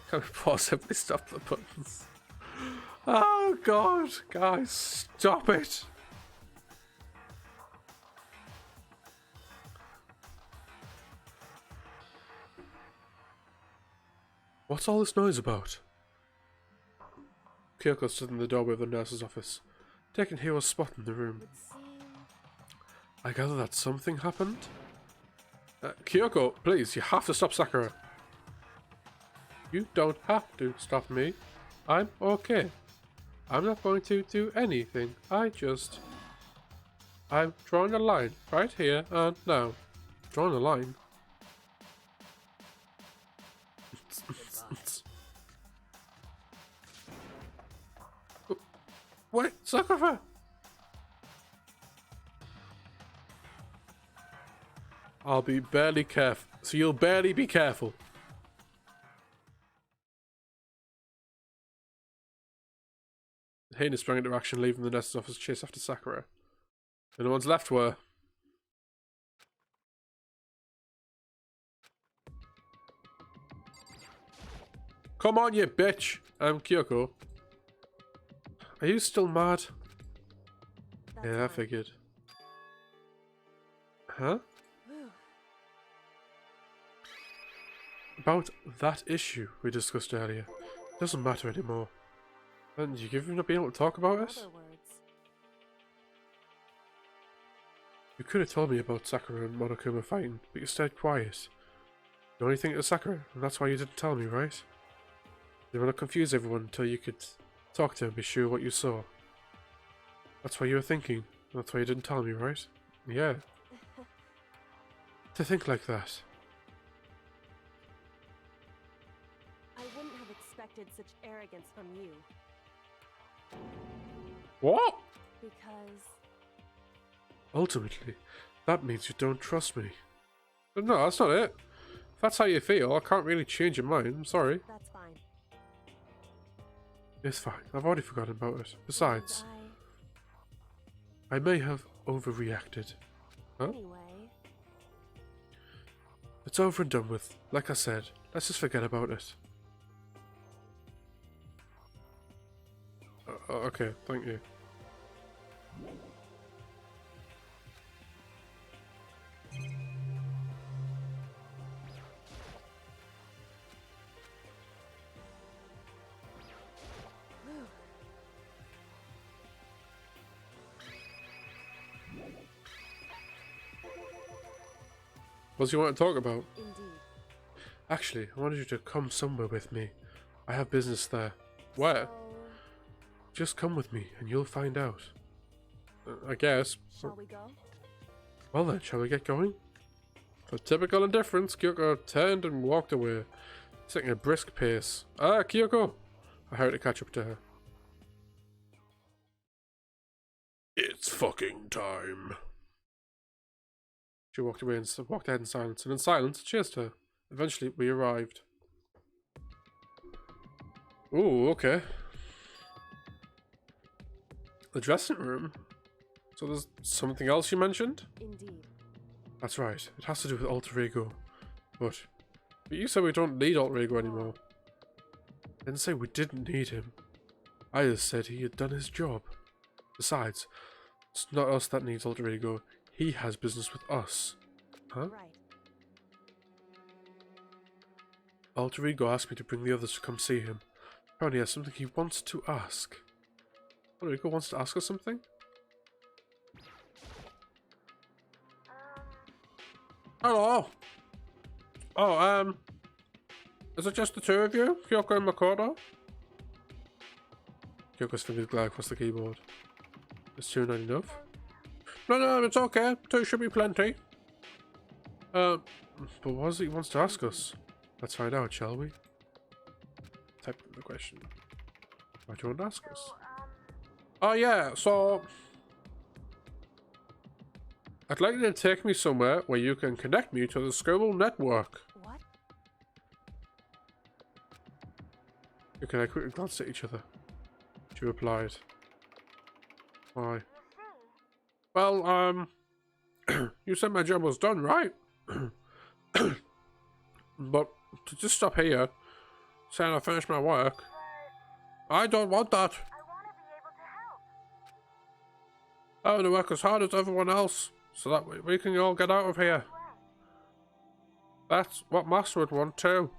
Can we possibly stop the buttons? Oh god, guys, stop it! What's all this noise about? Kyoko stood in the doorway of the nurse's office, taking Hiro's spot in the room. I gather that something happened? Kyoko, please, you have to stop Sakura. You don't have to stop me. I'm okay. I'm not going to do anything. I'm drawing a line right here and now. Drawing a line. Wait, Sakura! I'll be barely careful. So you'll barely be careful. Hina sprang into action, leaving the nurse's office to chase after Sakura. And the ones left were... Come on, you bitch! I'm Kyoko. Are you still mad? Yeah, I figured. Huh? About that issue we discussed earlier. Doesn't matter anymore. And you've not been able to talk about it? You could have told me about Sakura and Monokuma fighting, but you stayed quiet. You only think of Sakura, and that's why you didn't tell me, right? You want to confuse everyone until you could talk to her and be sure what you saw. That's what you were thinking. That's why you didn't tell me, right? Yeah. To think like that. I wouldn't have expected such arrogance from you. What? Because Ultimately, that means you don't trust me. But no, that's not it. If that's how you feel, I can't really change your mind. I'm sorry. that's fine. It's fine. I've already forgotten about it. Besides, I may have overreacted. Huh? Anyway, It's over and done with. Like I said, let's just forget about it. Okay, thank you. What do you want to talk about? Indeed. Actually, I wanted you to come somewhere with me. I have business there. Where? So, Just come with me and you'll find out. I guess. shall we go? Well then, shall we get going? For typical indifference, Kyoko turned and walked away, taking a brisk pace. Ah, Kyoko! I hurried to catch up to her. It's fucking time. She walked away and walked ahead in silence, and in silence, chased her. Eventually, we arrived. Ooh, okay. The dressing room? So there's something else you mentioned? Indeed. That's right. It has to do with Alter Ego. But you said we don't need Alter Ego anymore. I didn't say we didn't need him. I just said he had done his job. Besides, it's not us that needs Alter Ego. He has business with us. Huh? Right. Alter Ego asked me to bring the others to come see him. Apparently he has something he wants to ask. Alter Ego wants to ask us something? Hello. Oh, is it just the two of you, Kyoko and Makoto? Kyoko's fingers glide across the keyboard. Is two not enough? No, it's okay. Two should be plenty. But what is it he wants to ask us? Let's find out, shall we? Type the question. Why do you want to ask us? Oh yeah, so I'd like you to take me somewhere where you can connect me to the school network. What? Okay, I quickly glanced at each other. She replied. Why? Well, you said my job was done, right? But to just stop here, saying I finished my work, I don't want that. I want to work as hard as everyone else, so that we can all get out of here. That's what Master would want too.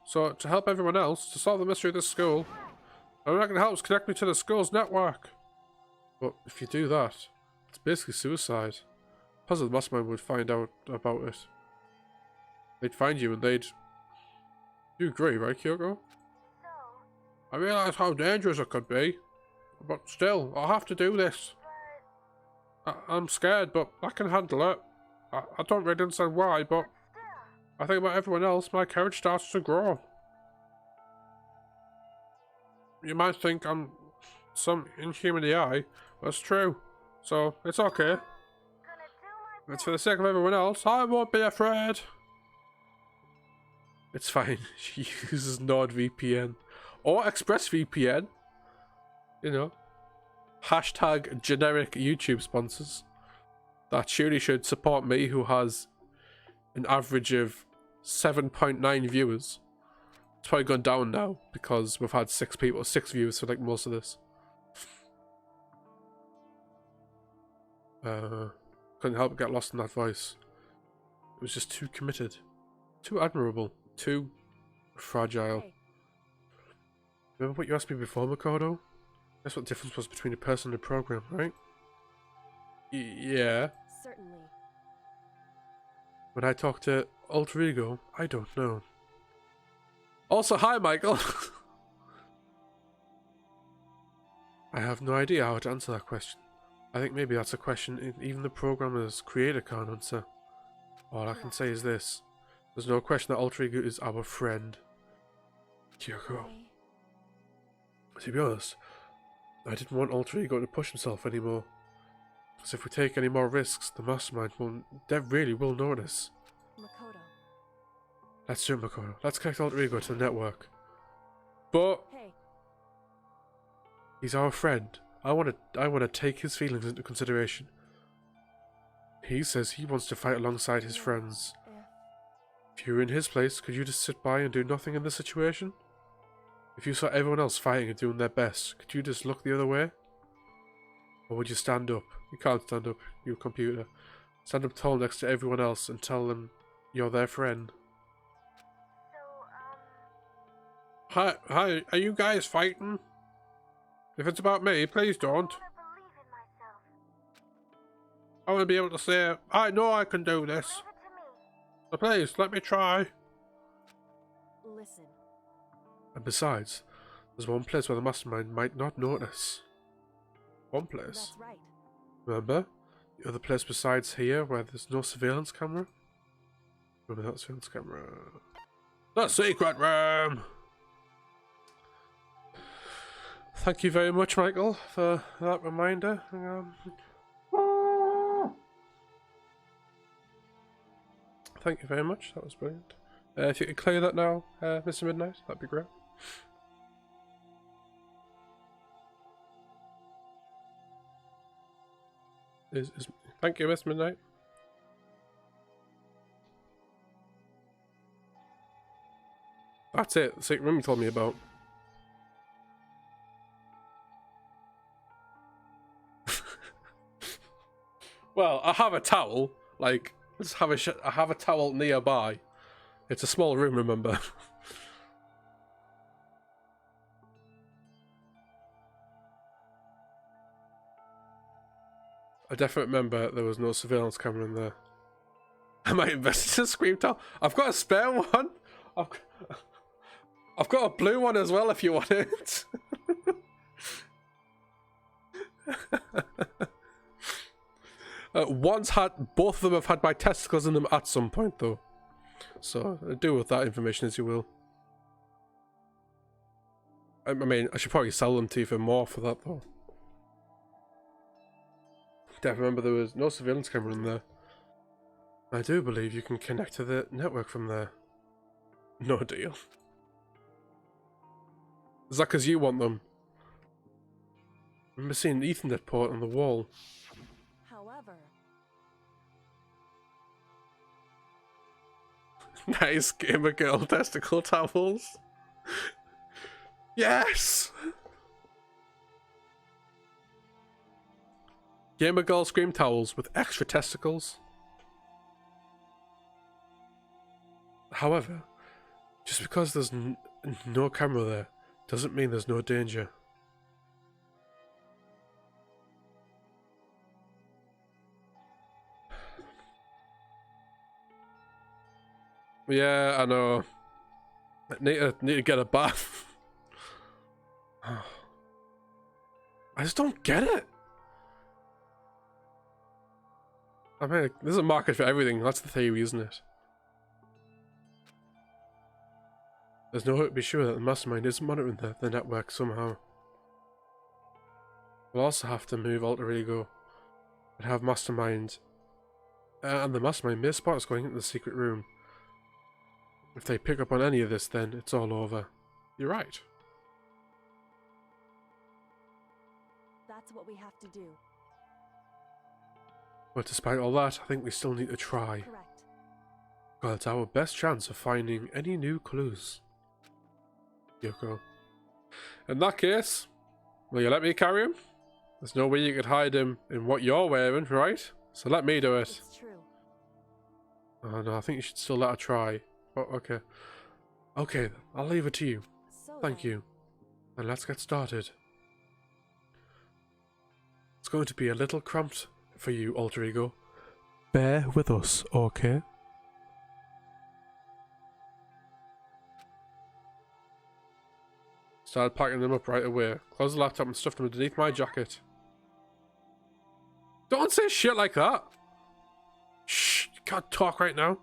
So to help everyone else, to solve the mystery of this school, I'm not going to help us connect me to the school's network. But if you do that, it's basically suicide. Puzzle Mastermind would find out about it. They'd find you and they'd... You agree, right, Kyoko? I realise how dangerous it could be, but still, I'll have to do this. I'm scared, but I can handle it. I don't really understand why, but I think about everyone else, my courage starts to grow. You might think I'm some inhuman AI, but it's true. So, it's okay. It's for the sake of everyone else, I won't be afraid. It's fine. She uses NordVPN. Or ExpressVPN. You know. Hashtag generic YouTube sponsors. That surely should support me, who has an average of 7.9 viewers. It's probably gone down now, because we've had 6 viewers for like most of this. Couldn't help but get lost in that voice. It was just too committed. Too admirable. Too fragile. Hey. Remember what you asked me before, Makoto? That's what the difference was between a person and a program, right? Yeah. Certainly. When I talk to Alter Ego, I don't know. Also, hi, Michael! I have no idea how to answer that question. I think maybe that's a question even the programmer's creator can't answer. All I can say is this. There's no question that Alter Ego is our friend. Kyoko. To be honest, I didn't want Alter Ego to push himself anymore. Because if we take any more risks, the Mastermind really will notice. Makoto. Let's do it, Makoto. Let's connect Alter Ego to the network. But Hey. he's our friend. I want to take his feelings into consideration. He says he wants to fight alongside his friends. If you were in his place, could you just sit by and do nothing in this situation? If you saw everyone else fighting and doing their best, could you just look the other way? Or would you stand up? You can't stand up, you computer. Stand up tall next to everyone else and tell them you're their friend. Hi, are you guys fighting? If it's about me, please don't. I want to be able to say, I know I can do this. So please, let me try. Listen, And besides, there's one place where the mastermind might not notice. One place. that's right. Remember? The other place besides here where there's no surveillance camera? Remember that surveillance camera? The secret room! Thank you very much, Michael, for that reminder. Thank you very much, that was brilliant. If you could clear that now, Mr. Midnight, that'd be great. Thank you, Mr. Midnight. That's it, the secret room you told me about. Well, I have a towel, like, I have a towel nearby. It's a small room, remember? I definitely remember there was no surveillance camera in there. I might invest in a scream towel. I've got a spare one. I've got a blue one as well if you want it. Both of them have had my testicles in them at some point though. So do with that information as you will. I mean, I should probably sell them to you for more for that though. Definitely remember there was no surveillance camera in there. I do believe you can connect to the network from there. No deal. Is that because you want them? I remember seeing an Ethernet port on the wall. However, Nice gamer girl testicle towels. Yes! Gamer girl scream towels with extra testicles. However, just because there's no camera there doesn't mean there's no danger. Yeah, I know. I need to get a bath. I just don't get it. I mean, there's a market for everything. That's the theory, isn't it? There's no way to be sure that the mastermind isn't monitoring the network somehow. We'll also have to move Alter Ego and have mastermind. And the mastermind may spot us going into the secret room. If they pick up on any of this, then it's all over. You're right. that's what we have to do. But despite all that, I think we still need to try. Correct. Well, it's our best chance of finding any new clues. Yoko. In that case, will you let me carry him? There's no way you could hide him in what you're wearing, right? So let me do it. It's true. Oh no, I think you should still let her try. Oh, okay. Okay, I'll leave it to you. So Thank then, you. And let's get started. It's going to be a little cramped for you, Alter Ego. Bear with us, okay? Started packing them up right away. Closed the laptop and stuffed them underneath my jacket. Don't say shit like that! Shh, you can't talk right now.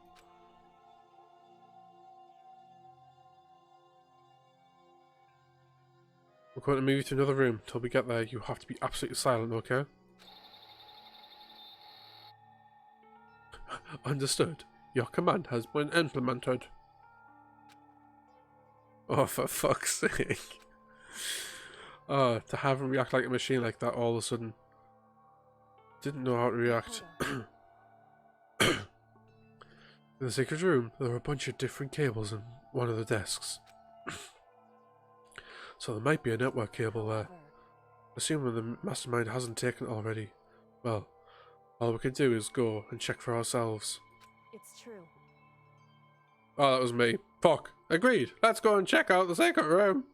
We're going to move you to another room. Till we get there, you have to be absolutely silent, okay? Understood. Your command has been implemented. Oh, for fuck's sake. Oh, to have him react like a machine like that all of a sudden. Didn't know how to react. Dakota, In the secret room, there are a bunch of different cables in one of the desks. So there might be a network cable there. however, Assuming the mastermind hasn't taken it already. Well, all we can do is go and check for ourselves. it's true. Oh, that was me. Fuck. Agreed. Let's go and check out the secret room.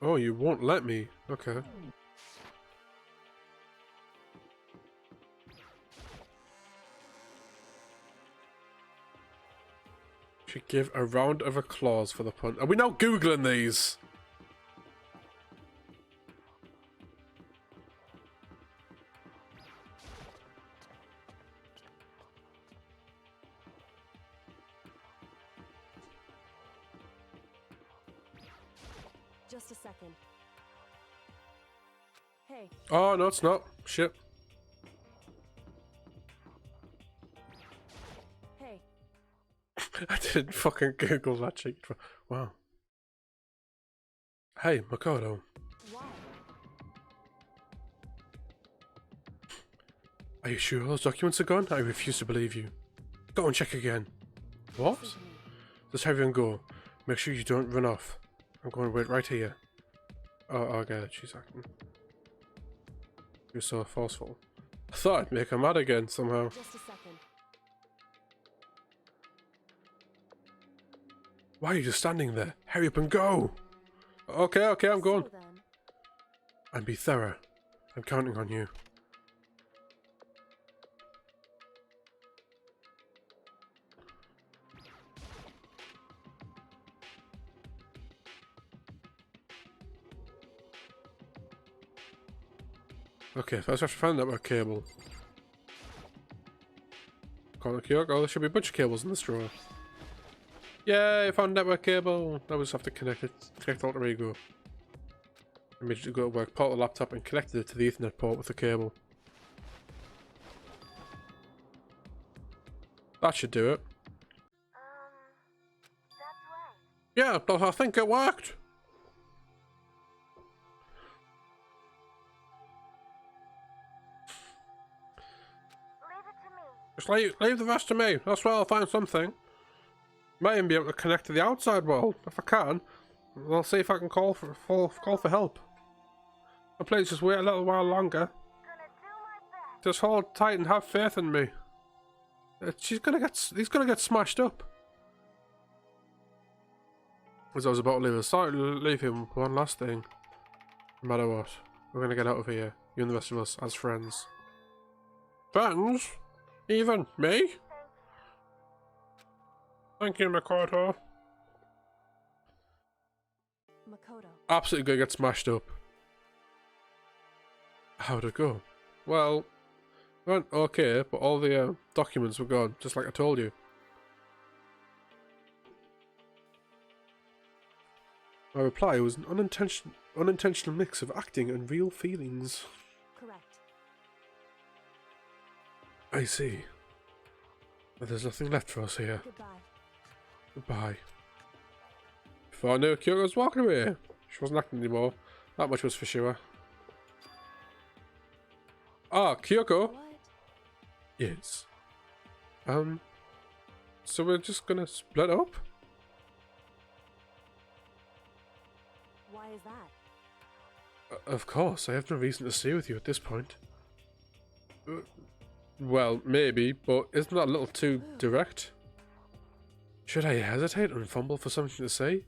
Oh, you won't let me. Okay. Should give a round of applause for the pun. Are we now Googling these? Just a second. Hey, Oh, no, it's not. Shit. hey. I didn't fucking Google that shit. Wow. Hey, Makoto. Why? Are you sure those documents are gone? I refuse to believe you. Go and check again. What? Listen to me. Just have and go. Make sure you don't run off. I'm going to wait right here. Oh, okay, she's acting. You're so forceful. I thought I'd make her mad again somehow. Just a second. Why are you just standing there? Hurry up and go! Okay, okay, I'm going. So then, And be thorough. I'm counting on you. Okay, first I have to find the network cable. Call the Kyoko. Oh, there should be a bunch of cables in this drawer. Yay, I found network cable. Now we just have to connect it. Connect alter ego. Immediately go to work, port the laptop and connected it to the Ethernet port with the cable. That should do it. That's right. Yeah, but I think it worked. Leave it to me. Just leave the rest to me. That's where I'll find something. Might even be able to connect to the outside world. If I can, I'll see if I can call for help. And please just wait a little while longer. Gonna do my best. Just hold tight and have faith in me. He's gonna get smashed up. As I was about to leave, I started to leave him one last thing. No matter what, we're gonna get out of here. You and the rest of us as friends. Friends? Even me? Thank you, Makoto. Makoto. Absolutely gonna get smashed up. How'd it go? Well, it went okay, but all the documents were gone, just like I told you. My reply was an unintentional mix of acting and real feelings. Correct. I see. But there's nothing left for us here. Goodbye. Goodbye. Before I knew, Kyoko was walking away. She wasn't acting anymore. That much was for sure. Ah, Kyoko! What? Yes. So we're just gonna split up? Why is that? Of course, I have no reason to stay with you at this point. Well, maybe, but isn't that a little too direct? Should I hesitate and fumble for something to say?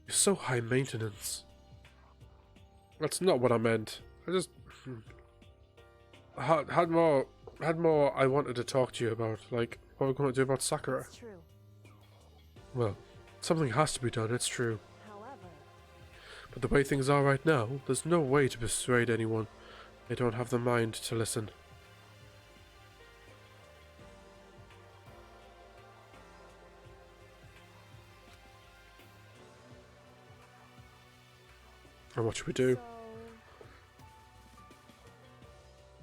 You're so high maintenance. That's not what I meant. I just had more I wanted to talk to you about, like what we're going to do about Sakura. It's true. Well, something has to be done, it's true. However, But the way things are right now, there's no way to persuade anyone. They don't have the mind to listen. And what should we do? so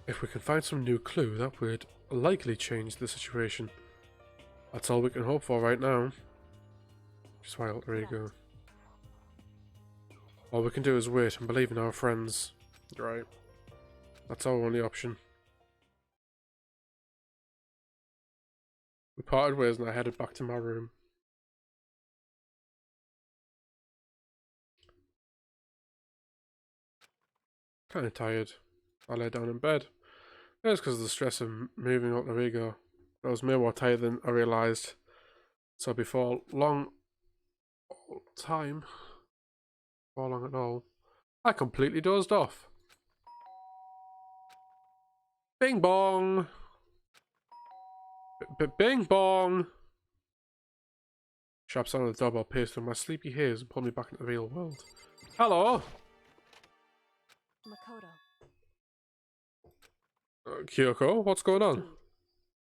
If we can find some new clue, that would likely change the situation. That's all we can hope for right now. Just why alter ego. All we can do is wait and believe in our friends. Right. That's our only option. We parted ways and I headed back to my room. Kinda tired. I lay down in bed. It was because of the stress of moving alter ego. I was more tired than I realised. So before long at all, I completely dozed off. Bing bong. Bing bong. Sharp sound of the doorbell pierced through my sleepy ears and pulled me back into the real world. Hello. Makoto. Kyoko, what's going on?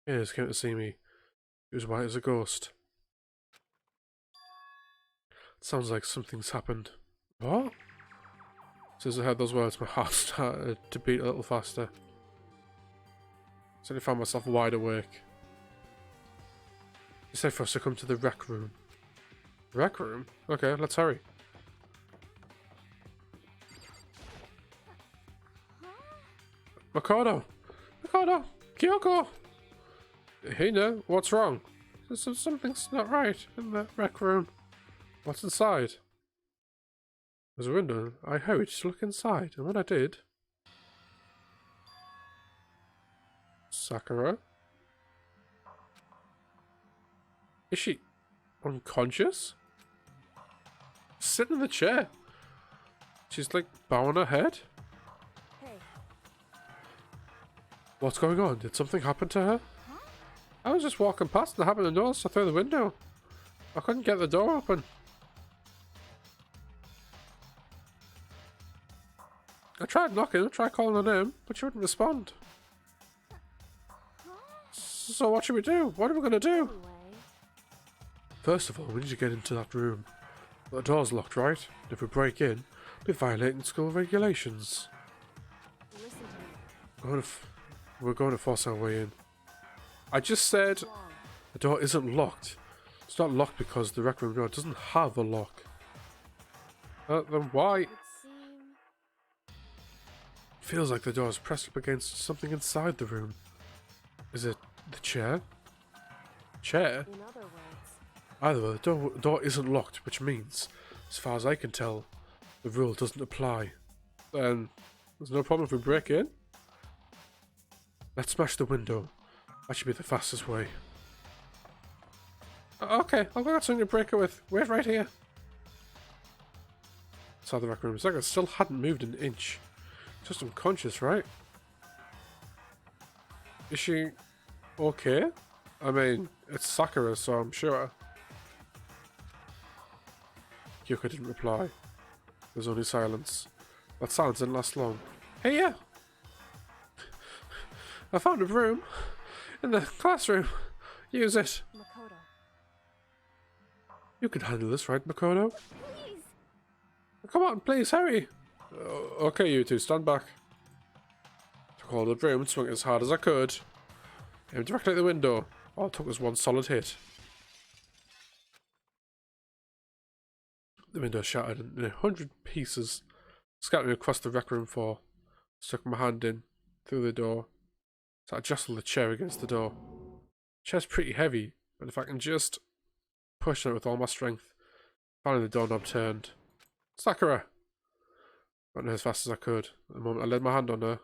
Yes, came to see me. He was white as a ghost. It sounds like something's happened. What? As I heard those words, my heart started to beat a little faster. Suddenly found myself wide awake. He said for us to come to the rec room. Rec room? Okay, let's hurry. Makoto! Makoto! Kyoko! Hey now, what's wrong? Something's not right in the rec room. What's inside? There's a window. I hurried to look inside, and when I did... Sakura? Is she unconscious? Sitting in the chair. She's like bowing her head. Hey. What's going on? Did something happen to her? I was just walking past and I happened to notice her through the window. I couldn't get the door open. I tried knocking, I tried calling her name, but she wouldn't respond. So what should we do? What are we going to do? Anyway. First of all, we need to get into that room. The door's locked, right? If we break in, we're violating school regulations. Listen to me. We're going to force our way in. I just said Wrong. the door isn't locked. It's not locked because the rec room door doesn't have a lock. Then why? It would seem. Feels like the door is pressed up against something inside the room. Is it the chair? Chair? In other words. Either way, the door isn't locked, which means, as far as I can tell, the rule doesn't apply. Then, there's no problem if we break in? Let's smash the window. That should be the fastest way. Okay, I'll go get something to break it with. Wait right here. Inside the rec room. It's like I still hadn't moved an inch. Just unconscious, right? Is she okay? I mean, it's Sakura, so I'm sure. Kyoko didn't reply. There was only silence. That silence didn't last long. Hey, yeah! I found a room in the classroom. Use it. Makoto. You can handle this, right, Makoto? Please! Come on, please, hurry! Okay, you two, stand back. Took hold of the room and swung it as hard as I could. Aimed directly at the window. All it took was one solid hit. The window shattered in 100 pieces, scattering across the rec room floor. Stuck my hand in, through the door. So I jostled the chair against the door. The chair's pretty heavy, but if I can just push on it with all my strength. Finally the doorknob turned. Sakura! Ran her as fast as I could. At the moment I laid my hand on her.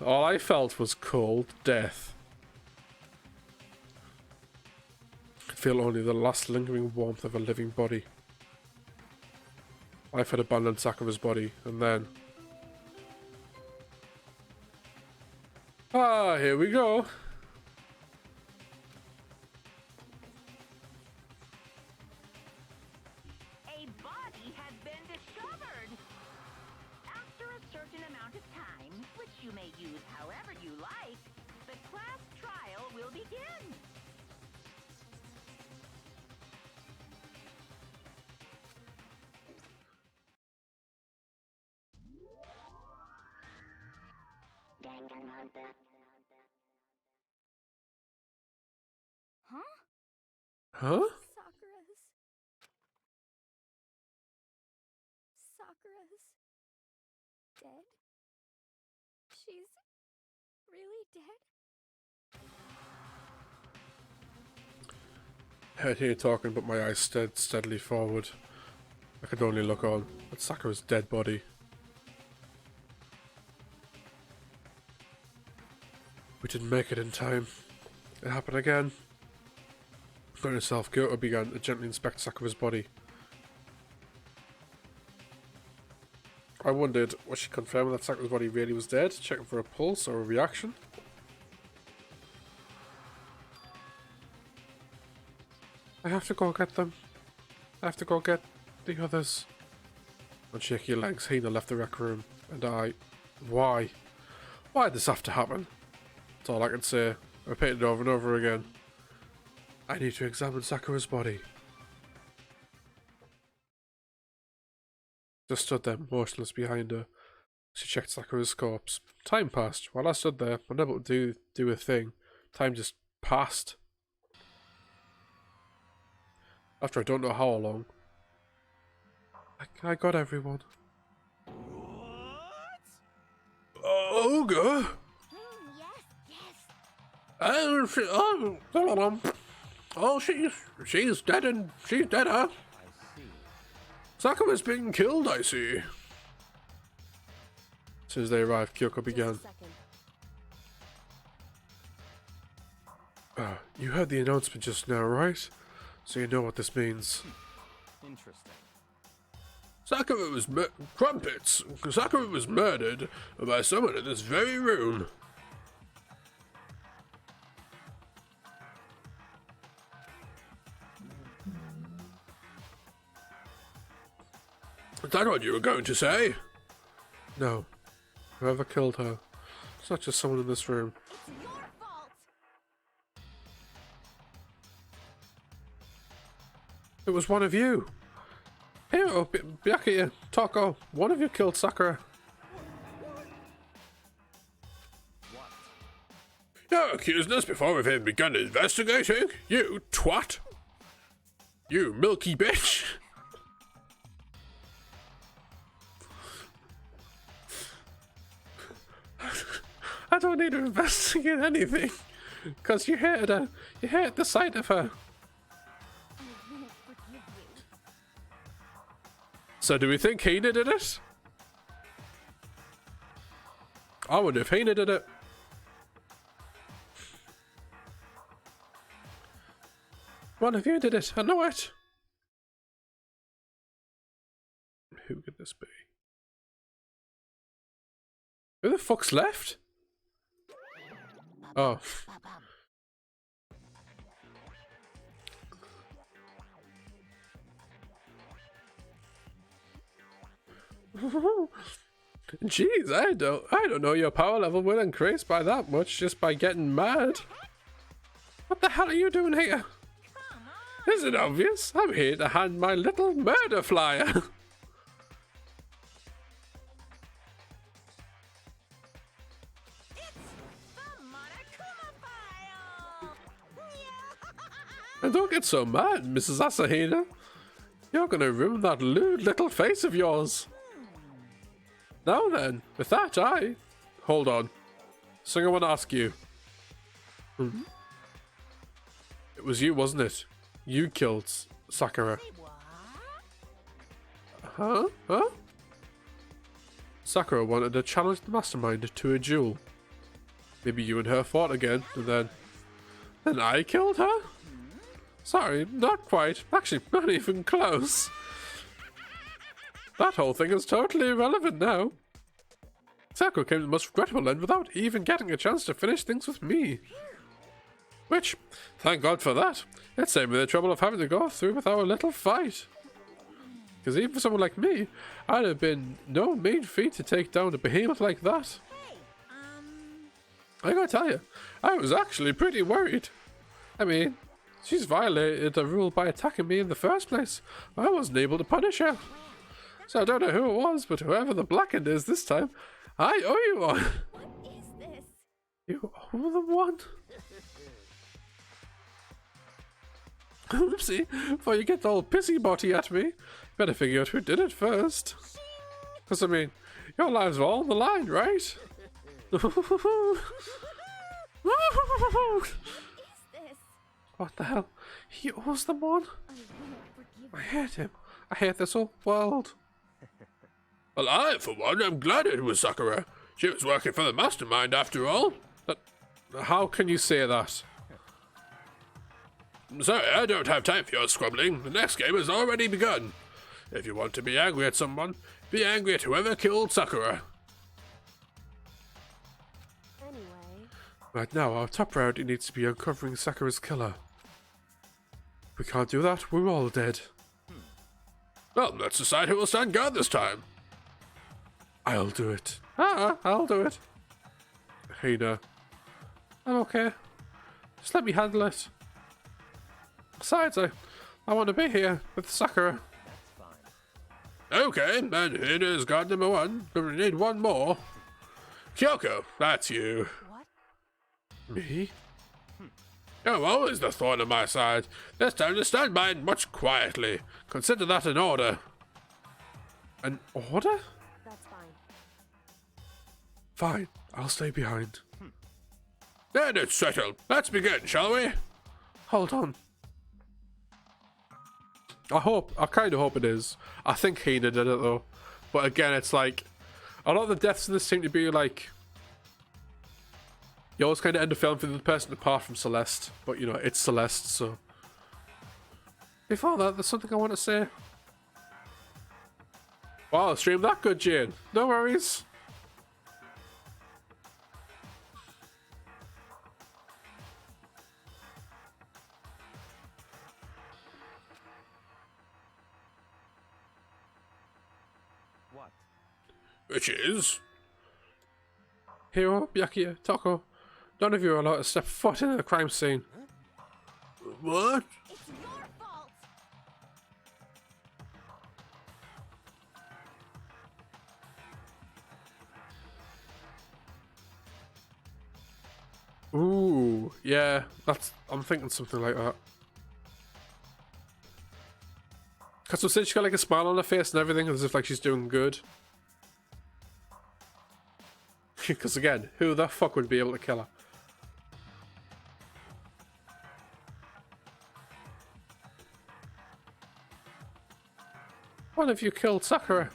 All I felt was cold death. I could feel only the last lingering warmth of a living body. Life had abandoned Sakura's body, and then... here we go. A body has been discovered. After a certain amount of time, which you may use however you like, the class trial will begin. Danganronpa. Huh? Huh? Sakura's dead? She's really dead? heard her talking, but my eyes stared steadily forward. I could only look on at Sakura's dead body. We didn't make it in time. It happened again. Going herself, Kyoto began to gently inspect Sakura's body. I wondered, was she confirming that Sakura's body really was dead, checking for a pulse or a reaction? I have to go get them. I have to go get the others. On shaky legs, Hina left the rec room, and I... Why? Why did this have to happen? That's all I can say. I repeated it over and over again. I need to examine Sakura's body. Just stood there, motionless behind her. She checked Sakura's corpse. Time passed. While I stood there, unable to do a thing, time just passed. After I don't know how long, I got everyone. Ogre? She's dead and she's dead, huh? Sakura's been killed, I see. As soon as they arrived, Kyoko began. You heard the announcement just now, right? So you know what this means. Interesting. Sakura was Crumpets! Sakura was murdered by someone in this very room. Is that what you were going to say? No. Whoever killed her. It's not just someone in this room. It's your fault! It was one of you. Here, Byakuya, Toko, one of you killed Sakura. What? You're accusing us before we've even begun investigating? You twat! You milky bitch! I don't need to investigate anything, because you hated her. You hated the sight of her. I won't forgive you. So do we think Hina did it? I wonder if Hina did it. One of you did it, I know it. Who could this be? Who the fuck's left? Oh. Jeez, I don't know your power level will increase by that much just by getting mad. What the hell are you doing here? Is it obvious? I'm here to hand my little murder flyer. And don't get so mad, Mrs. Asahina. You're gonna ruin that lewd little face of yours. Now then, with that Hold on. Something I want to ask you. It was you, wasn't it? You killed Sakura. Huh? Sakura wanted to challenge the mastermind to a duel. Maybe you and her fought again, and then I killed her? Sorry, not quite. Actually, not even close. That whole thing is totally irrelevant now. Sakura came to the most regrettable end without even getting a chance to finish things with me. Which, thank God for that. It saved me the trouble of having to go through with our little fight. Because even for someone like me, I'd have been no mean feat to take down a behemoth like that. I gotta tell you, I was actually pretty worried. I mean, she's violated a rule by attacking me in the first place. I wasn't able to punish her. So I don't know who it was, but whoever the blackened is this time, I owe you one. What is this? You owe them one? Oopsie, before you get all pissy-botty at me, better figure out who did it first. Because, I mean, your lives are all on the line, right? What is this? What the hell? He was the one? I won't forgive I hate him. I hate this whole world. Well, I, for one, am glad it was Sakura. She was working for the mastermind after all. How can you say that? Sorry, I don't have time for your squabbling. The next game has already begun. If you want to be angry at someone, be angry at whoever killed Sakura. Anyway, Right now, our top priority needs to be uncovering Sakura's killer. If we can't do that, we're all dead. Well, let's decide who will stand guard this time. I'll do it. I'll do it. Hina. I'm okay. Just let me handle it. Besides, I want to be here with Sakura. Okay, then here is guard number one, but we need one more. Kyoko, that's you. what? Me? You're always the thorn on my side. This time to stand by and much quietly. Consider that an order. An order? That's fine. Fine, I'll stay behind. Then it's settled. Let's begin, shall we? Hold on. I kind of hope it is. I think Hina did it though. But again, it's like, a lot of the deaths in this seem to be like, you always kind of end the film for the person apart from Celeste. But you know, it's Celeste, so. Before that, there's something I want to say. Wow, stream that good, Jane. No worries. What? Which is? Hiro, Byakuya, Toko, none of you are allowed to step foot in a crime scene. What? It's your fault! Ooh, yeah, I'm thinking something like that. Because since she's got like a smile on her face and everything, as if like she's doing good. Because again, who the fuck would be able to kill her? What if you killed Sakura?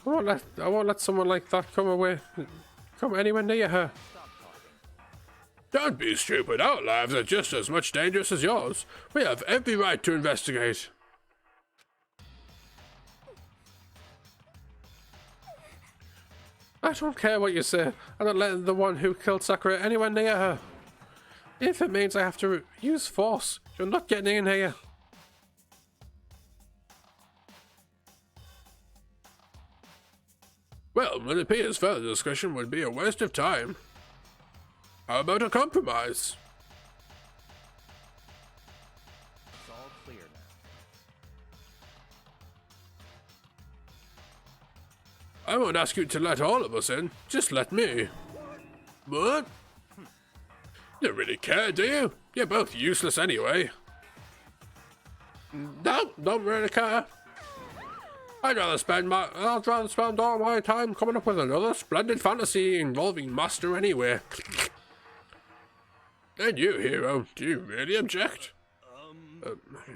I won't let someone like that come anywhere near her. Don't be stupid. Our lives are just as much dangerous as yours. We have every right to investigate. I don't care what you say. I'm not letting the one who killed Sakura anywhere near her. If it means I have to use force, you're not getting in here. Well, it appears further discussion would be a waste of time. How about a compromise? It's all clear now. I won't ask you to let all of us in. Just let me. What? You don't really care, do you? You're both useless anyway. No, don't really care. I'd rather spend all my time coming up with another splendid fantasy involving Master anyway. And you, Hero, do you really object?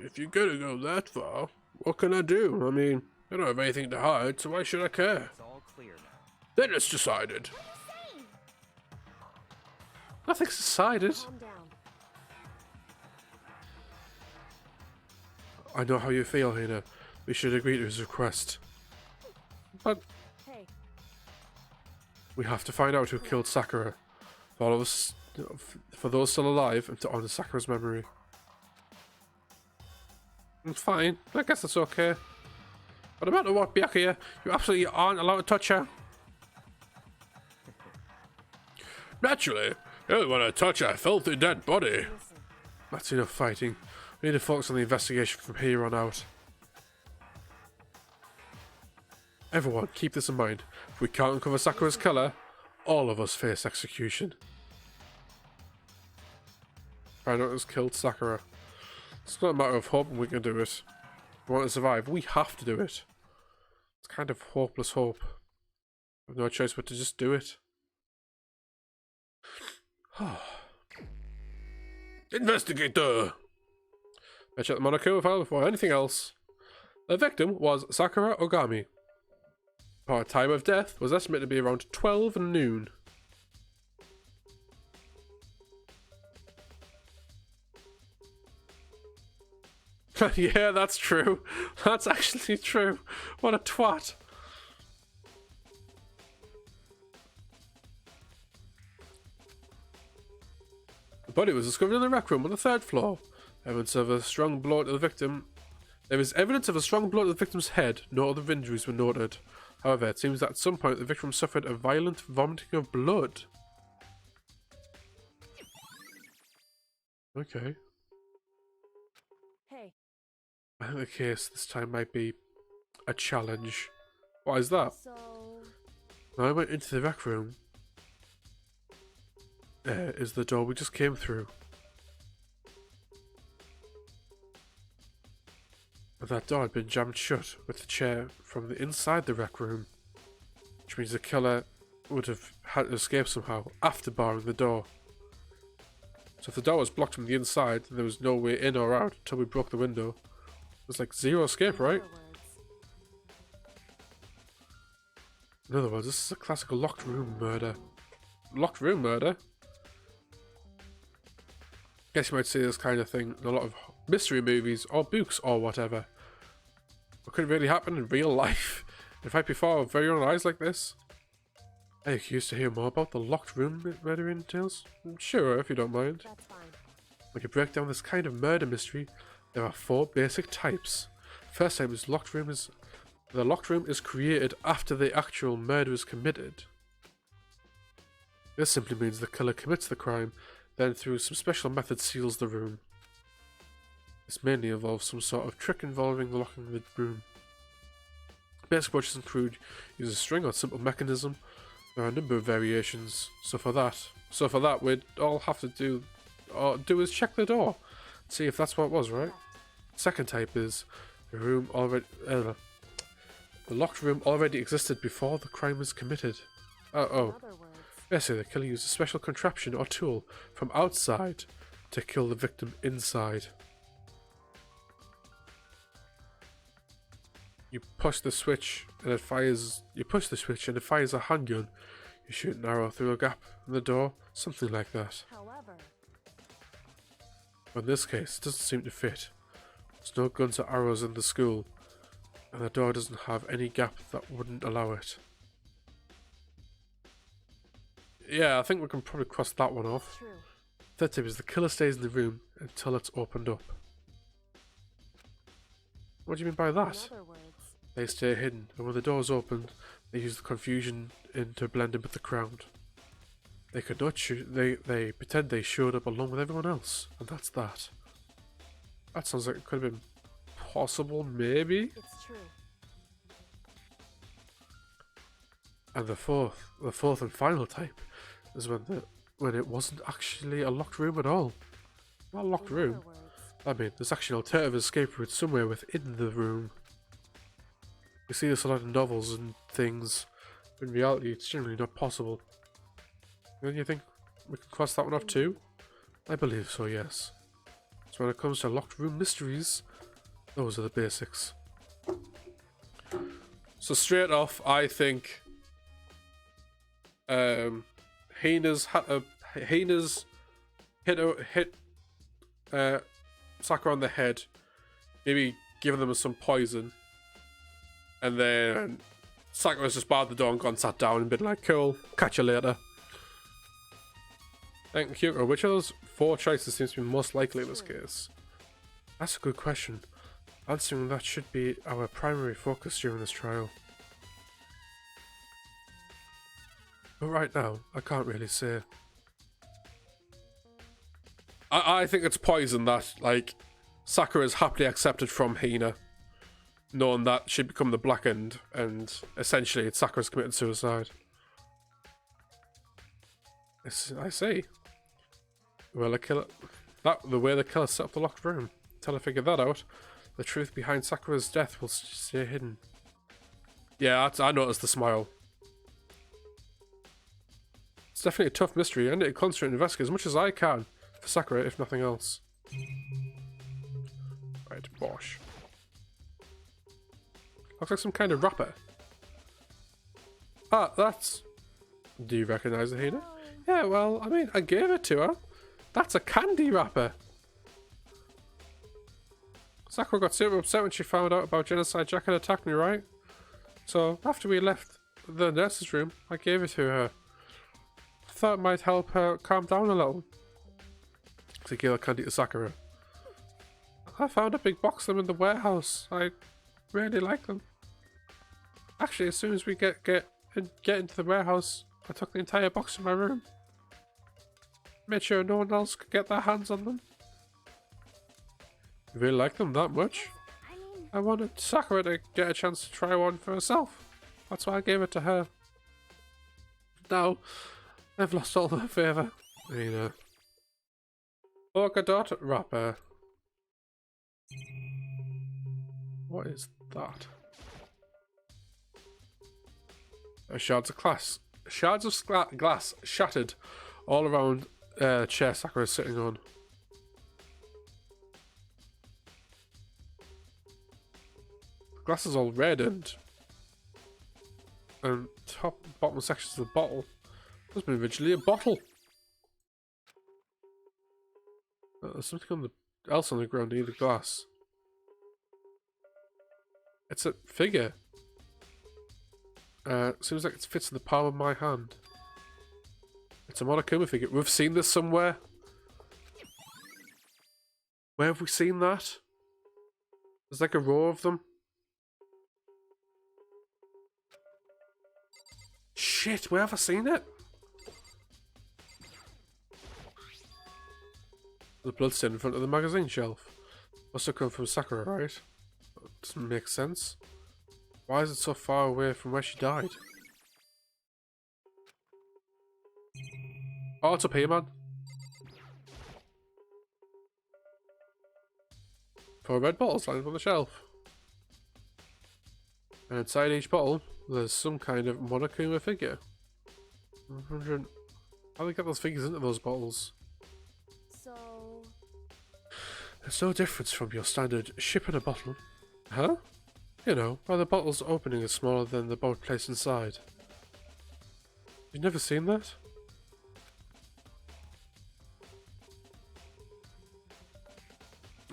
If you're gonna go that far, what can I do? I mean, I don't have anything to hide, so why should I care? It's all clear now. Then it's decided. Nothing's decided. Calm down. I know how you feel, Hina. We should agree to his request. But Hey, we have to find out who killed Sakura. For all of us, for those still alive, and to honor Sakura's memory. It's fine. I guess that's okay. But no matter what, Byakuya, you absolutely aren't allowed to touch her. Naturally, you don't want to touch a filthy dead body. listen. That's enough fighting. We need to focus on the investigation from here on out. Everyone, keep this in mind. If we can't uncover Sakura's killer, all of us face execution. Find out who's killed Sakura. It's not a matter of hoping we can do it. If we want to survive, we have to do it. It's kind of hopeless hope. We have no choice but to just do it. Investigator! I checked the Monaco file before anything else. The victim was Sakura Ogami. Her time of death was estimated to be around 12 noon. Yeah, that's true. That's actually true. What a twat. The body was discovered in the rec room on the 3rd floor. Evidence of a strong blow to the victim. There is evidence of a strong blow to the victim's head. No other injuries were noted. However, it seems that at some point the victim suffered a violent vomiting of blood. Okay. Hey, I think the case this time might be a challenge. What is that? so When I went into the rec room, there is the door we just came through. But that door had been jammed shut with the chair from the inside the rec room, which means the killer would have had to escape somehow after barring the door. So if the door was blocked from the inside, then there was no way in or out until we broke the window. It was like zero escape, right? In other words, this is a classical locked room murder. Locked room murder? Guess you might see this kind of thing in a lot of mystery movies or books or whatever. But could it really happen in real life? In fact, before our very own eyes like this? Are you curious to hear more about the locked room murder tales? Sure, if you don't mind. that's fine. When you break down this kind of murder mystery, there are 4 basic types. First type is the locked room is created after the actual murder is committed. This simply means the killer commits the crime, then through some special method seals the room. This mainly involves some sort of trick involving locking the room. Basic approaches include use a string or simple mechanism. There are a number of variations. So for that, we'd all have to do is check the door, see if that's what it was, right? Second type is the locked room already existed before the crime was committed. In other words, Basically, the killer used a special contraption or tool from outside to kill the victim inside. You push the switch and it fires. You push the switch and it fires a handgun. You shoot an arrow through a gap in the door, something like that. however, But in this case, it doesn't seem to fit. There's no guns or arrows in the school, and the door doesn't have any gap that wouldn't allow it. Yeah, I think we can probably cross that one off. true. Third tip is the killer stays in the room until it's opened up. What do you mean by In that? other words, They stay hidden, and when the door's opened, they use the confusion to blend in with the crowd. They could not they pretend they showed up along with everyone else, and that's that. That sounds like it could have been possible, maybe? it's true. And the fourth and final type is when it wasn't actually a locked room at all. Not a locked In room. other words, I mean, there's actually an alternative escape route somewhere within the room. You see this a lot in novels and things. In reality, it's generally not possible. Don't you think we can cross that one off too? I believe so, yes. So when it comes to locked room mysteries, those are the basics. So straight off, I think Hina's hit Sakura on the head, maybe giving them some poison, and then Sakura's just barred the door and gone sat down and been like, cool, catch you later. Thank you. Which of those 4 choices seems to be most likely in this case? That's a good question. Answering that should be our primary focus during this trial. But right now, I can't really say. I think it's poison that, like, Sakura is happily accepted from Hina, knowing that she'd become the Black End, and essentially it's Sakura's committed suicide. I see. Well, the way the killer set up the locked room. Until I figure that out, the truth behind Sakura's death will stay hidden. Yeah, I noticed the smile. It's definitely a tough mystery. I need to concentrate and investigate as much as I can for Sakura, if nothing else. Looks like some kind of wrapper. Ah, that's... Do you recognize it, Hina? Yeah, well, I mean, I gave it to her. That's a candy wrapper. Sakura got super upset when she found out about Genocide Jack had attacked me, right? So, after we left the nurse's room, I gave it to her. I thought it might help her calm down a little. To give a candy to Sakura. I found a big box of them in the warehouse. I really like them. Actually, as soon as we get into the warehouse, I took the entire box to my room. Made sure no one else could get their hands on them. You really like them that much? I wanted Sakura to get a chance to try one for herself. That's why I gave it to her. Now, I've lost all her favour. Polka dot wrapper. What is that? Shards of glass. Shards of glass shattered all around the chair Sakura is sitting on. The glass is all red and top and bottom sections of the bottle. There's been originally a bottle. There's something else on the ground near the glass. It's a figure. Seems like it fits in the palm of my hand. It's a Monokuma figure. We've seen this somewhere. Where have we seen that? There's like a row of them. Shit, where have I seen it? The bloodstain in front of the magazine shelf. Must have come from Sakura, right? Doesn't make sense. Why is it so far away from where she died? Oh, it's up here, man. 4 red bottles lying on the shelf. And inside each bottle, there's some kind of Monokuma figure. 100... How do they get those figures into those bottles? So... There's no difference from your standard ship in a bottle. Huh? You know, where the bottle's opening is smaller than the bolt placed inside. You've never seen that?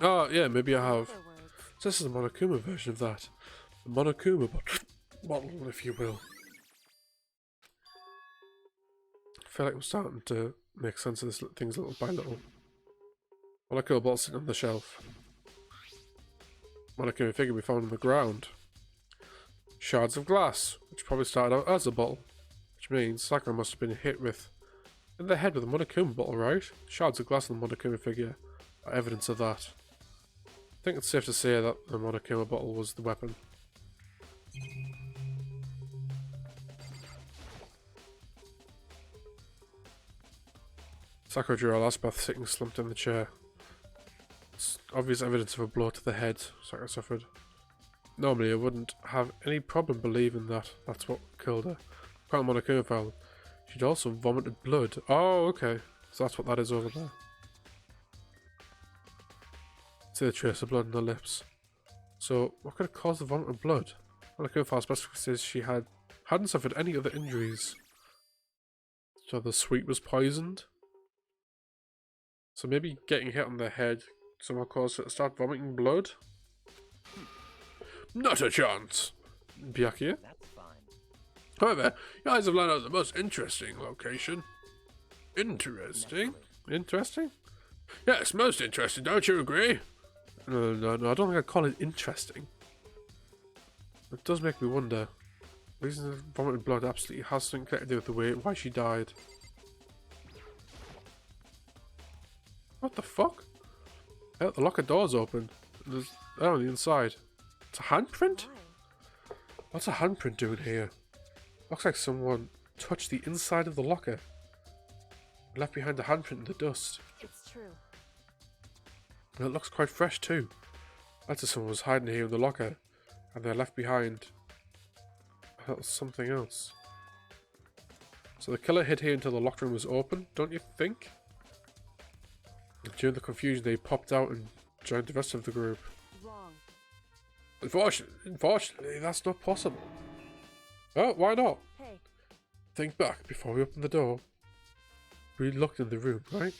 Oh, yeah, maybe I have. So this is a Monokuma version of that. A Monokuma bottle, if you will. I feel like I'm starting to make sense of this things little by little. Monokuma bottle sitting on the shelf. Monokuma figure we found on the ground. Shards of glass, which probably started out as a bottle. Which means Sakura must have been hit in the head with a Monokuma bottle, right? Shards of glass on the Monokuma figure are evidence of that. I think it's safe to say that the Monokuma bottle was the weapon. Sakura drew her last breath sitting slumped in the chair. It's obvious evidence of a blow to the head Sakura suffered. Normally I wouldn't have any problem believing that that's what killed her. Quite Monokuma fell. She'd also vomited blood. Oh, okay. So that's what that is over there. See the trace of blood on her lips. So, what could have caused the vomit of blood? Monokuma file specifically says she hadn't suffered any other injuries. So the sweet was poisoned? So maybe getting hit on the head somehow caused her to start vomiting blood? Not a chance! Byakuya? That's fine. However, you guys have landed on the most interesting location. Interesting? Interesting? Yes, most interesting, don't you agree? No, I don't think I'd call it interesting. It does make me wonder. The reason the vomited blood absolutely has something to do with the way why she died. What the fuck? Oh, the locker door's open. There's on the inside. It's a handprint? What's a handprint doing here? Looks like someone touched the inside of the locker. Left behind a handprint in the dust. It's true. And it looks quite fresh too. That's if someone was hiding here in the locker and they're left behind something else. So the killer hid here until the locker room was open, don't you think? And during the confusion they popped out and joined the rest of the group. Wrong. Unfortunately, that's not possible. Oh, why not? Hey, Think back before we open the door. We looked in the room, right?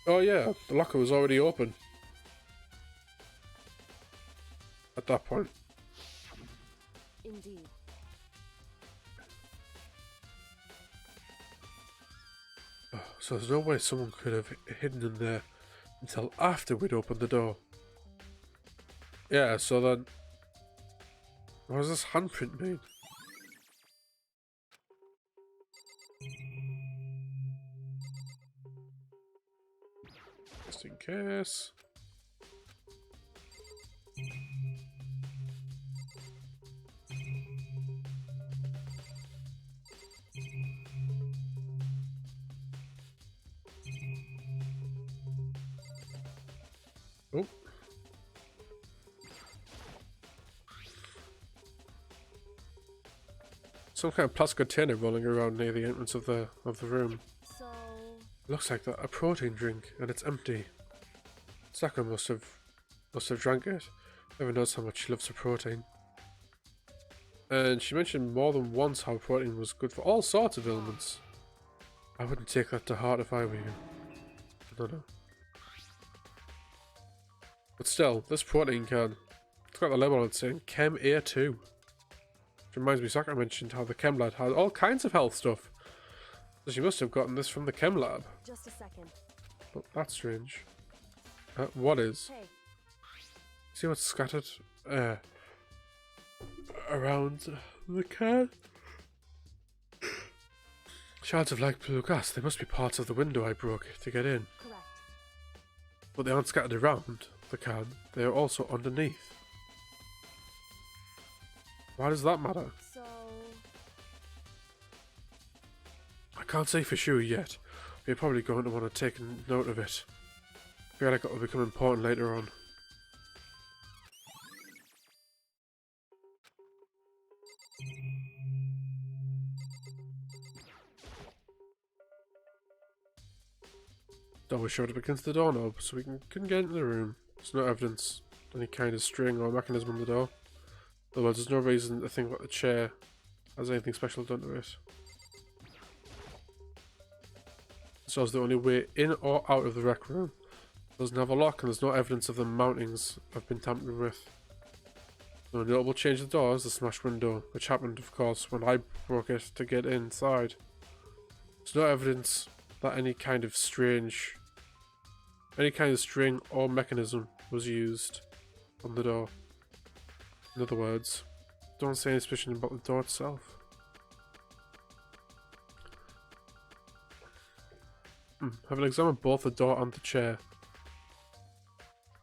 Oh yeah, the locker was already open. At that point. indeed. Oh, so there's no way someone could have hidden in there until after we'd opened the door. Yeah, so then... what does this handprint mean? Just in case... Oh. Some kind of plastic container rolling around near the entrance of the room. So, Looks like a protein drink, and it's empty. Sakura must have drank it. Never knows how much she loves her protein. And she mentioned more than once how protein was good for all sorts of ailments. I wouldn't take that to heart if I were you. I don't know. But still, this protein can. It's got the label on it saying Chem A2. Which reminds me, Sakura mentioned how the Chem lab has all kinds of health stuff. So she must have gotten this from the Chem lab. just a second. But that's strange. What is? Hey, See what's scattered around the can? Shards of light blue gas. They must be parts of the window I broke to get in. correct. But they aren't scattered around the can. They are also underneath. Why does that matter? So, I can't say for sure yet. We're probably going to want to take note of it. I feel like it will become important later on. Door was shoved up against the doorknob, so we couldn't get into the room. There's no evidence of any kind of string or mechanism on the door. Otherwise, there's no reason to think that the chair has anything special done to it. This was the only way in or out of the rec room. It doesn't have a lock, and there's no evidence of the mountings have been tampered with. The only notable change to the door is the smashed window, which happened, of course, when I broke it to get inside. There's no evidence that any kind of string or mechanism was used on the door. In other words, don't say any suspicion about the door itself. Have an examine both the door and the chair.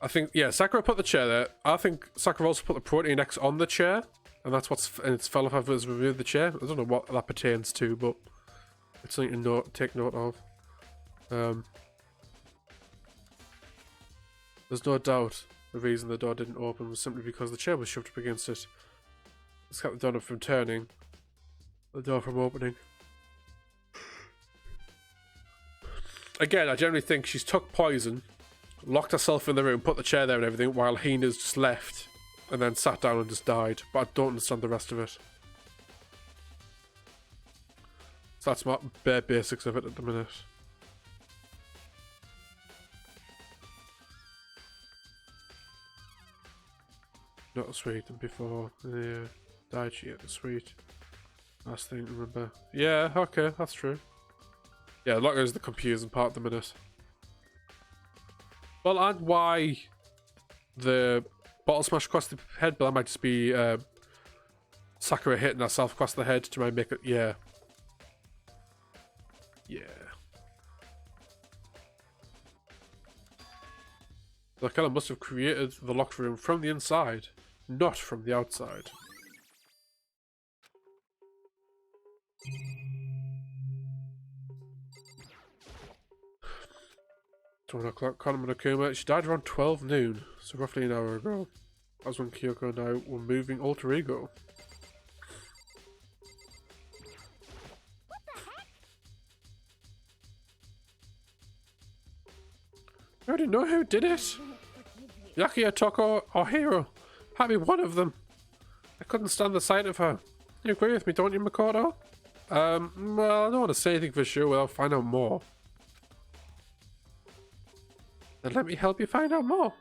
I think, yeah, Sakura put the chair there. I think Sakura also put the protein X on the chair, and that's and it's fell off after it's removed the chair. I don't know what that pertains to, but it's something to take note of. There's no doubt the reason the door didn't open was simply because the chair was shoved up against it. It's kept the door from turning, the door from opening. Again, I generally think she's took poison, locked herself in the room, put the chair there and everything, while Hina's just left, and then sat down and just died. But I don't understand the rest of it. So that's my bare basics of it at the minute. Not a sweet, and before died she ate the sweet. Last thing to remember. Yeah, okay, that's true. Yeah, locker is the confusing part at the minute. Well, and why the bottle smash across the head, but that might just be Sakura hitting herself across the head to try and make it, yeah. Yeah. The killer must have created the locker room from the inside, not from the outside. $1 Konami Nakuma. She died around 12 noon, so roughly an hour ago. That was when Kyoko and I were moving Alter Ego. I already know who did it. Wacky or Toko or Hero. Had me one of them. I couldn't stand the sight of her. You agree with me, don't you, Makoto? Well, I don't want to say anything for sure without finding out more. Then let me help you find out more.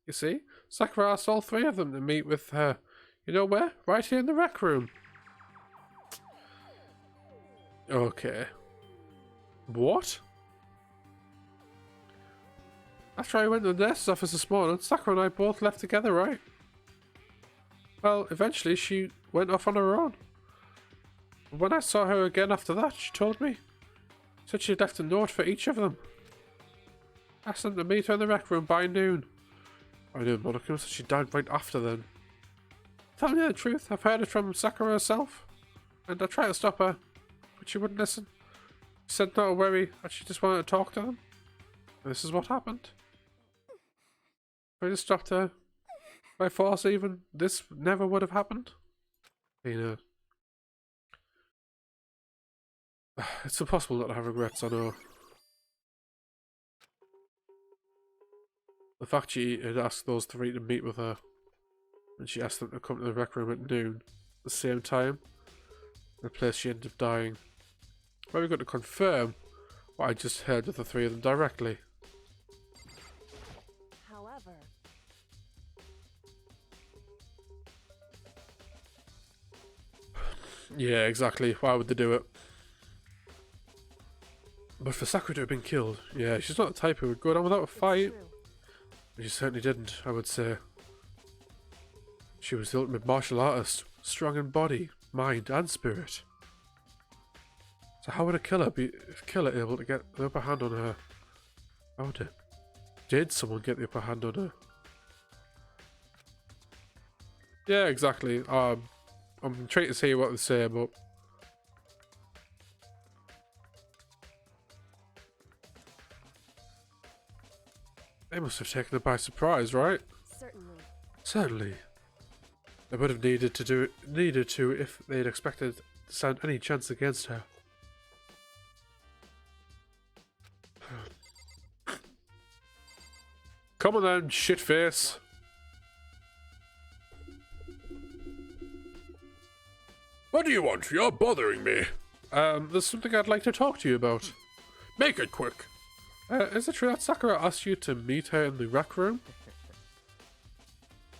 You see, Sakura asked all three of them to meet with her. You know where? Right here in the rec room. Okay. What? After I went to the nurse's office this morning, Sakura and I both left together, right? Well, eventually she went off on her own. When I saw her again after that, she told me. Said she'd left a note for each of them. Asked them to meet her in the rec room by noon. I knew Monokuma said she died right after then. Tell me the truth, I've heard it from Sakura herself. And I tried to stop her, but she wouldn't listen. She said not to worry, and she just wanted to talk to them. And this is what happened. If I just stopped her, by force even, this never would have happened. You know. It's impossible not to have regrets, I know. The fact she had asked those three to meet with her, and she asked them to come to the rec room at noon, at the same time, the place she ended up dying. Well, we've got to confirm what I just heard with the three of them directly. However, Yeah, exactly. Why would they do it? But for Sakura to have been killed, yeah, she's not the type who would go down without a fight. true. She certainly didn't, I would say. She was the ultimate martial artist, strong in body, mind, and spirit. So how would a killer able to get the upper hand on her? How did someone get the upper hand on her? Yeah, exactly. I'm trying to see what they say, but they must have taken her by surprise, right? Certainly. Certainly. They would have needed to if they had expected to stand any chance against her. Come on then, shitface. What do you want? You're bothering me. There's something I'd like to talk to you about. Make it quick. Is it true that Sakura asked you to meet her in the rec room?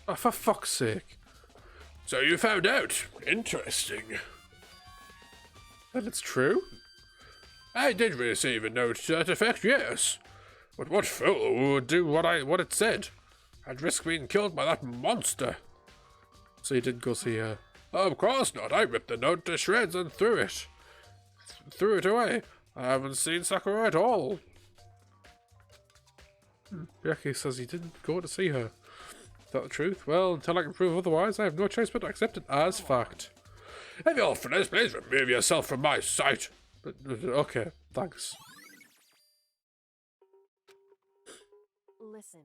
Oh, for fuck's sake. So you found out. Interesting. Then it's true? I did receive a note to that effect, yes. But what fool would do what it said? I'd risk being killed by that monster. So you didn't go see her? Of course not. I ripped the note to shreds and threw it away. I haven't seen Sakura at all. Wacky says he didn't go to see her. Is that the truth? Well, until I can prove otherwise, I have no choice but to accept it as fact. If you're finished, please remove yourself from my sight. But, okay, thanks. Listen.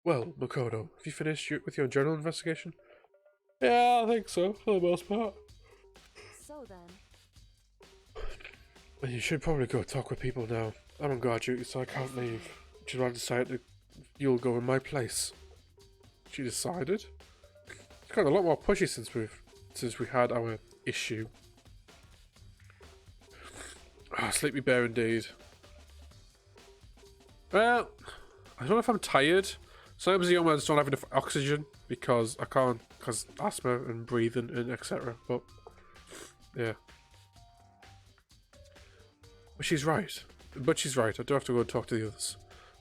Well, Makoto, have you finished with your journal investigation? Yeah, I think so, for the most part. So then, Well, you should probably go talk with people now. I'm on guard duty, so I can't leave. Which is why I decided you'll go in my place. She decided. It's got a lot more pushy since we had our issue. Ah, sleepy bear indeed. Well, I don't know if I'm tired. Sometimes the young ones don't have enough oxygen because I can't, because asthma and breathing and etc. But yeah. But she's right. I do have to go and talk to the others.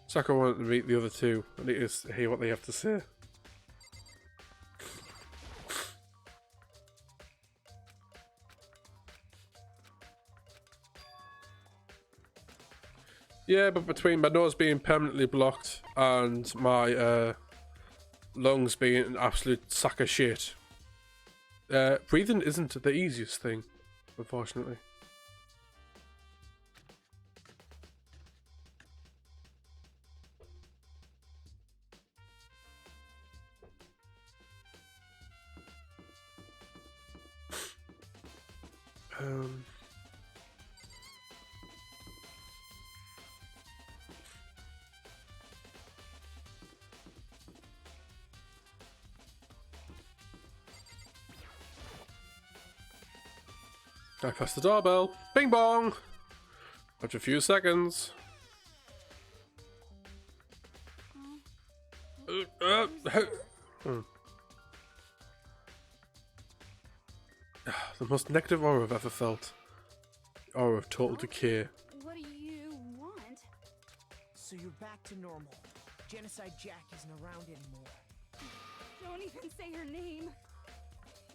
Sakura wanted to meet the other two. I need to hear what they have to say. Yeah, but between my nose being permanently blocked and my lungs being an absolute sack of shit, breathing isn't the easiest thing, unfortunately. I press the doorbell. Bing bong! After a few seconds. The most negative aura I've ever felt. The aura of total decay. What do you want? So you're back to normal. Genocide Jack isn't around anymore. Don't even say her name.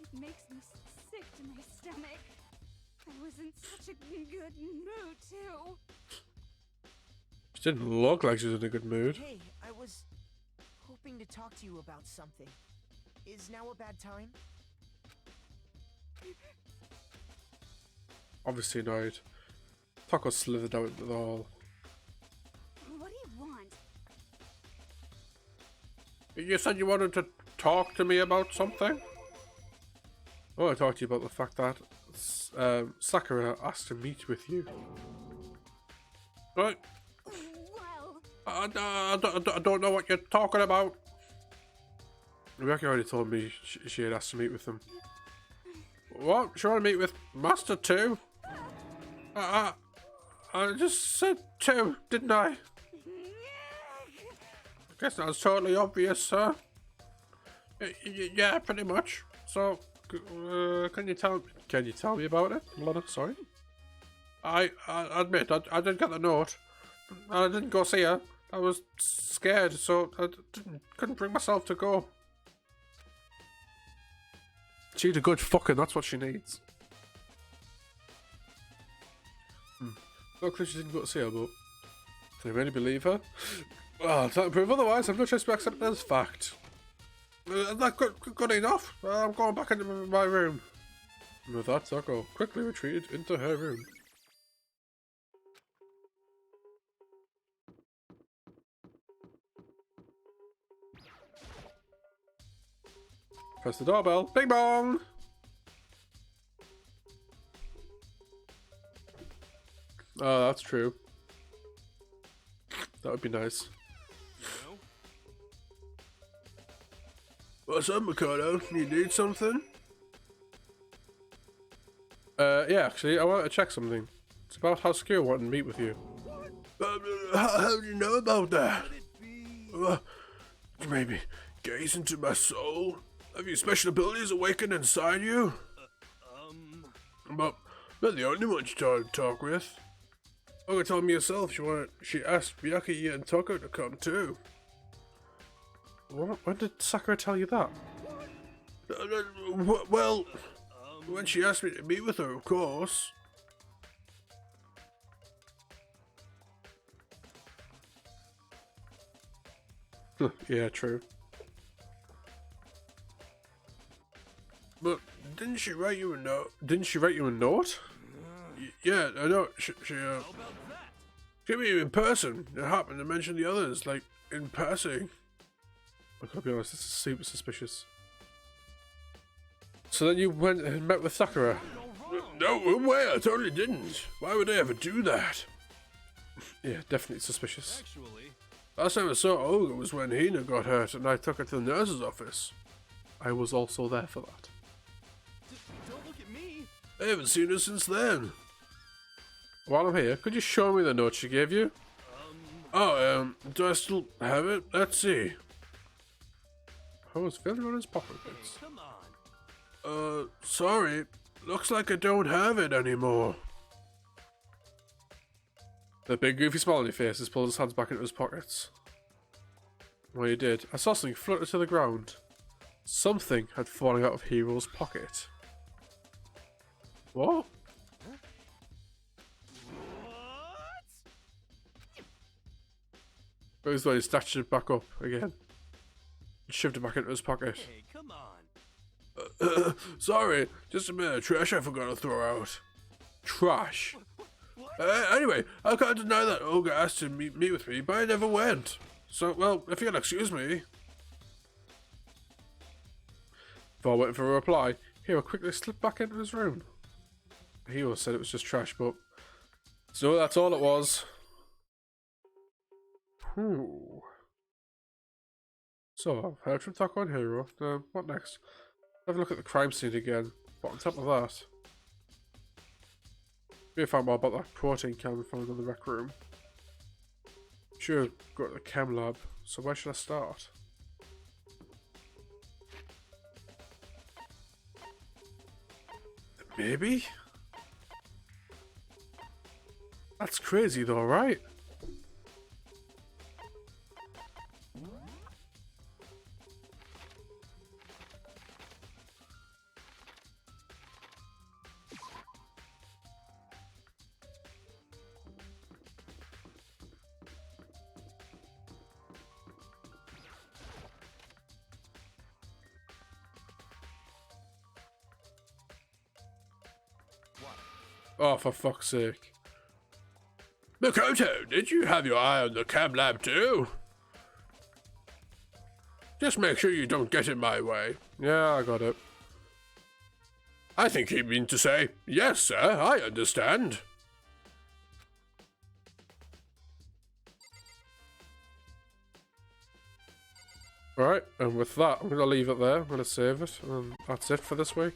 It makes me sick to my stomach. I was in such a good mood, too. She didn't look like she was in a good mood. Hey, I was hoping to talk to you about something. Is now a bad time? Obviously annoyed. Taco slithered out into the hall. What do you want? You said you wanted to talk to me about something? I want to talk to you about the fact that Sakura asked to meet with you. Right? Well, I don't know what you're talking about. Wacky already told me she had asked to meet with them. What? She wanted to meet with Master too? I just said two, didn't I? I guess that was totally obvious, sir. Yeah, pretty much. So, can you tell me about it, Lana? Sorry. I admit I didn't get the note. I didn't go see her. I was scared, so I couldn't bring myself to go. She needs a good fucking. That's what she needs. Luckily she didn't go to see her, but can I really believe her? Well, can't prove otherwise. I've no choice but to accept it as fact. That's good enough. I'm going back into my room. And with that, Taco quickly retreated into her room. Press the doorbell. Bing bong! Oh, that's true. That would be nice. What's up, Mikado? You need something? Yeah, actually, I want to check something. It's about how Sakura wanted to meet with you. How do you know about that? Maybe gaze into my soul? Have your special abilities awakened inside you? But not the only one you tried to talk with. Oga told me herself she asked Wacky and Taco to come too. What? When did Sakura tell you that? Well, when she asked me to meet with her, of course. Yeah, true. But didn't she write you a note? Yeah, I know. She gave me in person. It happened to mention the others, like in passing. I gotta be honest, this is super suspicious. So then you went and met with Sakura? No way, I totally didn't. Why would I ever do that? Yeah, definitely suspicious. Last time I saw Olga was when Hina got hurt and I took her to the nurse's office. I was also there for that. Don't look at me. I haven't seen her since then. While I'm here, could you show me the note she gave you? Do I still have it? Let's see. I was feeling on his pockets. Come on. Sorry. Looks like I don't have it anymore. The big goofy smile on your face has pulled his hands back into his pockets. Well, you did. I saw something flutter to the ground. Something had fallen out of Hero's pocket. What? But he's like, he snatched it back up again. Shoved it back into his pocket. Hey, come on. Sorry, just a bit of trash I forgot to throw out. Trash? Anyway, I can't deny that Olga asked to meet with me, but I never went. So, well, if you'll excuse me. Before waiting for a reply, Hero quickly slipped back into his room. Hero said it was just trash, but... So that's all it was. Whew. So, heard from Taco and Hero. What next? Have a look at the crime scene again. But on top of that... Maybe find more about that protein can we found in the rec room. Sure, go to the chem lab. So where should I start? Maybe? That's crazy though, right? Oh, for fuck's sake. Makoto, did you have your eye on the chem lab too? Just make sure you don't get in my way. Yeah, I got it. I think he meant to say, yes, sir, I understand. Alright, and with that, I'm going to leave it there. I'm going to save it, and that's it for this week.